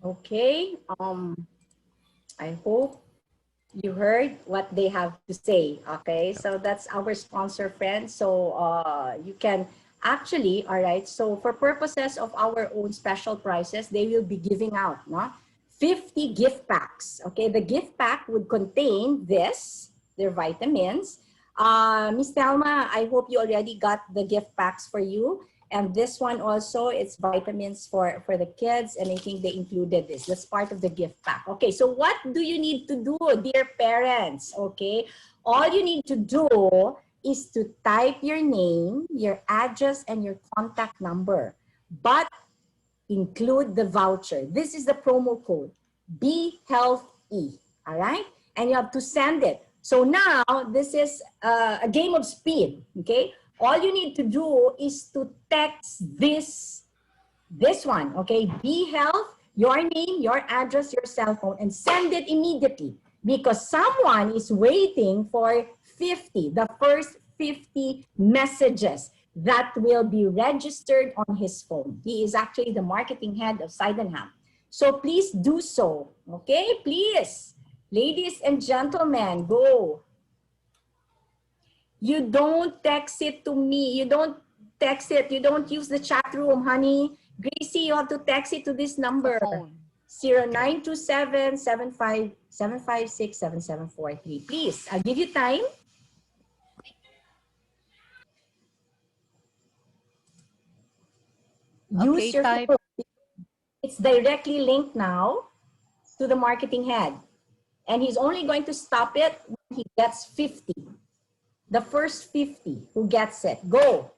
Okay. I hope you heard what they have to say. Okay, so that's our sponsor, friends. So you can actually, all right. So for purposes of our own special prices, they will be giving out, no, 50 gift packs. Okay, the gift pack would contain this, their vitamins. Miss Thelma, I hope you already got the gift packs for you. And this one also, it's vitamins for the kids. And I think they included this. That's part of the gift pack. Okay, so what do you need to do, dear parents? Okay, all you need to do is to type your name, your address, and your contact number. But include the voucher. This is the promo code, Be Health E. All right? And you have to send it. So now this is a game of speed. Okay? All you need to do is to text this one. Okay? Be Health, your name, your address, your cell phone, and send it immediately because someone is waiting for 50, the first 50 messages that will be registered on his phone. He is actually the marketing head of Sydenham. So please do so, okay? Please, ladies and gentlemen, go. You don't text it to me. You don't text it. You don't use the chat room, honey. Gracie, you have to text it to this number. Phone. 0927 756 7743. Please, I'll give you time. Okay, Use your type. phone. It's directly linked now to the marketing head. And he's only going to stop it when he gets 50. The first 50 who gets it. Go.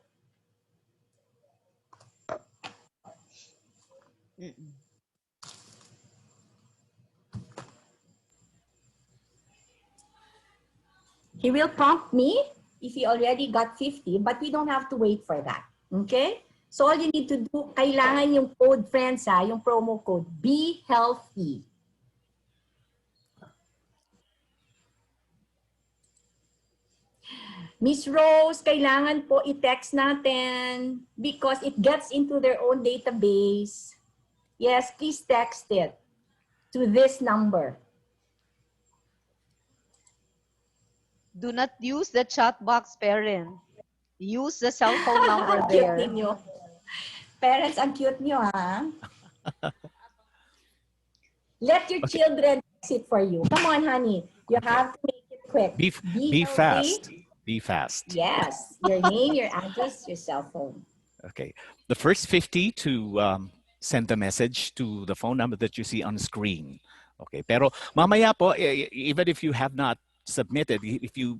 He will prompt me if he already got 50, but we don't have to wait for that. Okay? So all you need to do, kailangan yung code, friends, ha, yung promo code, Be Healthy. Miss Rose, kailangan po i-text natin because it gets into their own database. Yes, please text it to this number. Do not use the chat box, parent. Use the cell phone number there. Cute ninyo. Parents, ang cute nyo, ha? Let your children text it for you. Come on, honey. You have to make it quick. Be healthy. fast. Be fast. Yes. Your name, your address, your cell phone. Okay. The first 50 to send the message to the phone number that you see on screen. Okay. Pero mamaya po, even if you have not submitted, if you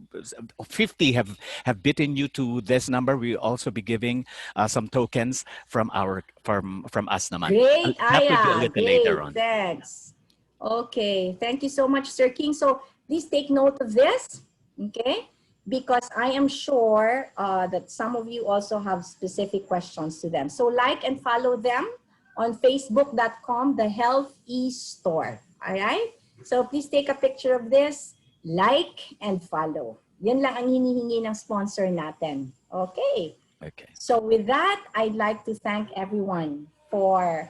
50 have bitten you to this number, we will also be giving some tokens from us naman. Great, That will be a Aya. little Great, later on. thanks. Okay, thank you so much, Sir King. So please take note of this, okay? Because I am sure that some of you also have specific questions to them. So like and follow them on facebook.com, the Health E-Store, all right? So please take a picture of this, like and follow. Yan lang ang hinihingi ng sponsor natin. Okay. Okay. So with that, I'd like to thank everyone for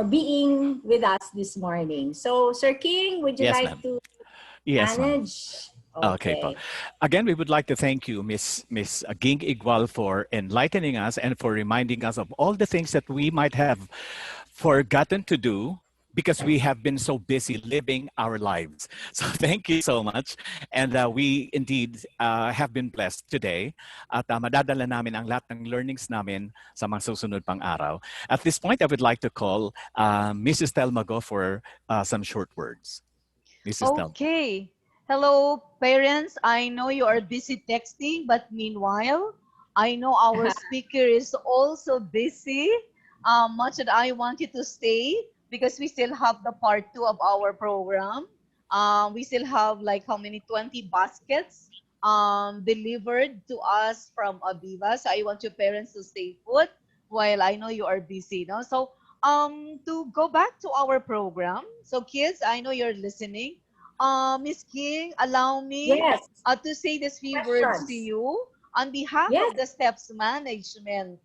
being with us this morning. So Sir King, would you Yes, like ma'am. to Yes, ma'am. manage? Okay. Po. Again, we would like to thank you, Miss Ging Igwal, for enlightening us and for reminding us of all the things that we might have forgotten to do because we have been so busy living our lives. So thank you so much. And we indeed have been blessed today. At madadala namin ang lahat ng learnings namin sa mga susunod pang araw. At this point, I would like to call Mrs. Telma Go for some short words. Mrs. Telma. Okay. Hello, parents. I know you are busy texting, but meanwhile, I know our speaker is also busy. Much that I want you to stay because we still have the part 2 of our program. We still have like how many 20 baskets delivered to us from Aviva. So I want your parents to stay put while I know you are busy. No? So to go back to our program. So kids, I know you're listening. Miss King, allow me Yes. to say these few words to you on behalf Yes. of the STEPS management.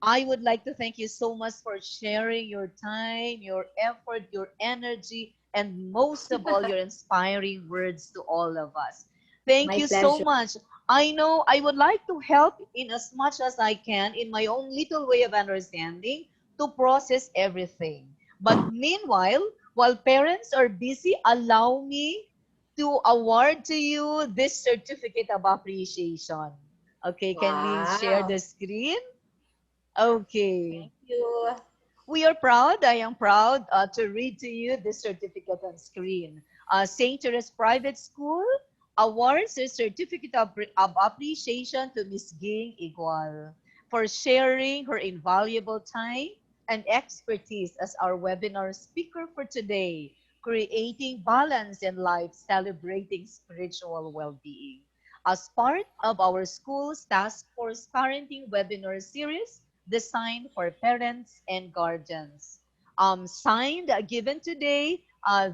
I would like to thank you so much for sharing your time, your effort, your energy, and most of all, your inspiring words to all of us. Thank My you so pleasure. much. I know I would like to help in as much as I can in my own little way of understanding to process everything. But meanwhile, while parents are busy, allow me to award to you this certificate of appreciation. Okay, can we share Wow. the screen? Okay. Thank you. We are proud. I am proud to read to you this certificate on screen. St. Teresa's Private School awards a certificate of appreciation to Miss Ging Igual for sharing her invaluable time and expertise as our webinar speaker for today, creating balance in life, celebrating spiritual well-being. As part of our school's Task Force Parenting webinar series, designed for parents and guardians. Signed, given today,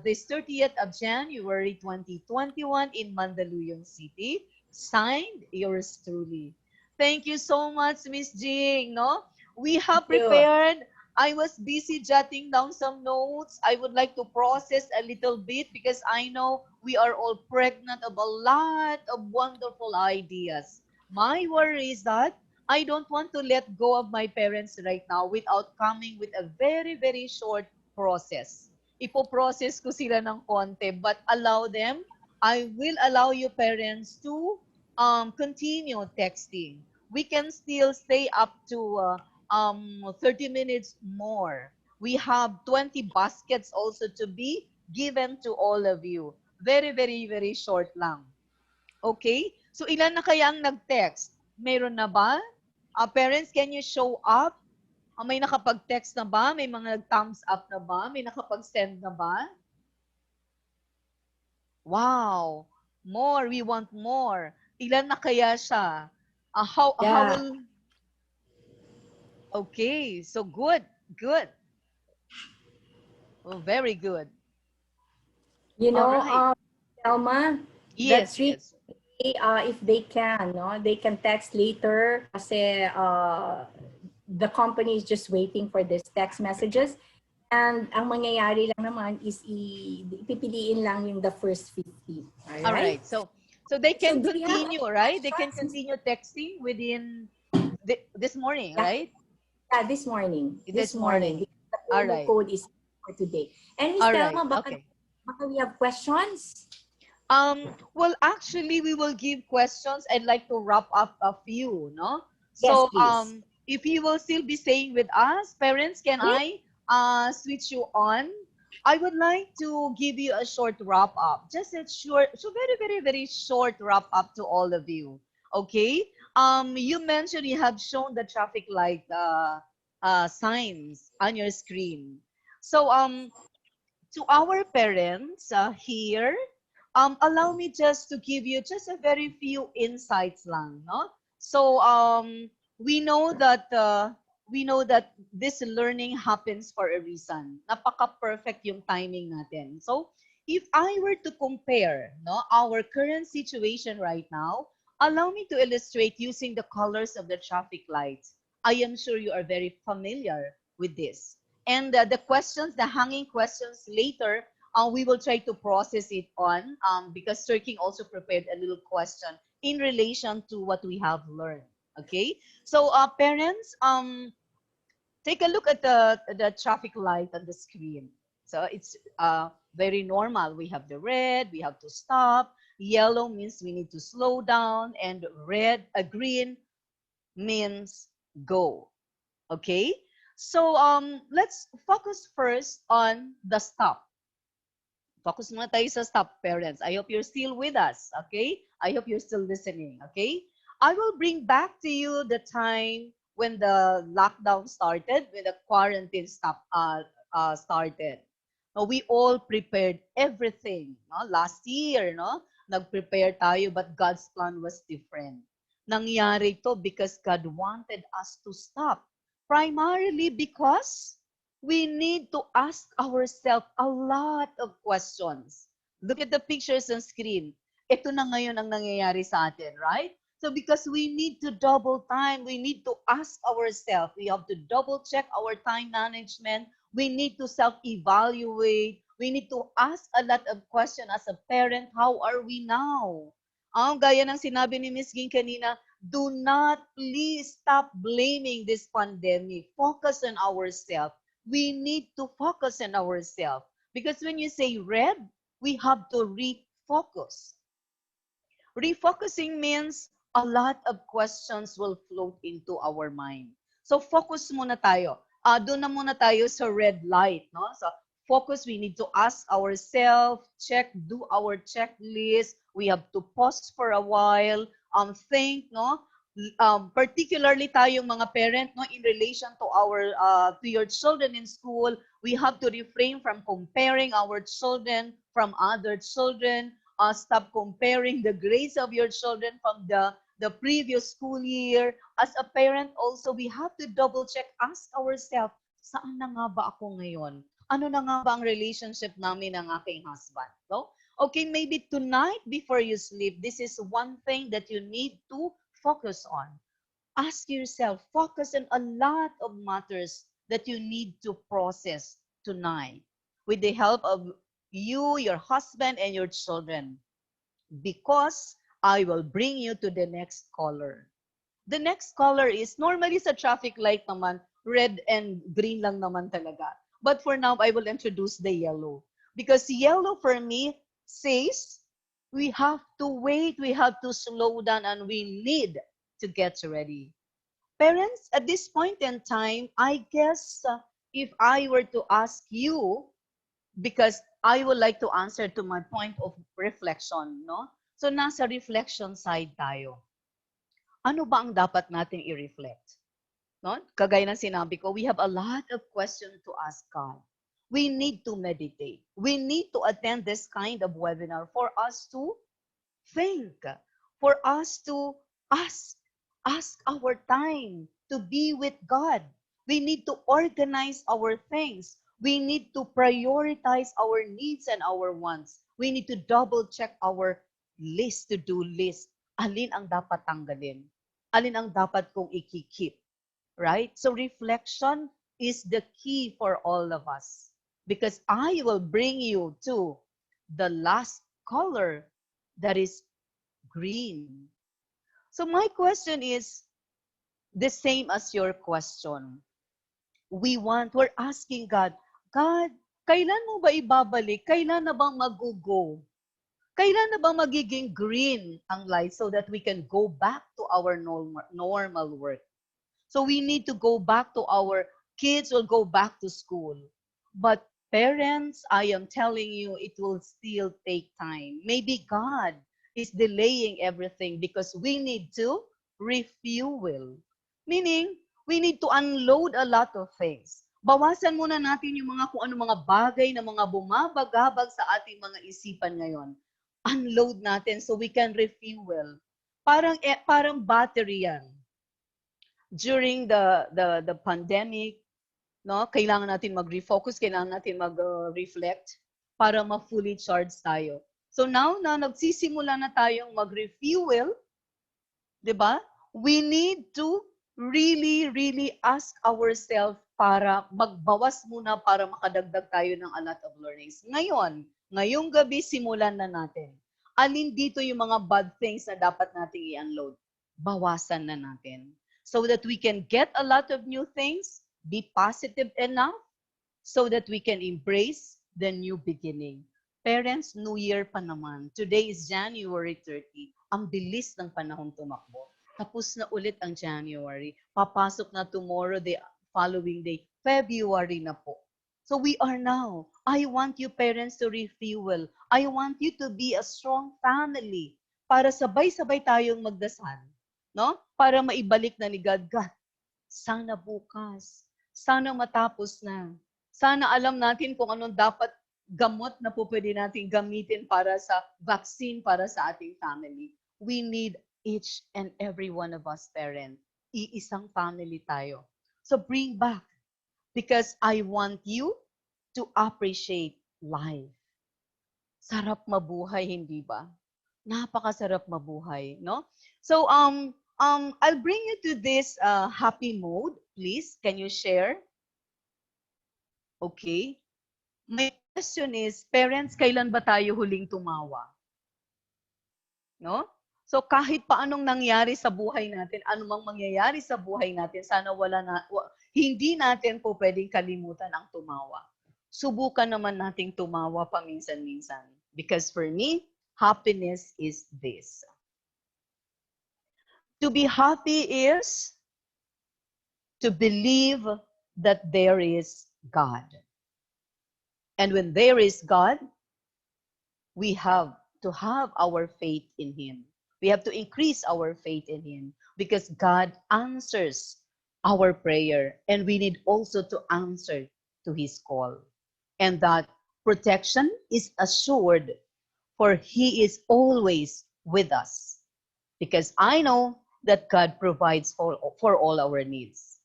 this 30th of January 2021 in Mandaluyong City. Signed, yours truly. Thank you so much, Miss Jing. No, we Thank have you. prepared. I was busy jotting down some notes. I would like to process a little bit because I know we are all pregnant of a lot of wonderful ideas. My worry is that I don't want to let go of my parents right now without coming with a very, very short process. Ipo-process ko sila ng konti, but allow them. I will allow you parents to continue texting. We can still stay up to 30 minutes more. We have 20 baskets also to be given to all of you. Very, very, very short lang. Okay? So, ilan na kaya ang nag-text? Meron na ba? Parents, can you show up? May nakapag-text na ba? May mga nag-thumbs up na ba? May nakapag-send na ba? Wow! More. We want more. Ilan na kaya siya? How Yeah. will... Okay. So, good. Good. Oh, very good. You All know, right. Selma, Yes, that's really, yes. if they can, no, they can text later kasi the company is just waiting for this text messages. And ang mangyayari lang naman is pipiliin lang yung the first 50. All All right? right. So they So can do you have any continue, right? They can questions? continue texting within this morning, Yeah, right? yeah, this morning. This morning. Because the All promo right. code is for today. And Miss All right. Telma, Okay. baka we have questions? Well, actually, we will give questions. I'd like to wrap up a few, no? Yes, So, please. if you will still be staying with us, parents, can Yes. I switch you on? I would like to give you a short wrap up, just a short, so very, very, very short wrap up to all of you. Okay? You mentioned you have shown the traffic light signs on your screen. So, to our parents here, allow me just to give you just a very few insights lang, no? So, we know that this learning happens for a reason. Napaka-perfect yung timing natin. So, if I were to compare, no, our current situation right now, allow me to illustrate using the colors of the traffic lights. I am sure you are very familiar with this. And the questions, the hanging questions later, we will try to process it on because Sir King also prepared a little question in relation to what we have learned. Okay, so parents, take a look at the traffic light on the screen. So it's very normal. We have the red, we have to stop. Yellow means we need to slow down, and green means go. Okay? So let's focus first on the stop. Focus muna tayo sa stop, parents. I hope you're still with us, okay? I hope you're still listening, okay? I will bring back to you the time when the lockdown started, when the quarantine started. We all prepared everything. No? Last year, no? Nag-prepare tayo, but God's plan was different. Nangyari to because God wanted us to stop. Primarily because we need to ask ourselves a lot of questions. Look at the pictures on screen. Ito na ngayon ang nangyayari sa atin, right? So because we need to double time, we need to ask ourselves, we have to double check our time management, we need to self-evaluate, we need to ask a lot of questions as a parent, how are we now? Gaya ng sinabi ni Miss Ging kanina, do not please stop blaming this pandemic. Focus on ourselves. We need to focus on ourselves. Because when you say red, we have to refocus. Refocusing means a lot of questions will float into our mind. So focus muna tayo. Doon na muna tayo sa red light, no? So focus, we need to ask ourselves, do our checklist. We have to pause for a while, think, no? Particularly tayong mga parent, no, in relation to our to your children in school, we have to refrain from comparing our children from other children. Stop comparing the grades of your children from the previous school year. As a parent also, we have to double check, ask ourselves, saan na nga ba ako ngayon? Ano na nga ba ang relationship namin ng aking husband? No? Okay, maybe tonight before you sleep, this is one thing that you need to focus on. Ask yourself, focus on a lot of matters that you need to process tonight with the help of you, your husband, and your children. Because I will bring you to the next color. The next color is, normally sa traffic light naman, red and green lang naman talaga. But for now, I will introduce the yellow. Because yellow for me says, we have to wait, we have to slow down, and we need to get ready. Parents, at this point in time, I guess if I were to ask you, because I would like to answer to my point of reflection, no? So nasa reflection side tayo. Ano ba ang dapat nating i-reflect? No? Kagaya ng sinabi ko, we have a lot of questions to ask God. We need to meditate. We need to attend this kind of webinar for us to think, for us to ask our time to be with God. We need to organize our things. We need to prioritize our needs and our wants. We need to double check our list, to-do list. Alin ang dapat tanggalin? Alin ang dapat kong ikikip? Right? So reflection is the key for all of us. Because I will bring you to the last color, that is green. So my question is the same as your question. We're asking God, God, kailan mo ba ibabalik? Kailan na bang mag-go? Kailan na bang magiging green ang light so that we can go back to our normal work? So we need to go back to our kids will go back to school. But parents, I am telling you, it will still take time. Maybe God is delaying everything because we need to refuel. Meaning, we need to unload a lot of things. Bawasan muna natin yung mga kung ano mga bagay na mga bumabagabag sa ating mga isipan ngayon. Unload natin so we can refuel. Parang battery yan. During the pandemic, no, kailangan natin mag-refocus, kailangan natin mag-reflect para ma-fully charge tayo. So now na nagsisimula na tayong mag-refuel, 'di ba? We need to really ask ourselves para magbawas muna para makadagdag tayo ng a lot of learnings. Ngayong gabi simulan na natin. Alin dito yung mga bad things na dapat nating i-unload? Bawasan na natin. So that we can get a lot of new things, be positive enough, so that we can embrace the new beginning. Parents, New Year pa naman. Today is January 30. Ang bilis ng panahon tumakbo. Tapos na ulit ang January. Papasok na tomorrow, the following day. February na po. So we are now. I want you parents to refuel. I want you to be a strong family para sabay-sabay tayong magdasal. No? Para maibalik na ni God, God, sana bukas. Sana matapos na. Sana alam natin kung anong dapat gamot na po pwede natin gamitin para sa vaccine para sa ating family. We need each and every one of us parent. Iisang family tayo. So bring back. Because I want you to appreciate life. Sarap mabuhay, hindi ba? Napakasarap mabuhay, no? So, I'll bring you to this happy mode. Please, can you share? Okay. My question is, parents, kailan ba tayo huling tumawa? No? So kahit pa anong nangyari sa buhay natin, anumang mangyayari sa buhay natin, sana hindi natin po pwedeng kalimutan ang tumawa. Subukan naman nating tumawa paminsan-minsan. Because for me, happiness is this. To be happy is to believe that there is God. And when there is God, we have to have our faith in Him. We have to increase our faith in Him because God answers our prayer and we need also to answer to His call. And that protection is assured, for He is always with us. Because I know that God provides for all our needs.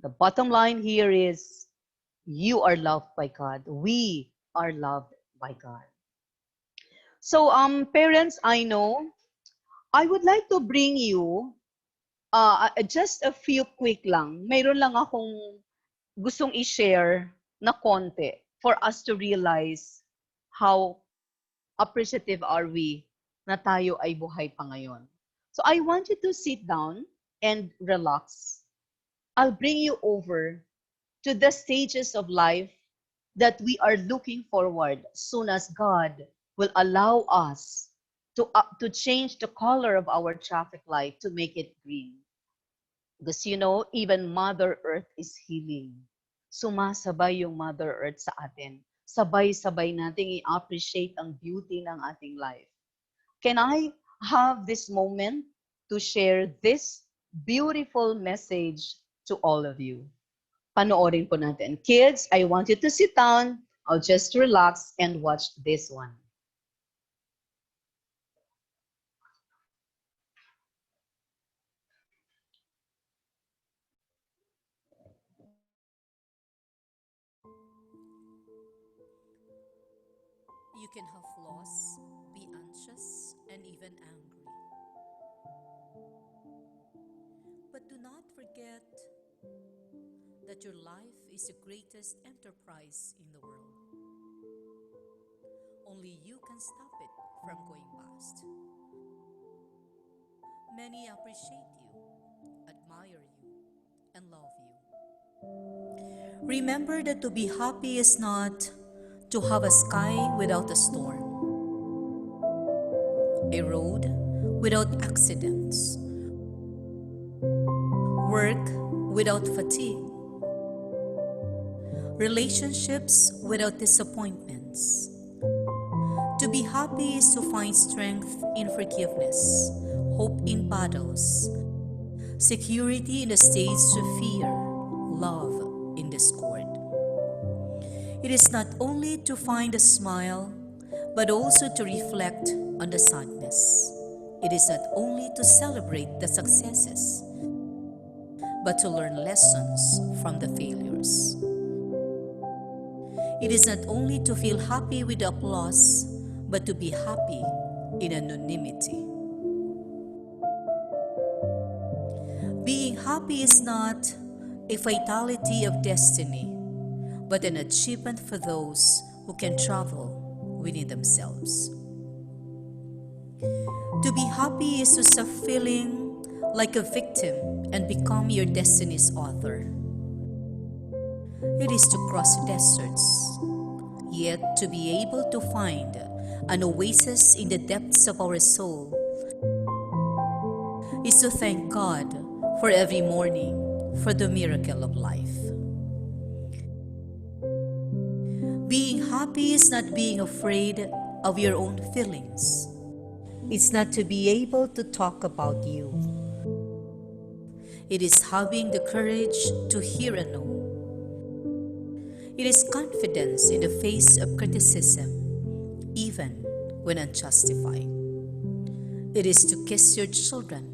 The bottom line here is you are loved by God. We are loved by God. So, parents, I know, I would like to bring you just a few quick lang. Mayroon lang akong gustong i-share na konti for us to realize how appreciative are we na tayo ay buhay pa ngayon. So, I want you to sit down and relax. I'll bring you over to the stages of life that we are looking forward soon as God will allow us to change the color of our traffic light to make it green. Because even Mother Earth is healing. Sumasabay yung Mother Earth sa atin. Sabay-sabay nating i-appreciate ang beauty ng ating life. Can I have this moment to share this beautiful message to all of you? Panoorin po natin. Kids, I want you to sit down. I'll just relax and watch this one. You can have flaws, be anxious, and even angry. But do not forget that your life is the greatest enterprise in the world. Only you can stop it from going past. Many appreciate you, admire you, and love you. Remember that to be happy is not to have a sky without a storm, a road without accidents, work without fatigue, relationships without disappointments. To be happy is to find strength in forgiveness, hope in battles, security in the states of fear, love in discord. It is not only to find a smile, but also to reflect on the sadness. It is not only to celebrate the successes, but to learn lessons from the failures. It is not only to feel happy with the applause, but to be happy in anonymity. Being happy is not a fatality of destiny, but an achievement for those who can travel within themselves. To be happy is to stop feeling like a victim and become your destiny's author. It is to cross deserts, yet to be able to find an oasis in the depths of our soul is to thank God for every morning for the miracle of life. Being happy is not being afraid of your own feelings. It's not to be able to talk about you. It is having the courage to hear a no. It is confidence in the face of criticism, even when unjustified. It is to kiss your children,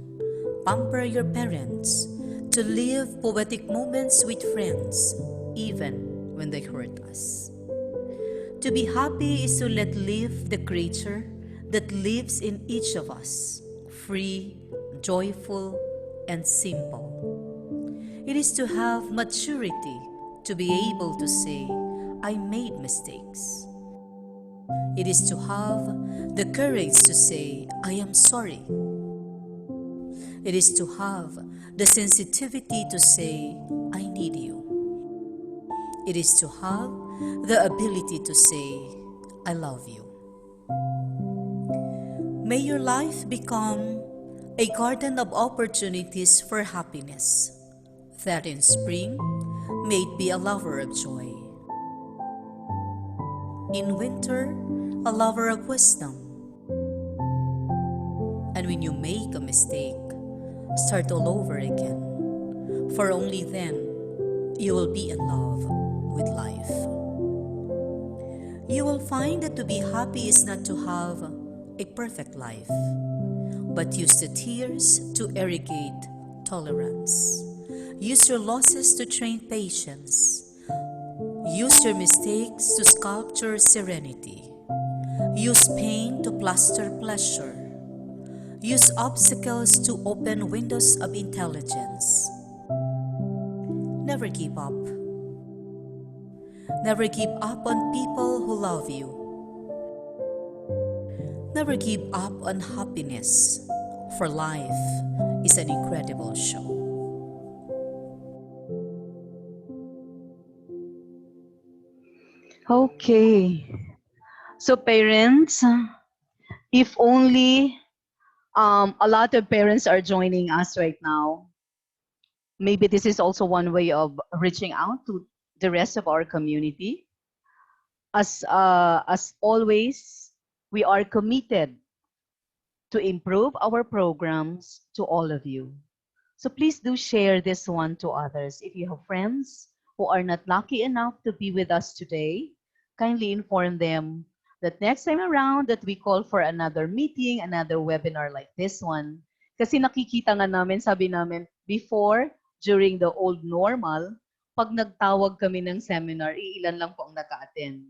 pamper your parents, to live poetic moments with friends, even when they hurt us. To be happy is to let live the creature that lives in each of us, free, joyful, and simple. It is to have maturity to be able to say, I made mistakes. It is to have the courage to say, I am sorry. It is to have the sensitivity to say, I need you. It is to have the ability to say, I love you. May your life become a garden of opportunities for happiness, that in spring may it be a lover of joy, in winter a lover of wisdom, and when you make a mistake, start all over again, for only then you will be in love with life. You will find that to be happy is not to have a perfect life, but use the tears to irrigate tolerance. Use your losses to train patience. Use your mistakes to sculpture serenity. Use pain to plaster pleasure. Use obstacles to open windows of intelligence. Never give up. Never give up on people who love you. Never give up on happiness, for life is an incredible show. Okay. So parents, if only a lot of parents are joining us right now, maybe this is also one way of reaching out to the rest of our community. As always, we are committed to improve our programs to all of you. So please do share this one to others. If you have friends who are not lucky enough to be with us today, kindly inform them that next time around that we call for another meeting, another webinar like this one. Kasi nakikita nga namin, sabi namin, before, during the old normal, pag nagtawag kami ng seminar, iilan lang po ang nag-a-attend.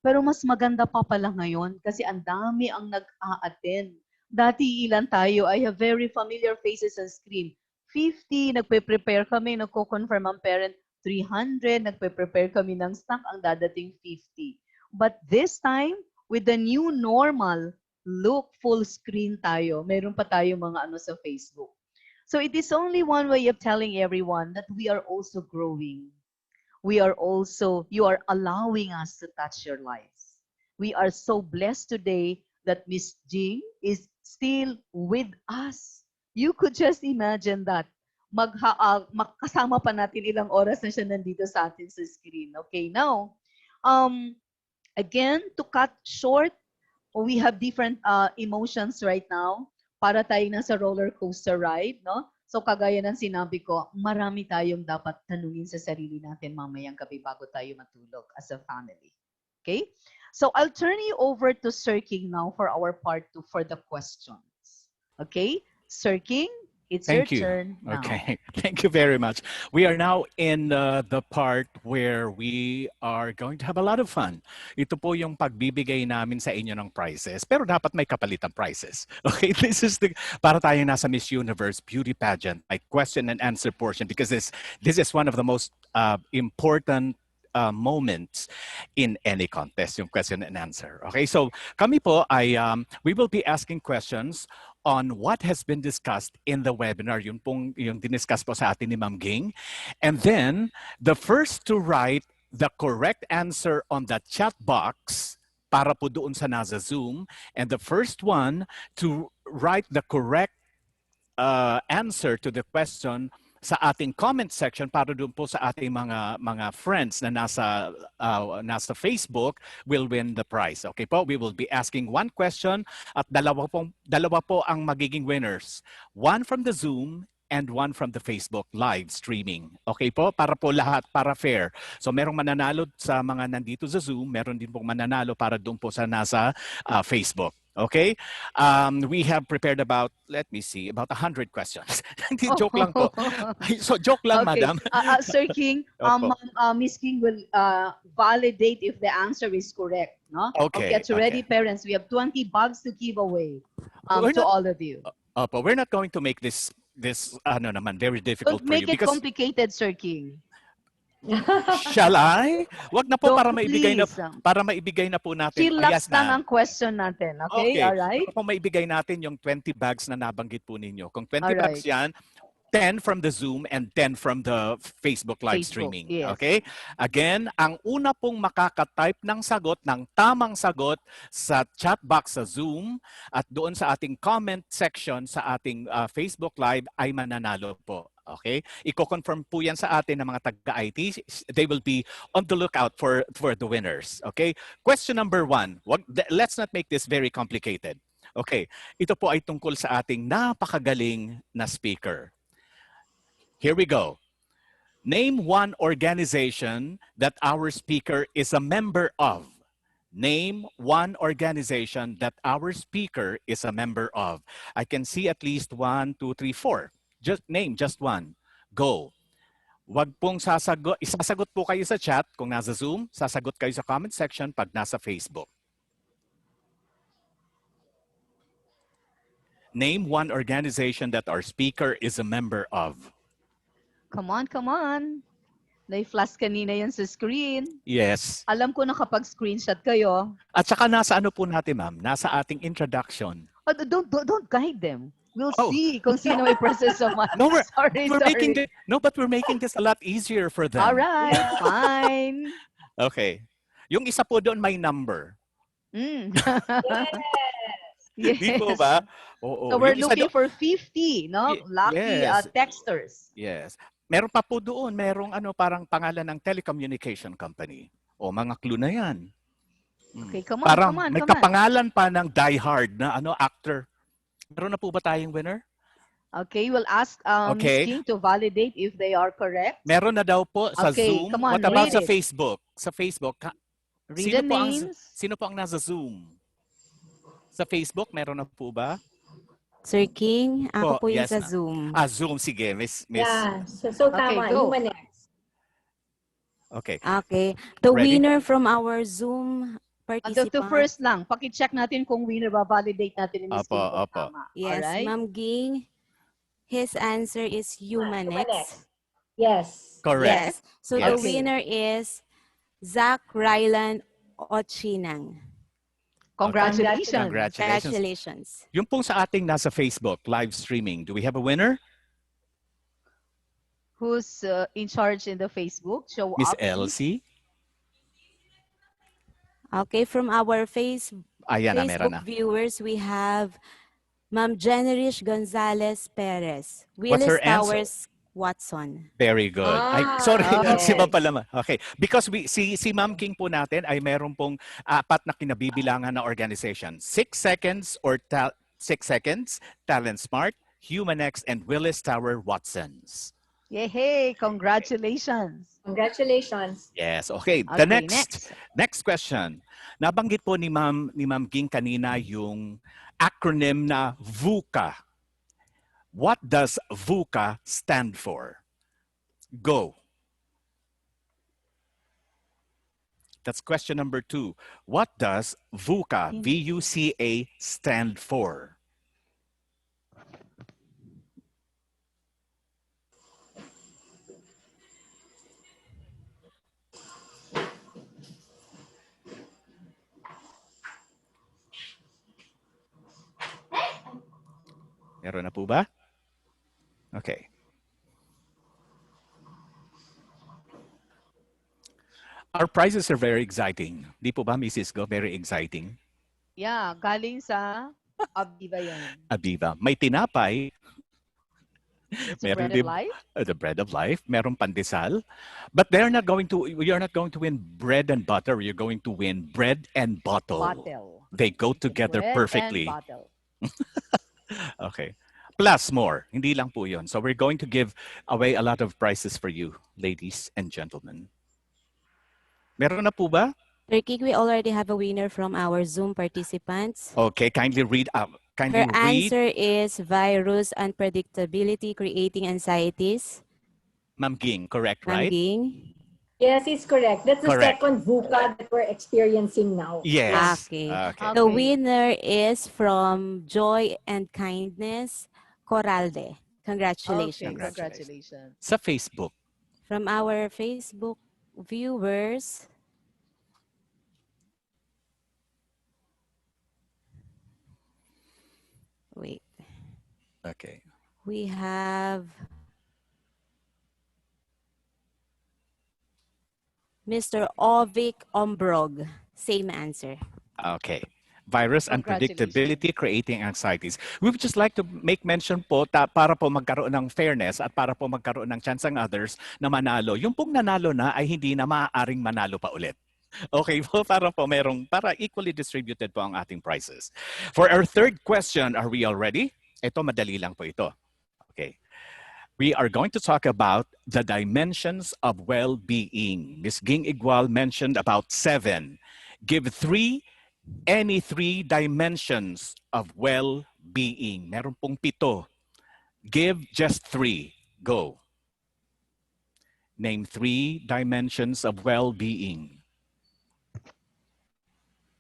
Pero mas maganda pa pala ngayon kasi ang dami ang nag-a-attend. Dati ilan tayo, I have very familiar faces on screen. 50, nagpe-prepare kami, nagko-confirm ang parent, 300, nagpe-prepare kami ng stock, ang dadating 50. But this time, with the new normal, look, full screen tayo. Meron pa tayo mga ano sa Facebook. So it is only one way of telling everyone that we are also growing. You are allowing us to touch your lives. We are so blessed today that Miss Jing is still with us. You could just imagine that. Makasama pa natin ilang oras na siya nandito sa atin sa screen. Okay, now, again, to cut short, we have different emotions right now. Para tayo nasa roller coaster ride, no? So kagaya ng sinabi ko, marami tayong dapat tanungin sa sarili natin mamayang gabi bago tayo matulog as a family. Okay? So I'll turn you over to Sir King now for our part 2 for the questions. Okay? Sir King, it's your turn now. Okay, thank you very much. We are now in the part where we are going to have a lot of fun. Ito po yung pagbibigay namin sa inyo ng prizes, pero dapat may kapalitang prizes. Okay, this is para tayo nasa Miss Universe Beauty Pageant, my question and answer portion, because this is one of the most important moments in any contest, yung question and answer. Okay, so kami po ay, we will be asking questions on what has been discussed in the webinar, yung diniscuss po sa atin ni Ma'am Ging. And then, the first to write the correct answer on the chat box para po doon sa nasa Zoom, and the first one to write the correct answer to the question sa ating comment section para doon po sa ating mga friends na nasa Facebook will win the prize. Okay po, we will be asking one question at dalawa po ang magiging winners. One from the Zoom and one from the Facebook live streaming. Okay po, para po lahat, para fair. So merong mananalo sa mga nandito sa Zoom, meron din pong mananalo para doon po sa nasa Facebook. Okay? We have prepared about, let me see, about 100 questions. Hindi, Oh. joke lang po. So, joke lang, Okay. madam. Sir King, Opo. Miss King will validate if the answer is correct. No? Okay, Get ready, okay. parents. We have 20 bucks to give away We're to not, all of you. opo, we're not going to make this ano naman, very difficult Don't for you make it because complicated, Sir King. shall I? Wag na po Don't, para maibigay na please. po natin. Chillax Yes lang na. ang question natin. Okay? Okay. All right? Para po maibigay natin yung 20 bags na nabanggit po ninyo. Kung 20 All bags right. yan, 10 from the Zoom and 10 from the Facebook live Facebook, streaming. yes. Okay? Again, ang una pong makaka-type ng sagot, ng tamang sagot sa chat box sa Zoom at doon sa ating comment section sa ating Facebook live ay mananalo po. Okay? Iko-confirm po yan sa atin ng mga taga-IT. They will be on the lookout for the winners. Okay? Question number 1. Let's not make this very complicated. Okay. Ito po ay tungkol sa ating napakagaling na speaker. Here we go. Name one organization that our speaker is a member of. Name one organization that our speaker is a member of. I can see at least 1, 2, 3, 4. Just name just one. Go. Wag pong isasagot po kayo sa chat kung nasa Zoom, sasagot kayo sa comment section pag nasa Facebook. Name one organization that our speaker is a member of. Come on, come on. Nai-flash kanina yan sa screen. Yes. Alam ko na kapag screenshot kayo. At saka nasa ano po natin, ma'am? Nasa ating introduction. Oh, don't guide them. We'll see kung sino may process of mind. No, we're sorry. but we're making this a lot easier for them. All right, fine. Okay. Yung isa po doon may number. Mm. Yes. Di po ba? Oo. So we're Yung isa looking for 50, no? Lucky yes. texters. Yes. Meron pa po doon, merong parang pangalan ng telecommunication company. O mga clue na yan. Okay, come on, parang come on. may kapangalan pa ng Die Hard na actor. Meron na po ba tayong winner? Okay, we'll ask Ms. King to validate if they are correct. Meron na daw po sa Zoom. Come on, what about sa it. Facebook? Sa Facebook, Read the names. Sino po ang nasa Zoom? Sa Facebook, meron na po ba? Sir King, ako po yung yes sa na. Zoom. Zoom. Sige, Miss. Yeah, so tama. go. Okay. Okay. The Ready? winner from our Zoom participant. The first lang, paki-check natin kung winner ba, validate natin ni Ms. King kung tama. Yes, alright? Ma'am Ging, his answer is Humanex. Yes. Correct. Yes. So Yes. the winner is Zach Rylan Ochinang. Congratulations. Congratulations. Yung pong sa ating nasa Facebook live streaming, do we have a winner? Who's in charge in the Facebook? Show Miss up. Elsie? Okay, from our Ayan na, meron Facebook na. viewers, we have Ma'am Jenerish Gonzalez Perez. What's her Willis Towers Watson. Very good. Sorry, yes. si Ma'am pala. Okay. Because si Ma'am King po natin ay meron pong 4 na kinabibilangan na organization. 6 seconds or 6 seconds, Talent Smart, Humanex, and Willis Tower Watsons. Yay! Congratulations. Congratulations. Yes. Okay. Okay, The next question. Nabanggit po ni Ma'am King kanina yung acronym na VUCA. What does VUCA stand for? Go. That's question number 2. What does VUCA, V-U-C-A, stand for? Meron na po ba? Okay. Our prizes are very exciting. Di po ba, Mrs. Go? Very exciting. Yeah, galing sa Aviva yan. Aviva. May tinapay. It's the bread of life. The bread of life. Meron pandesal. But you're not going to win bread and butter. You're going to win bread and bottle. They go together Bread perfectly. and bottle. Okay. Plus more. Hindi lang po yun. So we're going to give away a lot of prizes for you, ladies and gentlemen. Meron na po ba? Sir King, we already have a winner from our Zoom participants. Okay, kindly read out. Kindly Her read. answer is virus unpredictability creating anxieties. Ma'am Ging, correct, Ma'am right? Ging? Yes, it's correct. That's the Correct. second VUCA that we're experiencing now. Yeah. Yes. Okay. Okay. The Okay. winner is from Joy and Kindness, Coralde. Okay, Congratulations. Congratulations. congratulations. Sa Facebook. From our Facebook viewers, wait, Okay. we have Mr. Ovic Ombrog. Same answer. Okay. Virus Congratulations. unpredictability creating anxieties. We would just like to make mention po para po magkaroon ng fairness at para po magkaroon ng chance ang others na manalo. Yung pong nanalo na ay hindi na maaaring manalo pa ulit. Okay po, para equally distributed po ang ating prizes. For our third question, are we all ready? Ito, madali lang po ito. Okay. We are going to talk about the dimensions of well-being. Ms. Ging Igual mentioned about 7. Give any 3 dimensions of well-being. Meron pong 7. Give just 3. Go. Name 3 dimensions of well-being.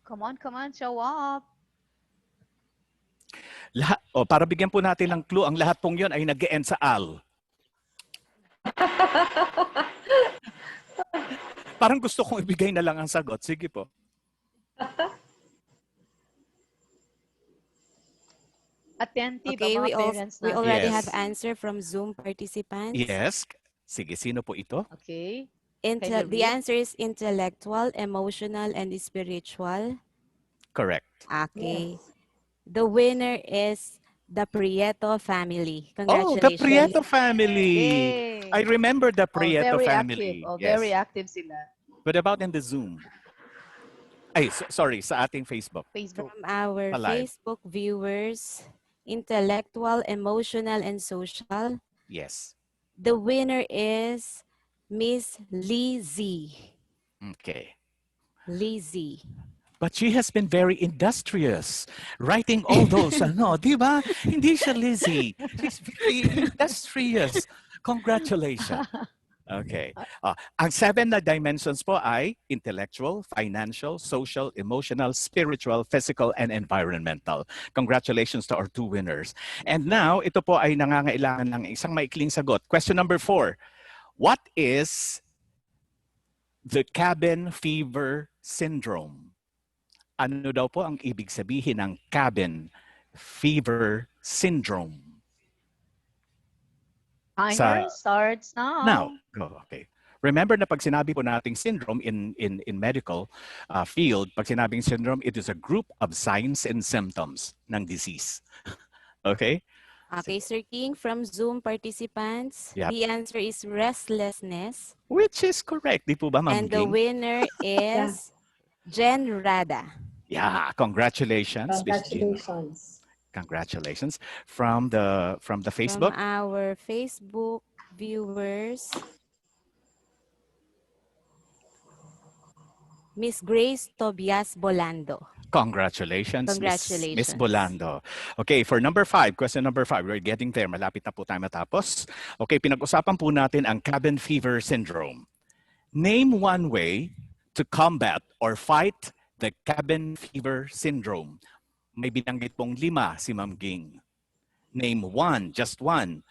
Come on, show up. Para bigyan po natin ng clue, ang lahat pong yun ay nag-e-end sa al. Parang gusto kong ibigay na lang ang sagot. Sige po. Attentive Okay, ang mga parents we natin. already Yes. have answer from Zoom participants. Yes. Sige, sino po ito? Okay. The read? answer is intellectual, emotional, and spiritual. Correct. Okay. The winner is the Prieto family. Oh, the Congratulations. Prieto family. Yay. I remember the Prieto very family. active. Oh, Yes. very active sila. What about in the Zoom? Ay, sorry, sa ating Facebook. Facebook. From our Alive. Facebook viewers, intellectual, emotional, and social. Yes. The winner is Miss Lizzie. Okay. Lizzie. But she has been very industrious, writing all those, di ba? Hindi siya Lizzie. She's very industrious. Congratulations. Okay. Ang 7 na dimensions po ay intellectual, financial, social, emotional, spiritual, physical, and environmental. Congratulations to our 2 winners. And now, ito po ay nangangailangan ng isang maikling sagot. Question number 4. What is the cabin fever syndrome? Ano daw po ang ibig sabihin ng cabin fever syndrome? Timer starts now. Now, okay. Remember na pag sinabi po nating syndrome in medical field, pag sinabing syndrome, it is a group of signs and symptoms ng disease. Okay? Okay, Sir King, from Zoom participants, Yep. the answer is restlessness. Which is correct, di po ba, Ma'am And the Ging? winner is Jen Rada. Yeah, congratulations. Miss Gina. Congratulations. Congratulations. From the Facebook? From our Facebook viewers, Miss Grace Tobias Bolando. Congratulations, Miss Congratulations. Bolando. Okay, for number 5, question number 5, we're getting there. Malapit na po tayo matapos. Okay, pinag-usapan po natin ang cabin fever syndrome. Name one way to combat or fight the cabin fever syndrome. May binanggit pong 5 si Ma'am Ging. Name one, just one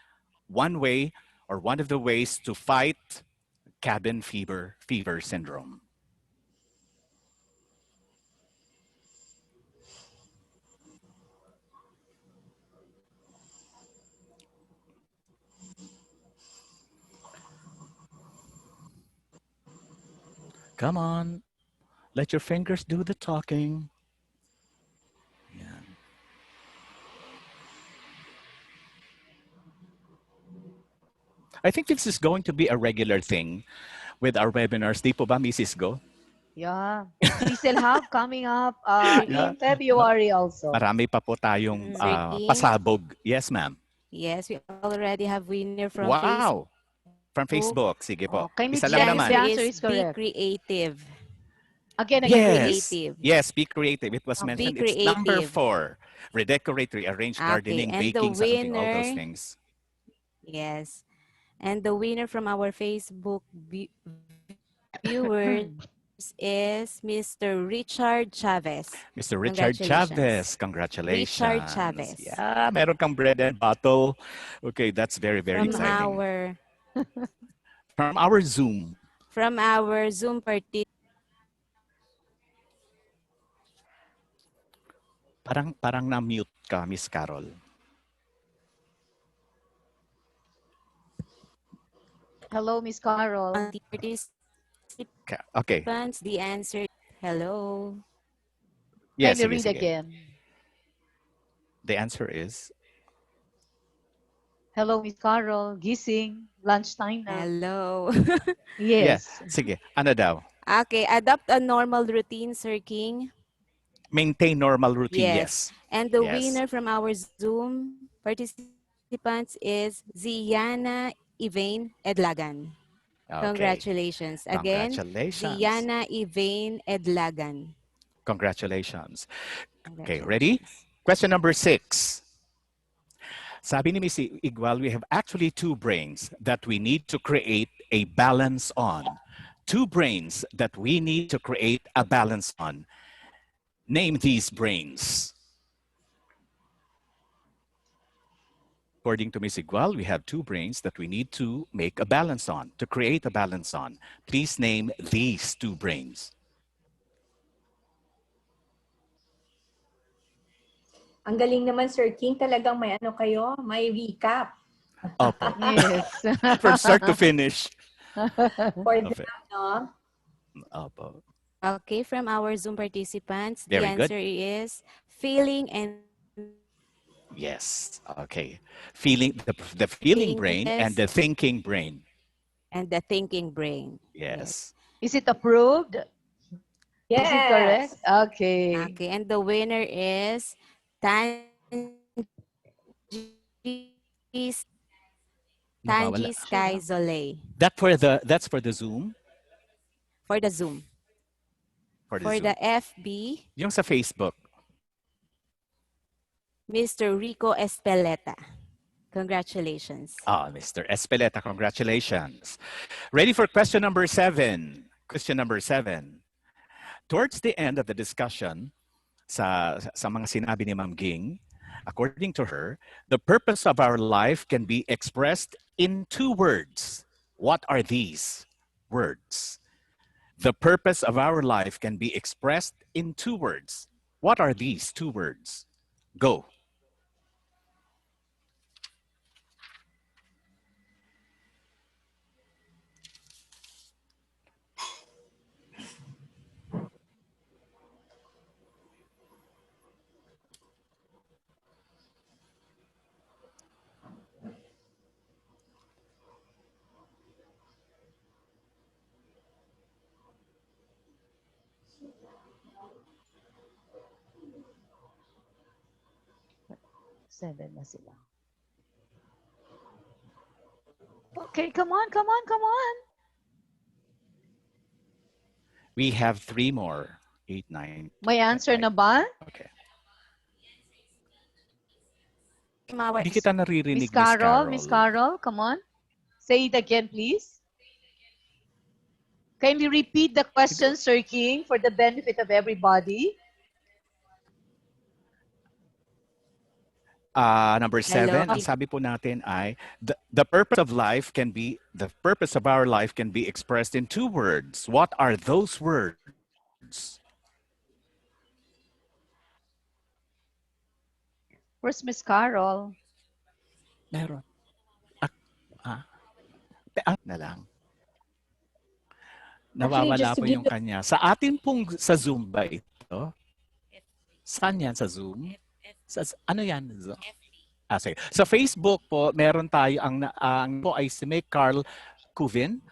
way or one of the ways to fight cabin fever syndrome. Come on, let your fingers do the talking. Yeah. I think this is going to be a regular thing with our webinars. Di po ba, Mrs. Go? Yeah. We still have coming up Yeah. in February also. Marami pa po tayong Sir King? pasabog. Yes, ma'am. Yes, we already have winner from Wow. Facebook. From Facebook. Sige po. Okay, Miss Isa lang Jen, naman. the answer is Be correct. creative. Again, Yes. please. Yes, be creative. It was Okay. mentioned. It's number 4. Redecorate, rearrange, gardening, baking, something, all those things. viewers is Mr. Richard Mr. Chavez. Richard Chavez, Congratulations. congratulations. Richard Yeah, Chavez. meron kang bread and bottle. Okay, that's very, very From exciting. our From our Zoom. Zoom Parang na-mute ka, Miss Carol. Hello, Miss Carol. Okay. Hello. Yes, Kindly sige, read sige. again. The answer is Hello, Miss Carol. Gising. Lunchtime na. Hello. yeah, Yes. sige. Ano daw? Okay, adopt a normal routine, Sir King. Maintain normal routine. Yes. Yes. And the Yes. winner from our Zoom participants is Ziana Ivane Edlagan. Okay. Congratulations. Again, Congratulations. Ziana Ivane Edlagan. Congratulations. Okay, ready? Congratulations. Question number 6. Sabi ni Miss Igual, we have actually two brains that we need to create a balance on. Two brains that we need to create a balance on. Name these brains. According to Miss Igual, we have two brains that we need to make a balance on, to create a balance on. Please name these two brains. Ang galing naman, Sir King. Talagang may ano kayo, may recap. Opo. Yes. From start to finish. For them, Okay. no? Opo. Okay, from our Zoom participants, the Very good. answer is feeling and Yes. Okay. The feeling brain and the thinking brain. the thinking brain. Yes. Is it approved? Is it correct? Yes. Okay. Okay, and the winner is Nawawala. Tanji Sky Zole That's for the Zoom, for the Zoom. for the For Zoom. the FB, Yung sa Facebook. Mr. Rico Espeleta. Congratulations. Mr. Espeleta, congratulations. Ready for question number 7. Question number 7. Towards the end of the discussion, sa mga sinabi ni Ma'am Ging, according to her, the purpose of our life can be expressed in 2 words. What are these words? The purpose of our life can be expressed in 2 words. What are these 2 words? Go. Seven na sila. Okay, come on, come on, come on. We have 3 more. 8, 9. May answer na ba? Okay. From our Hindi kita naririnig, Miss Carol, Miss Miss Carol. Carol, come on. Say it again, please. Kindly repeat the question, Sir King, for the benefit of everybody. Number 7, Hello. ang sabi po natin ay the purpose of our life can be expressed in 2 words. What are those words? Where's Miss Carol? Meron. Na lang. Actually, Nawawala just to po give yung kanya. Sa atin pong sa Zoom ba ito? Saan yan? Sa Zoom? Ano yan? Sige. Sa Facebook po, meron tayo ang po ay si May Carl Cuvin.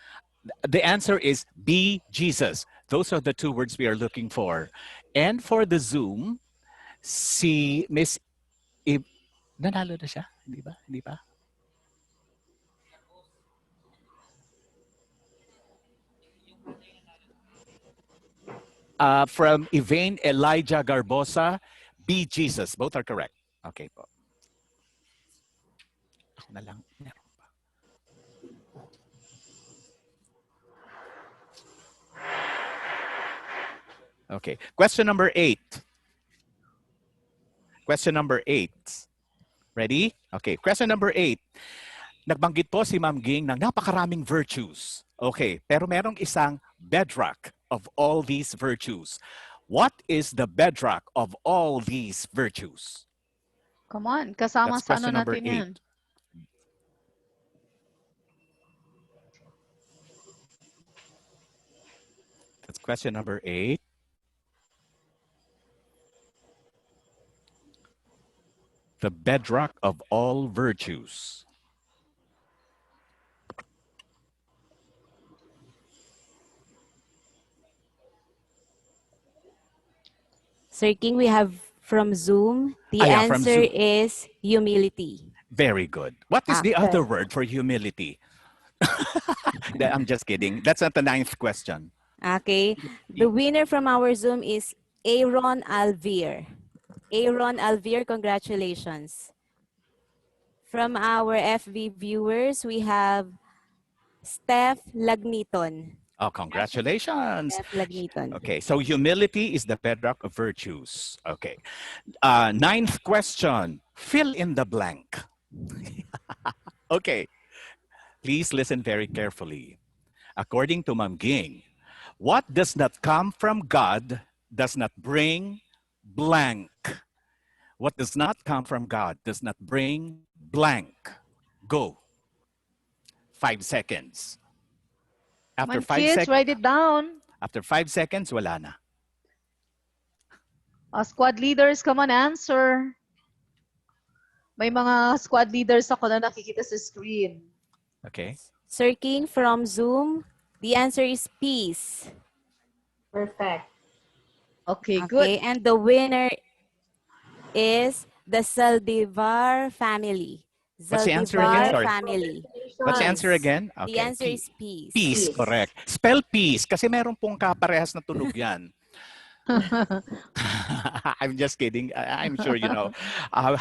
The answer is be Jesus. Those are the 2 words we are looking for. And for the Zoom, si Miss nanalo na siya? Hindi ba? Hindi pa? From Ivane Elijah Garbosa, Be Jesus. Both are correct. Okay po. Ako na lang. Okay. Question number 8. Question number 8. Ready? Okay. Question number 8. Nagbanggit po si Ma'am Ging ng napakaraming virtues. Okay. Pero merong isang bedrock of all these virtues. What is the bedrock of all these virtues? Come on, kasama That's sa ano question number natin yan. 8. That's question number 8. The bedrock of all virtues. Sir King, we have from Zoom. The Yeah, from answer Zoom. is humility. Very good. What is the Okay. other word for humility? I'm just kidding. That's not the 9th question. Okay. The winner from our Zoom is Aaron Alvier. Aaron Alvier, congratulations. From our FB viewers, we have Steph Lagniton. Oh, congratulations. Steph Lagniton. Okay, so humility is the bedrock of virtues. Okay. 9th question. Fill in the blank. Okay. Please listen very carefully. According to Ma'am Ging, what does not come from God does not bring blank. What does not come from God does not bring blank. Go. 5 seconds. After 5 kids, seconds. write it down. After 5 seconds, wala na. Squad leaders, come on, answer. May mga squad leaders ako na nakikita sa screen. Okay. Sir King, from Zoom, the answer is peace. Perfect. Okay, good. And the winner is the Zaldivar family. What's the answer again? Sorry. Family. What's the answer again? Okay. The answer is peace. Peace, correct. Spell peace kasi meron pong kaparehas na tunog yan. I'm just kidding. I'm sure you know. I'm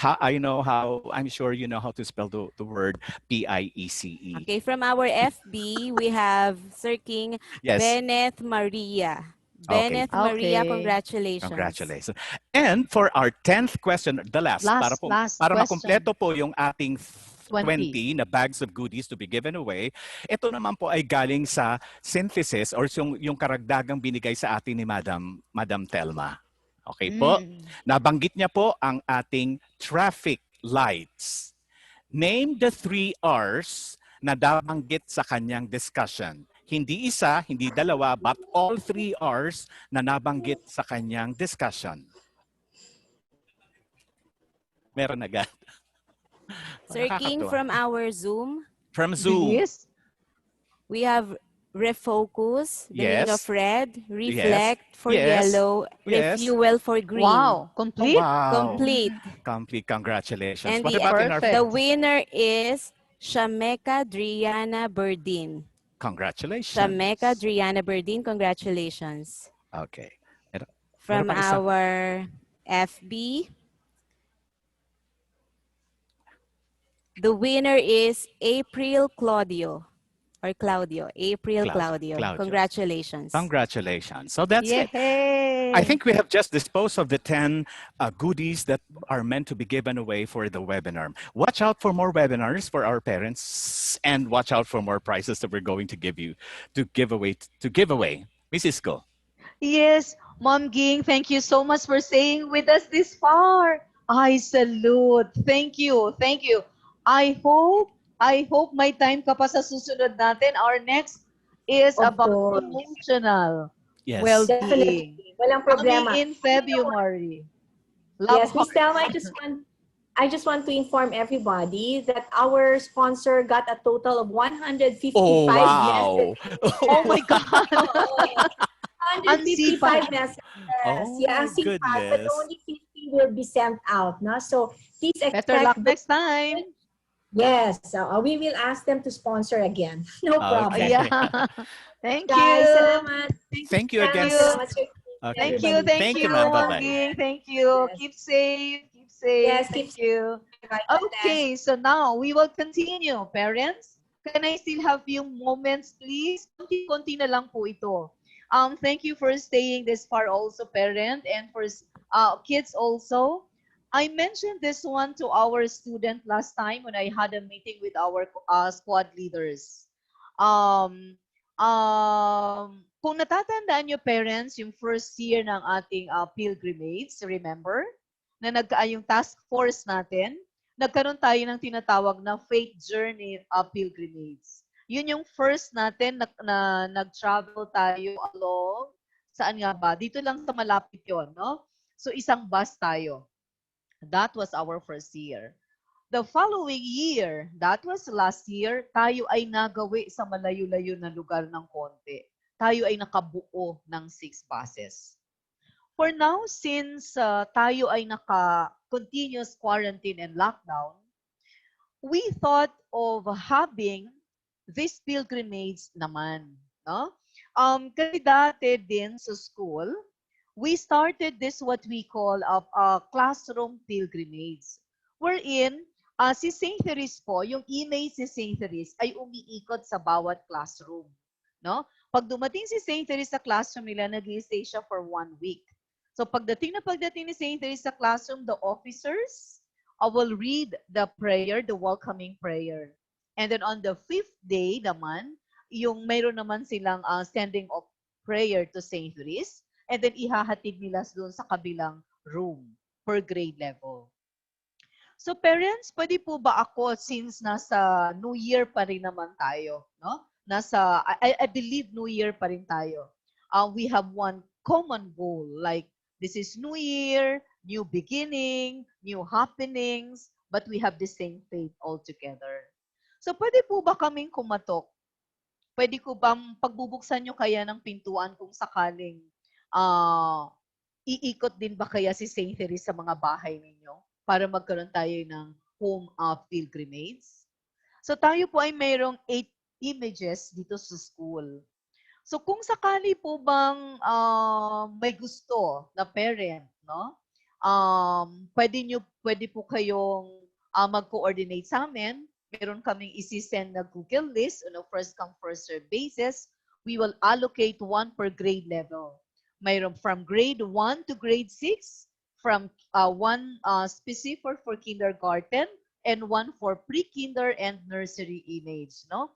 sure you know how to spell the word P-I-E-C-E. Okay, from our FB, we have Sir King, Yes. Benneth Maria. Okay. Benneth Maria, Okay. congratulations. Congratulations. And for our 10th question, the last para question. makumpleto po yung ating 20 na bags of goodies to be given away. Ito naman po ay galing sa synthesis or yung karagdagang binigay sa atin ni Madam Telma. Okay po? Nabanggit niya po ang ating traffic lights. Name the 3 R's na nabanggit sa kanyang discussion. Hindi isa, hindi dalawa, but all 3 R's na nabanggit sa kanyang discussion. Meron agad. Sir King, from our Zoom. From Zoom. Yes. We have refocus, the meaning of red, reflect for Yes. yellow, Yes. refuel for green. Wow, complete. Wow. Complete. Complete. Congratulations. And What about in our Perfect. the winner is Shameka Driana Berdin. Congratulations. Shameka Driana Berdin, congratulations. Okay. From Meron pa isa. our FB, the winner is April Claudio. Or Claudio. April Claudio. Congratulations. Congratulations. So that's it. Yay. I think we have just disposed of the 10 goodies that are meant to be given away for the webinar. Watch out for more webinars for our parents and watch out for more prizes that we're going to give away. Mrs. Go. Yes, Mom Ging, thank you so much for staying with us this far. I salute. Thank you. Thank you. I hope may time ka pa sa susunod natin. Our next is Of about course. emotional Yes. well-being. Definitely. Walang problema. Coming in February. Yes, Miss Love Thelma, I just want to inform everybody that our sponsor got a total of 155 Oh, wow. messages. Oh my God. 155 messages. Oh, yeah, my ang sipag, but goodness. only 50 will be sent out. No? So please Better luck expect. next time. Yes, we will ask them to sponsor again. No problem. Okay. Yeah. Thank Guys, you. salamat. Thank you again. Salamat, Sir Thank Okay. you, Everybody. thank Thank you, you, ma'am. Bye-bye. Maggie. Thank you. Yes. Keep safe. Keep safe. Yes, keep Thank safe. you. Bye, God bless. Okay, so now we will continue. Parents, can I still have few moments, please? Konti-konti na lang po ito. Thank you for staying this far also, parent, and for kids also. I mentioned this one to our student last time when I had a meeting with our squad leaders. Um, kung natatandaan nyo, parents, yung first year ng ating pilgrimage, remember? Na yung task force natin, nagkaroon tayo ng tinatawag na faith journey pilgrimage. Yun yung first natin na nag-travel tayo along, saan nga ba? Dito lang sa malapit yon, no? So isang bus tayo. That was our first year. The following year, that was last year, tayo ay nagawi sa malayo-layo na lugar ng konti. Tayo ay nakabuo ng 6 buses. For now, since tayo ay naka-continuous quarantine and lockdown, we thought of having this pilgrimage naman. No? Kasi dati din sa school, we started this what we call a classroom pilgrimage. Wherein, si St. Therese po, yung image si St. Therese ay umiikot sa bawat classroom. No? Pag dumating si St. Therese sa classroom nila, nag-stay siya for 1 week. So pagdating ni St. Therese sa classroom, the officers will read the prayer, the welcoming prayer. And then on the 5th day naman, yung mayroon naman silang sending of prayer to St. Therese, and then ihahatid nila doon sa kabilang room per grade level. So parents, pwede po ba ako, since nasa New Year pa rin naman tayo, no? I believe New Year pa rin tayo. We have one common goal, like this is New Year, new beginning, new happenings, but we have the same faith altogether. So pwede po ba kaming kumatok? Pwede ko bang pagbubuksan nyo kaya ng pintuan kung sakaling iikot din ba kaya si St. Therese sa mga bahay ninyo para magkaroon tayo ng home pilgrimage? So tayo po ay mayroong 8 images dito sa school. So kung sakali po bang may gusto na parent, no? Pwede po kayong mag-coordinate sa amin. Meron kaming isi-send na Google list on a first come first serve basis. We will allocate one per grade level. Mayroon from grade 1 to grade 6, from one specific for kindergarten and one for pre-kinder and nursery image, no?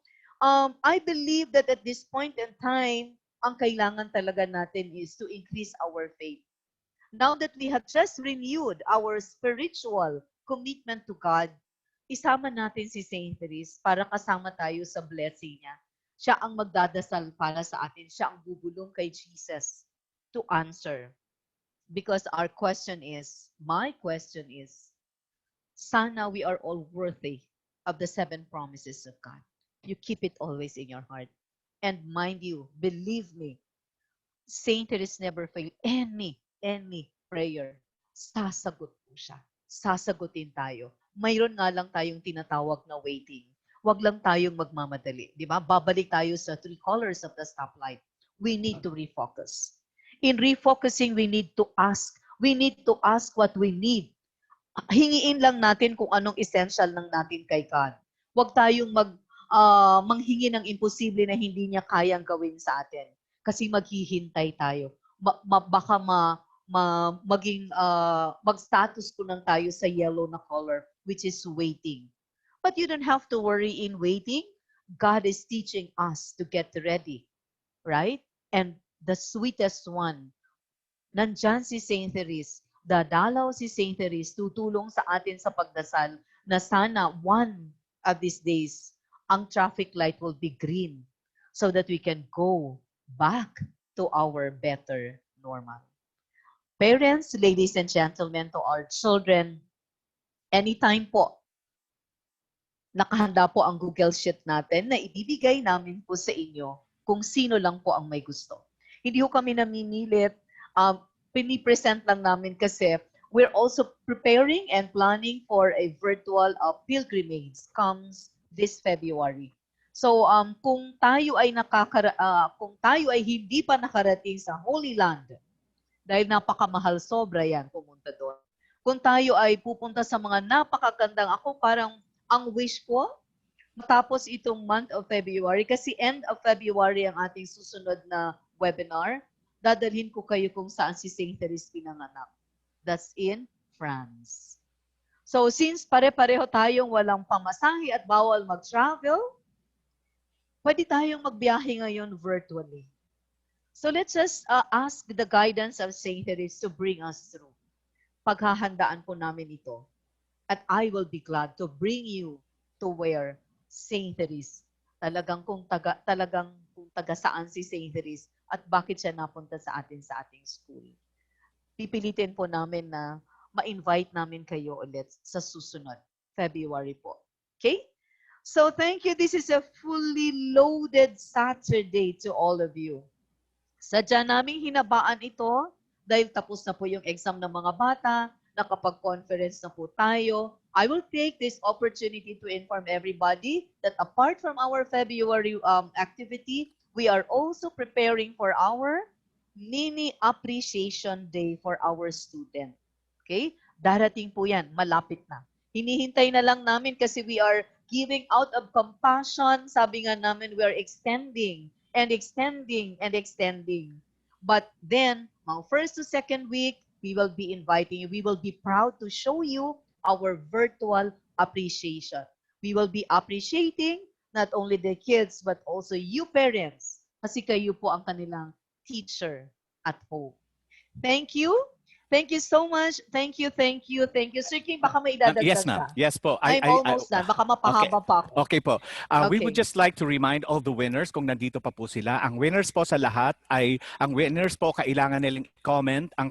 I believe that at this point in time, ang kailangan talaga natin is to increase our faith. Now that we have just renewed our spiritual commitment to God, isama natin si St. Therese para kasama tayo sa blessing niya. Siya ang magdadasal para sa atin. Siya ang bubulong kay Jesus to answer. Because my question is, sana we are all worthy of the 7 promises of God. You keep it always in your heart. And mind you, believe me, St. Therese never failed any prayer. Sasagot po siya. Sasagutin tayo. Mayroon nga lang tayong tinatawag na waiting. Huwag lang tayong magmamadali. Di ba? Babalik tayo sa 3 colors of the stoplight. We need to refocus. In refocusing, we need to ask. We need to ask what we need. Hingiin lang natin kung anong essential ng natin kay God. Huwag tayong manghingi ng imposible na hindi niya kayang gawin sa atin. Kasi maghihintay tayo. Baka mag-status ko lang tayo sa yellow na color, which is waiting. But you don't have to worry in waiting. God is teaching us to get ready. Right? And the sweetest one, nandyan si St. Therese. Dadalaw si St. Therese, tutulong sa atin sa pagdasal na sana one of these days, ang traffic light will be green so that we can go back to our better normal. Parents, ladies and gentlemen, to our children, anytime po, nakahanda po ang Google Sheet natin na ibibigay namin po sa inyo kung sino lang po ang may gusto. Hindi ko kami namimilit, pinipresent lang namin kasi we're also preparing and planning for a virtual pilgrimage comes this February. So kung tayo ay hindi pa nakarating sa Holy Land, Dahil napakamahal, sobra yan pumunta doon. Kung tayo ay pupunta sa mga napakagandang, ako parang ang wish ko, matapos itong month of February, kasi end of February ang ating susunod na webinar, dadalhin ko kayo kung saan si Saint Therese pinanganak. That's in France. So since pare-pareho tayong walang pamasahe at bawal mag-travel, pwede tayong magbiyahe ngayon virtually. So let's just ask the guidance of Saint Therese to bring us through. Paghahandaan po namin ito. At I will be glad to bring you to where Saint Therese. Talagang kung taga saan si Saint Therese at bakit siya napunta sa ating school. Pipilitin po namin na ma-invite namin kayo ulit sa susunod, February po. Okay? So thank you. This is a fully loaded Saturday to all of you. Sadya namin hinabaan ito dahil tapos na po yung exam ng mga bata, nakapag-conference na po tayo. I will take this opportunity to inform everybody that apart from our February activity, we are also preparing for our mini appreciation day for our student. Okay? Darating po yan, malapit na. Hinihintay na lang namin kasi we are giving out of compassion. Sabi nga namin, we are extending and extending and extending. But then, mga first to second week, we will be inviting you. We will be proud to show you our virtual appreciation. We will be appreciating not only the kids, but also you parents. Kasi kayo po ang kanilang teacher at home. Thank you. Thank you so much. Thank you, thank you, thank you. Sir King, baka may idadagdag Yes, ma'am. ka. Yes po. I'm almost done. Baka mapahaba pa ako. Okay po. We would just like to remind all the winners kung nandito pa po sila. Ang winners po sa lahat ay, ang winners po kailangan nilang comment ang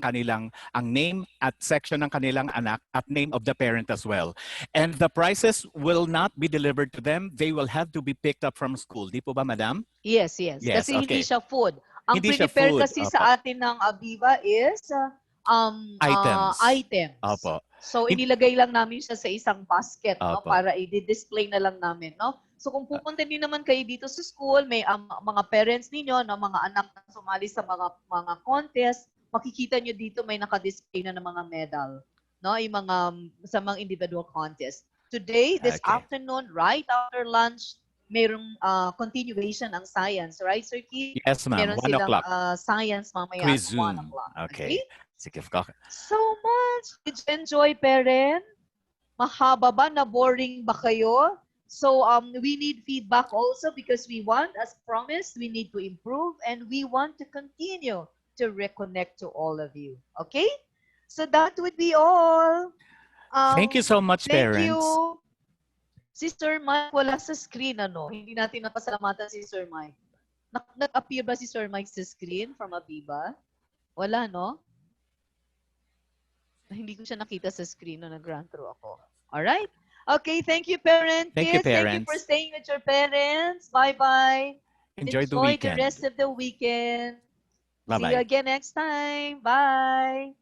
name at section ng kanilang anak at name of the parent as well. And the prizes will not be delivered to them. They will have to be picked up from school. Di po ba, madam? Yes. Kasi hindi siya food. Ang prepare kasi sa atin ng Aviva is items. Opo. So inilagay lang namin siya sa isang basket, no, para i-display na lang namin, no. So kung pupunta din naman kayo dito sa school, may mga parents ninyo, no, mga anak na sumali sa mga contest, makikita nyo dito may naka-display na ng mga medal, no, yung sa mga individual contest. Today, this afternoon, right after lunch, mayroong continuation ang science, right, Sir Keith? Yes, ma'am. Meron 1 o'clock. Science mamaya at 1 o'clock. Okay. So much. Did you enjoy, parent? Mahaba ba? Na-boring ba kayo? So we need feedback also because we want, as promised, we need to improve and we want to continue to reconnect to all of you. Okay? So that would be all. Thank you so much, parents. Thank you. Si Sir Mike, wala sa screen, ano? Hindi natin napasalamatan si Sir Mike. Nag-appear ba si Sir Mike sa screen from Aviva? Wala, no? Hindi ko siya nakita sa screen nung nag-run through ako. Alright? Okay, thank you, parents. Thank you, parents. Thank you for staying with your parents. Bye-bye. Enjoy the weekend. The rest of the weekend. Bye-bye. See you again next time. Bye.